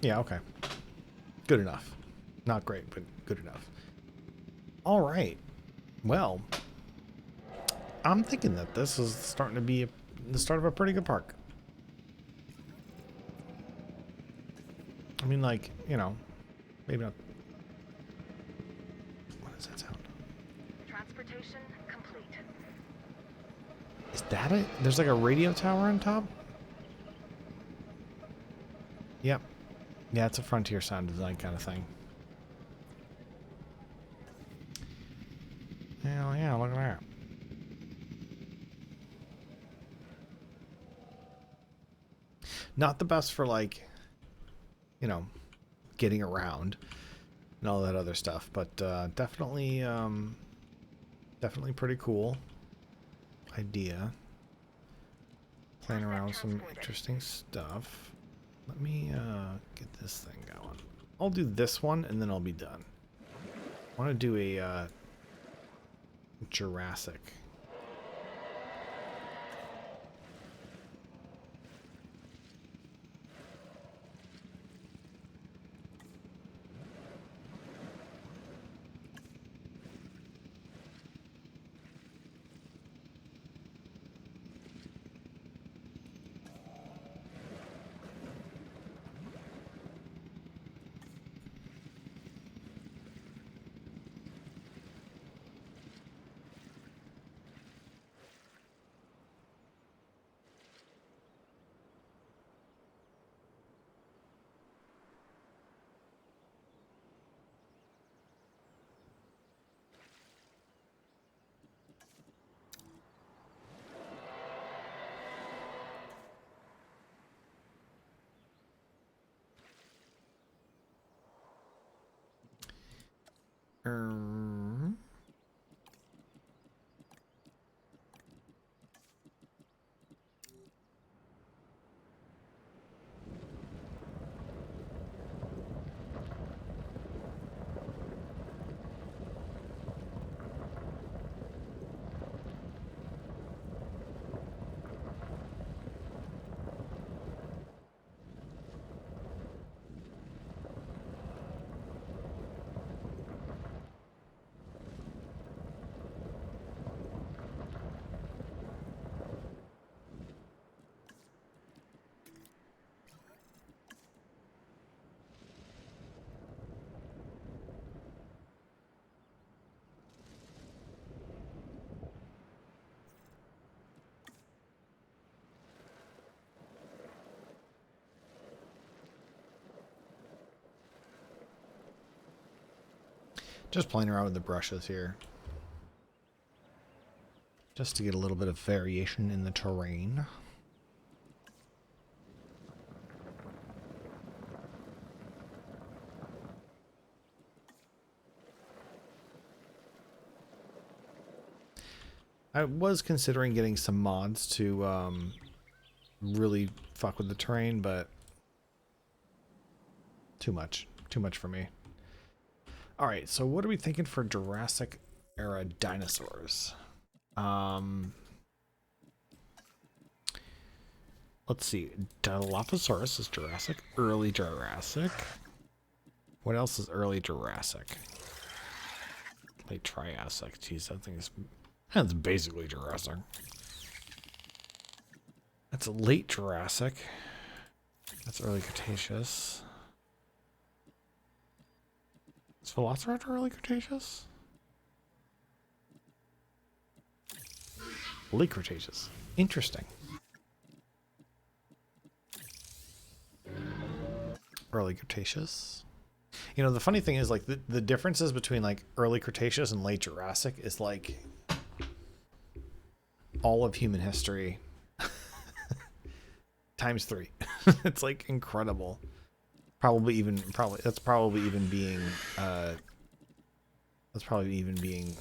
Yeah, okay. Good enough. Not great, but good enough. All right. Well, I'm thinking that this is starting to be the start of a pretty good park. I mean, like, you know, maybe not. What does that sound? Transportation complete. Is that it? There's like a radio tower on top? Yep. Yeah, it's a frontier sound design kind of thing. Hell yeah, look at that. Not the best for, like, you know, getting around and all that other stuff, but definitely pretty cool idea. Playing around with some interesting stuff. Let me get this thing going. I'll do this one and then I'll be done. I want to do a Jurassic. Just playing around with the brushes here. Just to get a little bit of variation in the terrain. I was considering getting some mods to really fuck with the terrain, but too much for me. All right, so what are we thinking for Jurassic era dinosaurs? Let's see. Dilophosaurus is Jurassic, early Jurassic. What else is early Jurassic? Late Triassic. Geez, that thing is... That's basically Jurassic. That's a late Jurassic. That's early Cretaceous. Is Velociraptor early Cretaceous? Late Cretaceous. Interesting. Early Cretaceous. You know, the funny thing is, like, the differences between, like, early Cretaceous and late Jurassic is, like, all of human history times 3. It's, like, incredible. That's probably even being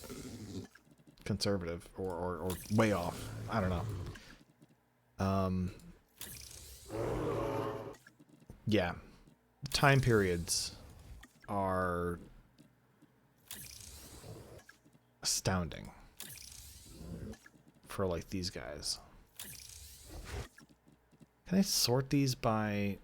conservative or way off. I don't know. Yeah. The time periods are astounding for, like, these guys. Can I sort these by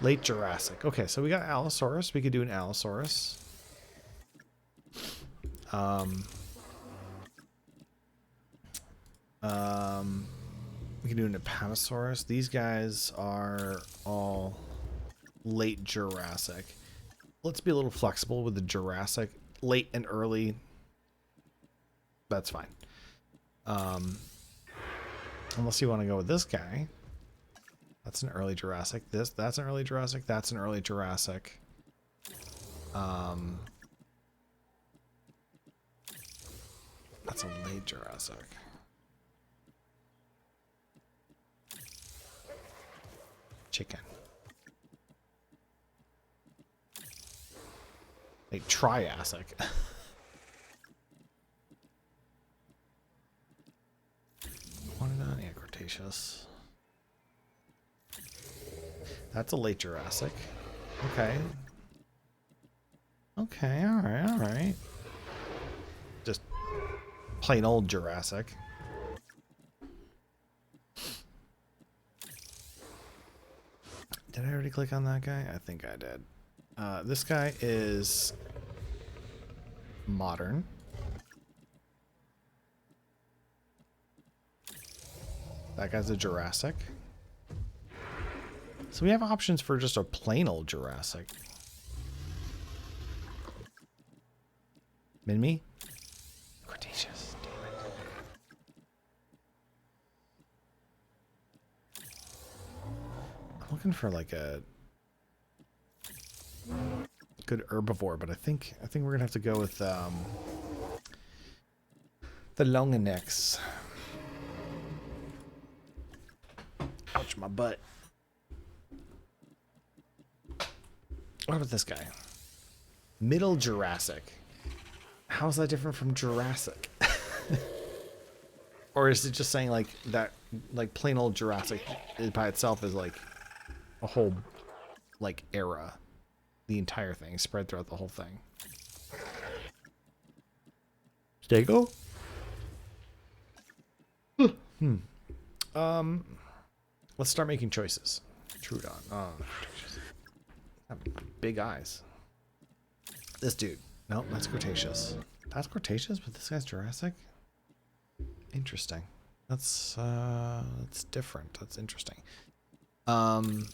late Jurassic? Okay, so we got Allosaurus. We could do an Allosaurus. We can do an Apatosaurus. These guys are all late Jurassic. Let's be a little flexible with the Jurassic. Late and early, that's fine. Unless you want to go with this guy. That's an early Jurassic. That's an early Jurassic. That's an early Jurassic. That's a late Jurassic. Chicken. Like Triassic. What is that? Yeah, Cretaceous. That's a late Jurassic. Okay. Okay, alright, alright. Just plain old Jurassic. Did I already click on that guy? I think I did. This guy is modern. That guy's a Jurassic. So we have options for just a plain old Jurassic. Min-me? Cretaceous, damn it. I'm looking for like a good herbivore, but I think we're gonna have to go with the Longinects. Ouch, my butt. What about this guy? Middle Jurassic. How is that different from Jurassic? Or is it just saying like that, like plain old Jurassic by itself is like a whole like era, the entire thing spread throughout the whole thing. Stego? Let's start making choices. Trudon. Oh, big eyes. This dude. Nope, that's Cretaceous. That's Cretaceous, but this guy's Jurassic? Interesting. That's different. That's interesting. I'm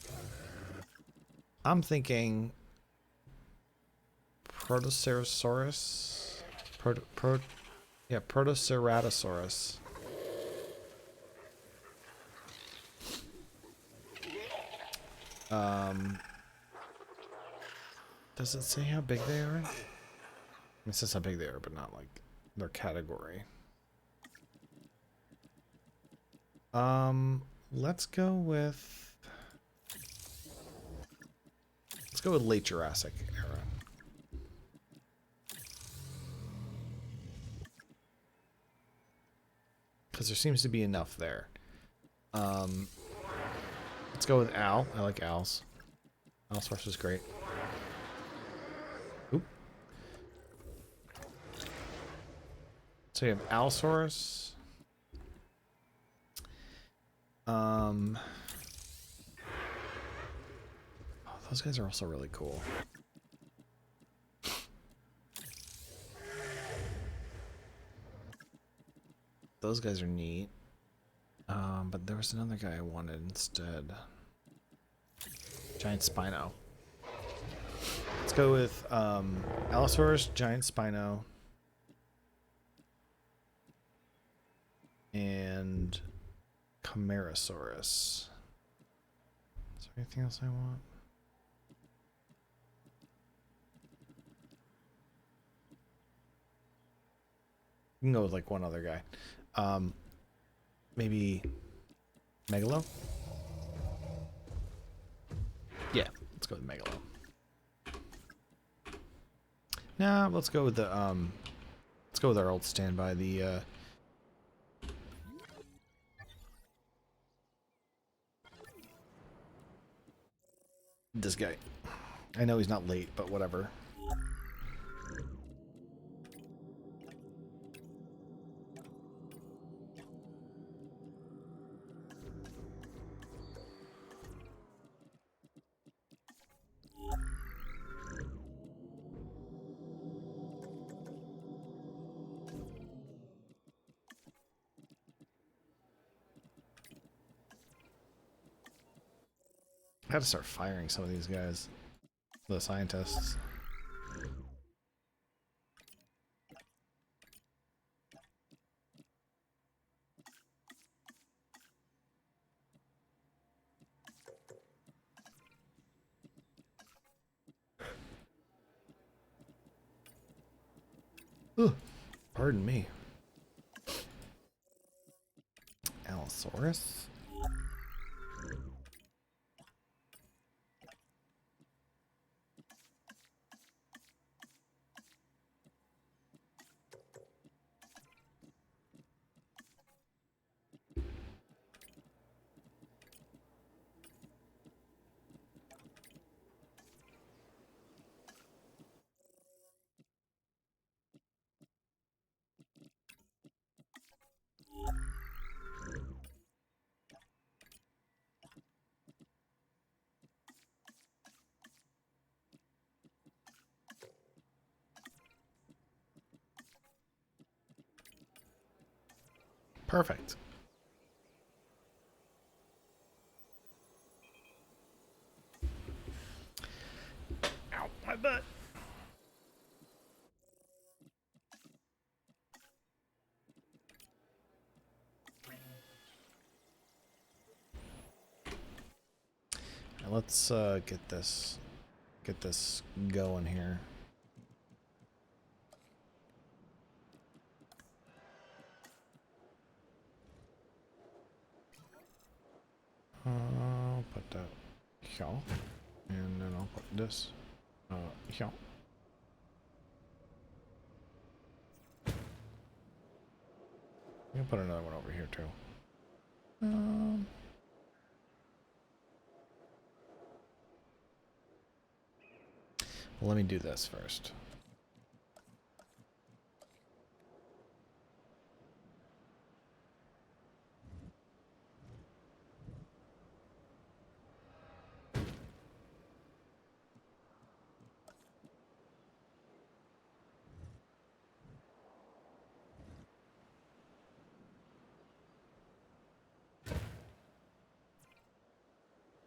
thinking Protoceratosaurus. Protoceratosaurus. Does it say how big they are? It says how big they are, but not like their category. Let's go with late Jurassic era. Because there seems to be enough there. Let's go with Al. I like Al's. Allosaurus is great. Oop. So you have Allosaurus. Oh, those guys are also really cool. Those guys are neat. But there was another guy I wanted instead. Giant Spino. Let's go with Allosaurus, Giant Spino, and Camarasaurus. Is there anything else I want? You can go with like one other guy. Maybe Megalo? Yeah, let's go with Megalo. Nah, let's go with the let's go with our old standby, the this guy. I know he's not late, but whatever. I gotta start firing some of these guys. The scientists. Ugh, pardon me. Allosaurus? Perfect. Ow, my butt. Now let's get this going here. I'll put that here, and then I'll put this here. I'm gonna put another one over here too. Well, let me do this first.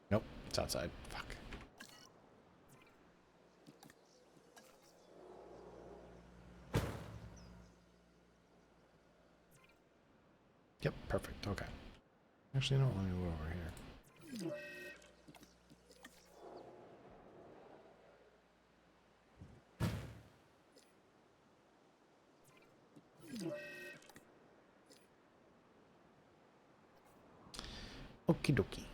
Nope, it's outside. Fuck. Yep, perfect. Okay. Actually, no, let me go over here. Okie dokie.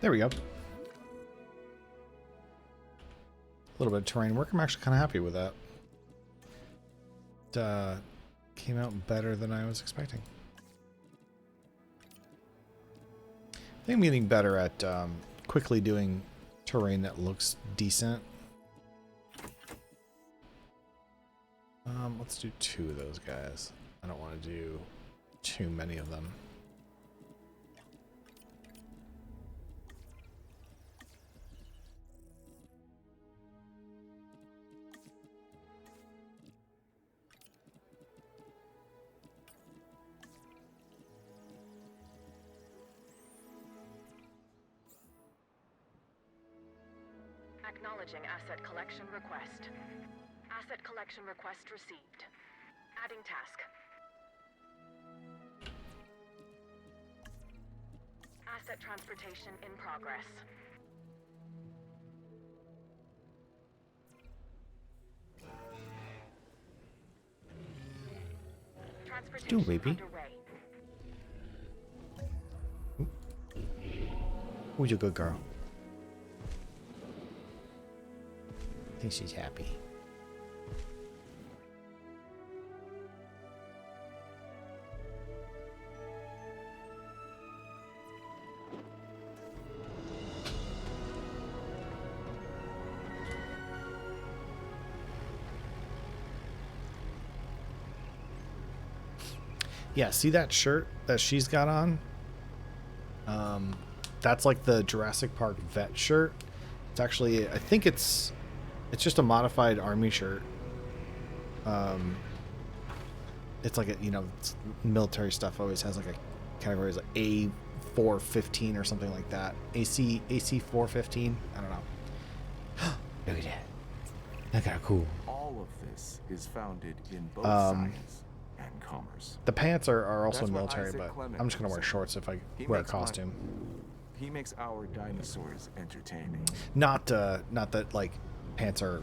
There we go. A little bit of terrain work. I'm actually kind of happy with that. It came out better than I was expecting. I think I'm getting better at quickly doing terrain that looks decent. Let's do 2 of those guys. I don't want to do too many of them. Acknowledging asset collection request. Asset collection request received. Adding task. Asset transportation in progress. Transportation Do, baby. underway. Who's your good girl? I think she's happy. Yeah, see that shirt that she's got on? That's like the Jurassic Park vet shirt. It's actually, I think it's just a modified army shirt. It's like a, you know, it's military stuff always has like a category like A415 or something like that. AC 415. I don't know. Look at that. Look how cool. All of this is founded in both science and commerce. The pants are also That's what military, Isaac but Clement I'm just gonna wear said. shorts if I He wear a makes my- costume. He makes our dinosaurs entertaining. Not that like pants are,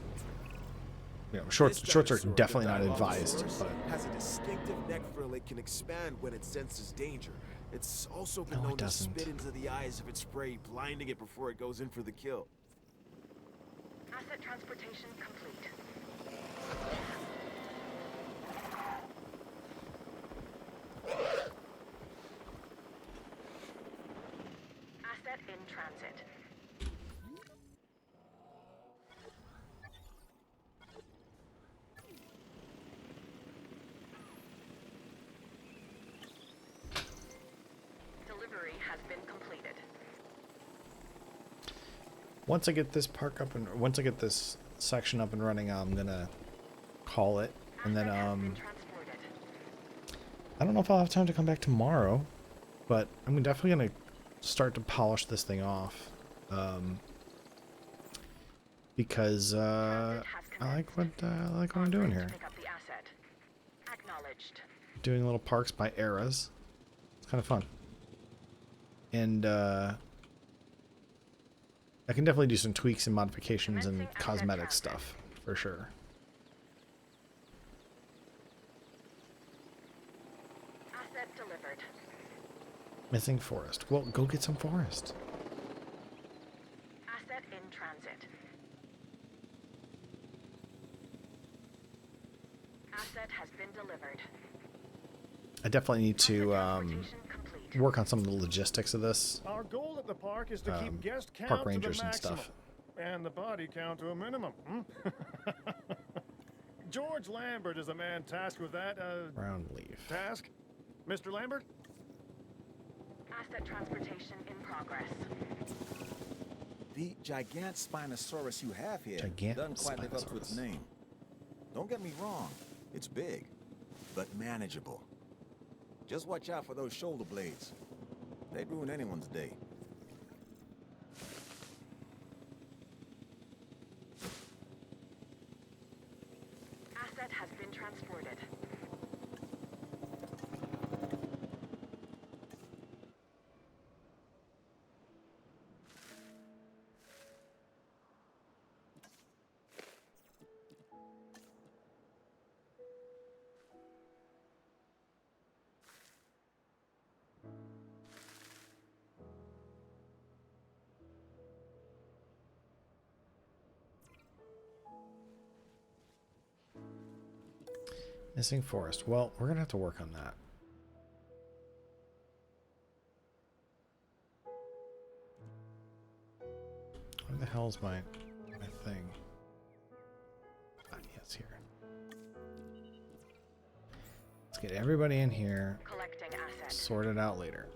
you know, shorts This are dinosaur, definitely the not advised. Dilophosaurus, But has a distinctive neck frill it can expand when it senses danger. It's also been No, it known to doesn't. spit into the eyes of its prey, blinding it before it goes in for the kill. Asset transportation complete. Asset in transit. Delivery has been completed. Once I get this park up and once I get this section up and running, I'm gonna call it, and then Asset has been transported. I don't know if I'll have time to come back tomorrow, but I'm definitely gonna start to polish this thing off, because I like what I'm doing here. Pick up the asset. Acknowledged. Doing little parks by eras. It's kind of fun, and I can definitely do some tweaks and modifications and Commencing asset cosmetic transit. stuff for sure. Asset delivered. Missing forest. Well, go get some forest. Asset in transit. Asset has been delivered. I definitely need to Transportation complete. work on some of the logistics of this. Our goal at the park is to keep guest count park to the rangers and maximum, stuff. and the body count to a minimum. George Lambert is the man tasked with that Brown leaf. task. Mr. Lambert? Asset transportation in progress. The gigant Spinosaurus you have here Gigant doesn't quite live up to its Spinosaurus. name. Don't get me wrong, it's big, but manageable. Just watch out for those shoulder blades. They'd ruin anyone's day. Asset has been transported. Missing forest. Well, we're gonna have to work on that. Where the hell's my thing? Ah, yeah, it's here. Let's get everybody in here. Collecting asset. Sort it out later.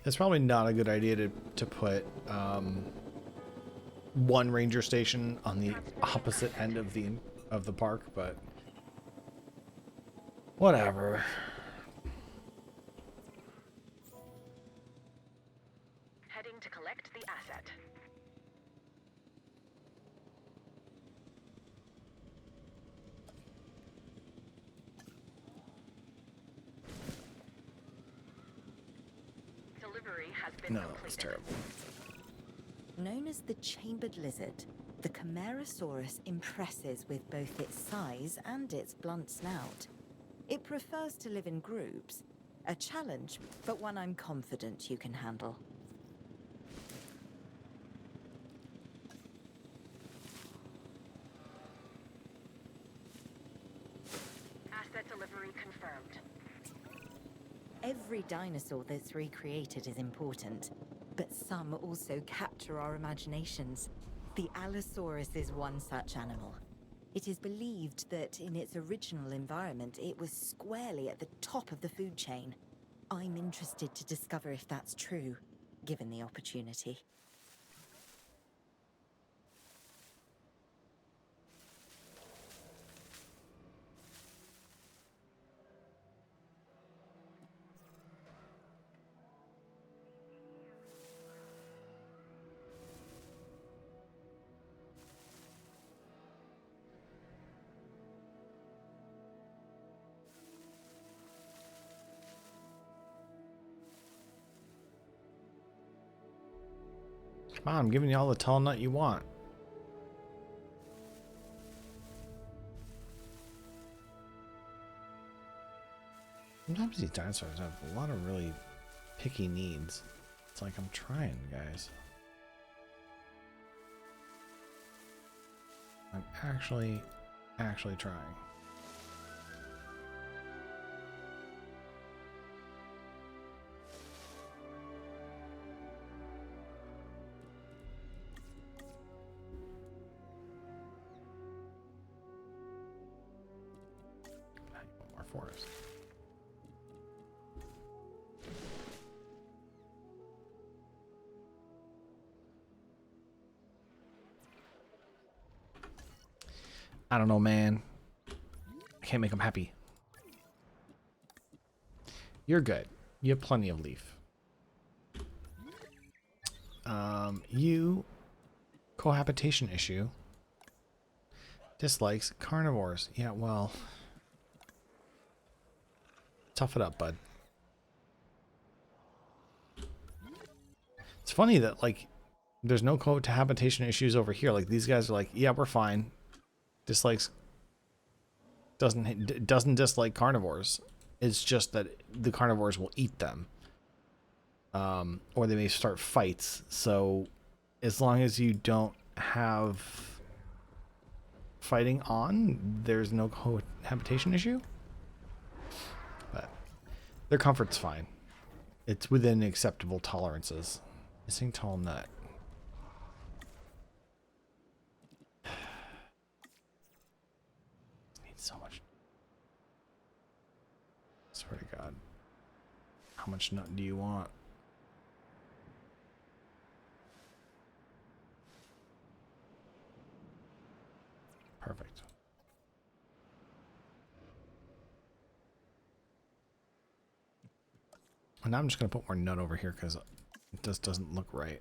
It's probably not a good idea to put one ranger station on the opposite end of the park, but whatever. Heading to collect the asset. Delivery has been No, completed. it's terrible. Known as the chambered lizard, the Camarasaurus impresses with both its size and its blunt snout. It prefers to live in groups, a challenge, but one I'm confident you can handle. Asset delivery confirmed. Every dinosaur that's recreated is important, but some also capture our imaginations. The Allosaurus is one such animal. It is believed that in its original environment, it was squarely at the top of the food chain. I'm interested to discover if that's true, given the opportunity. Come on, I'm giving you all the tall nut you want. Sometimes these dinosaurs have a lot of really picky needs. It's like I'm trying, guys. I'm actually trying. More forest. I don't know, man. I can't make them happy. You're good. You have plenty of leaf. You cohabitation issue. Dislikes carnivores. Yeah, well, tough it up, bud. It's funny that like there's no cohabitation issues over here. Like these guys are like, yeah, we're fine. Dislikes doesn't dislike carnivores. It's just that the carnivores will eat them. Or they may start fights. So as long as you don't have fighting on, there's no cohabitation issue. But their comfort's fine. It's within acceptable tolerances. Missing tall nut. Needs so much. Swear to God. How much nut do you want? Perfect. And now I'm just going to put more nut over here because it just doesn't look right.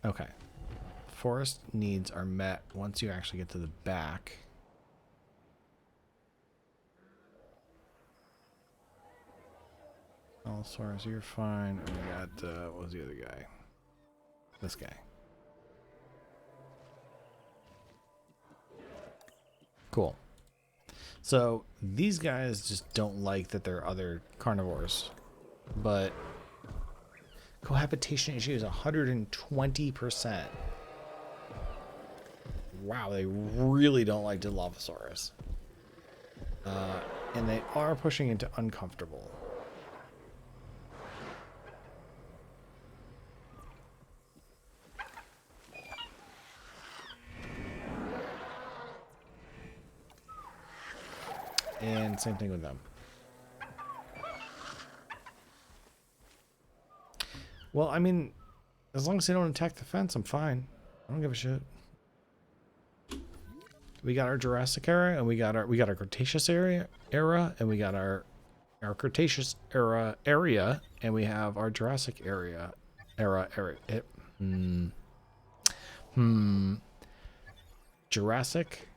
Okay. Forest needs are met once you actually get to the back. All source, you're fine. And we got, what was the other guy? This guy. Cool. So, these guys just don't like that there are other carnivores. But cohabitation issue is 120%. Wow, they really don't like Dilophosaurus. And they are pushing into uncomfortable. And same thing with them. Well, I mean, as long as they don't attack the fence, I'm fine. I don't give a shit. We got our Jurassic era, and we got our Cretaceous era, and we got our Cretaceous area, and we have our Jurassic era. Jurassic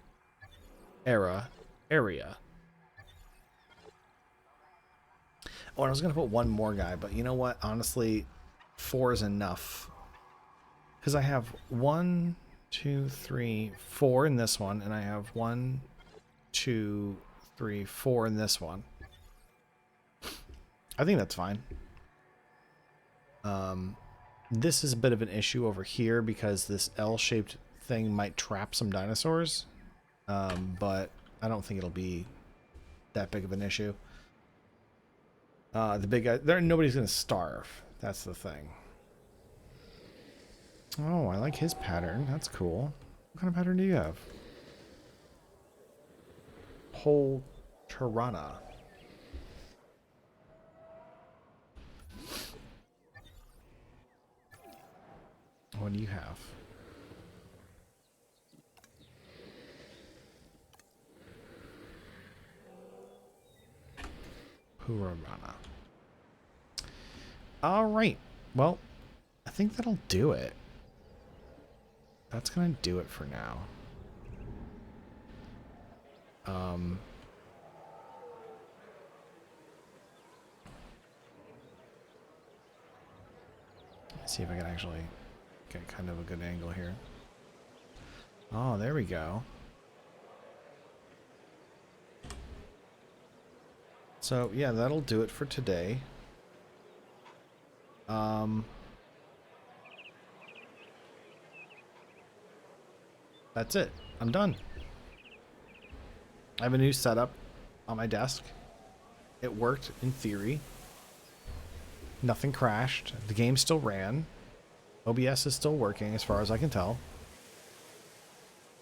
era area. Oh, and I was gonna put one more guy, but you know what? Honestly, 4 is enough. Because I have 1, 2, 3, 4 in this one, and I have 1, 2, 3, 4 in this one. I think that's fine. This is a bit of an issue over here because this L-shaped thing might trap some dinosaurs. But I don't think it'll be that big of an issue. The big guy, nobody's gonna starve. That's the thing. Oh, I like his pattern. That's cool. What kind of pattern do you have? Whole Tirana. What do you have? Purana. All right. Well, I think that'll do it. That's gonna do it for now. Let's see if I can actually get kind of a good angle here. Oh, there we go. So yeah, that'll do it for today. That's it. I'm done. I have a new setup on my desk. It worked in theory. Nothing crashed. The game still ran. OBS is still working as far as I can tell.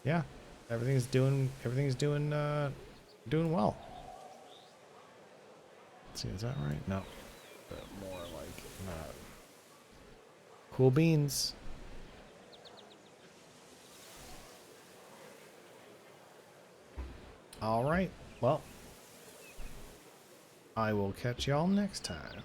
Yeah, everything's doing well. Let's see, is that right? No. But more like that. Cool beans. All right. Well, I will catch y'all next time.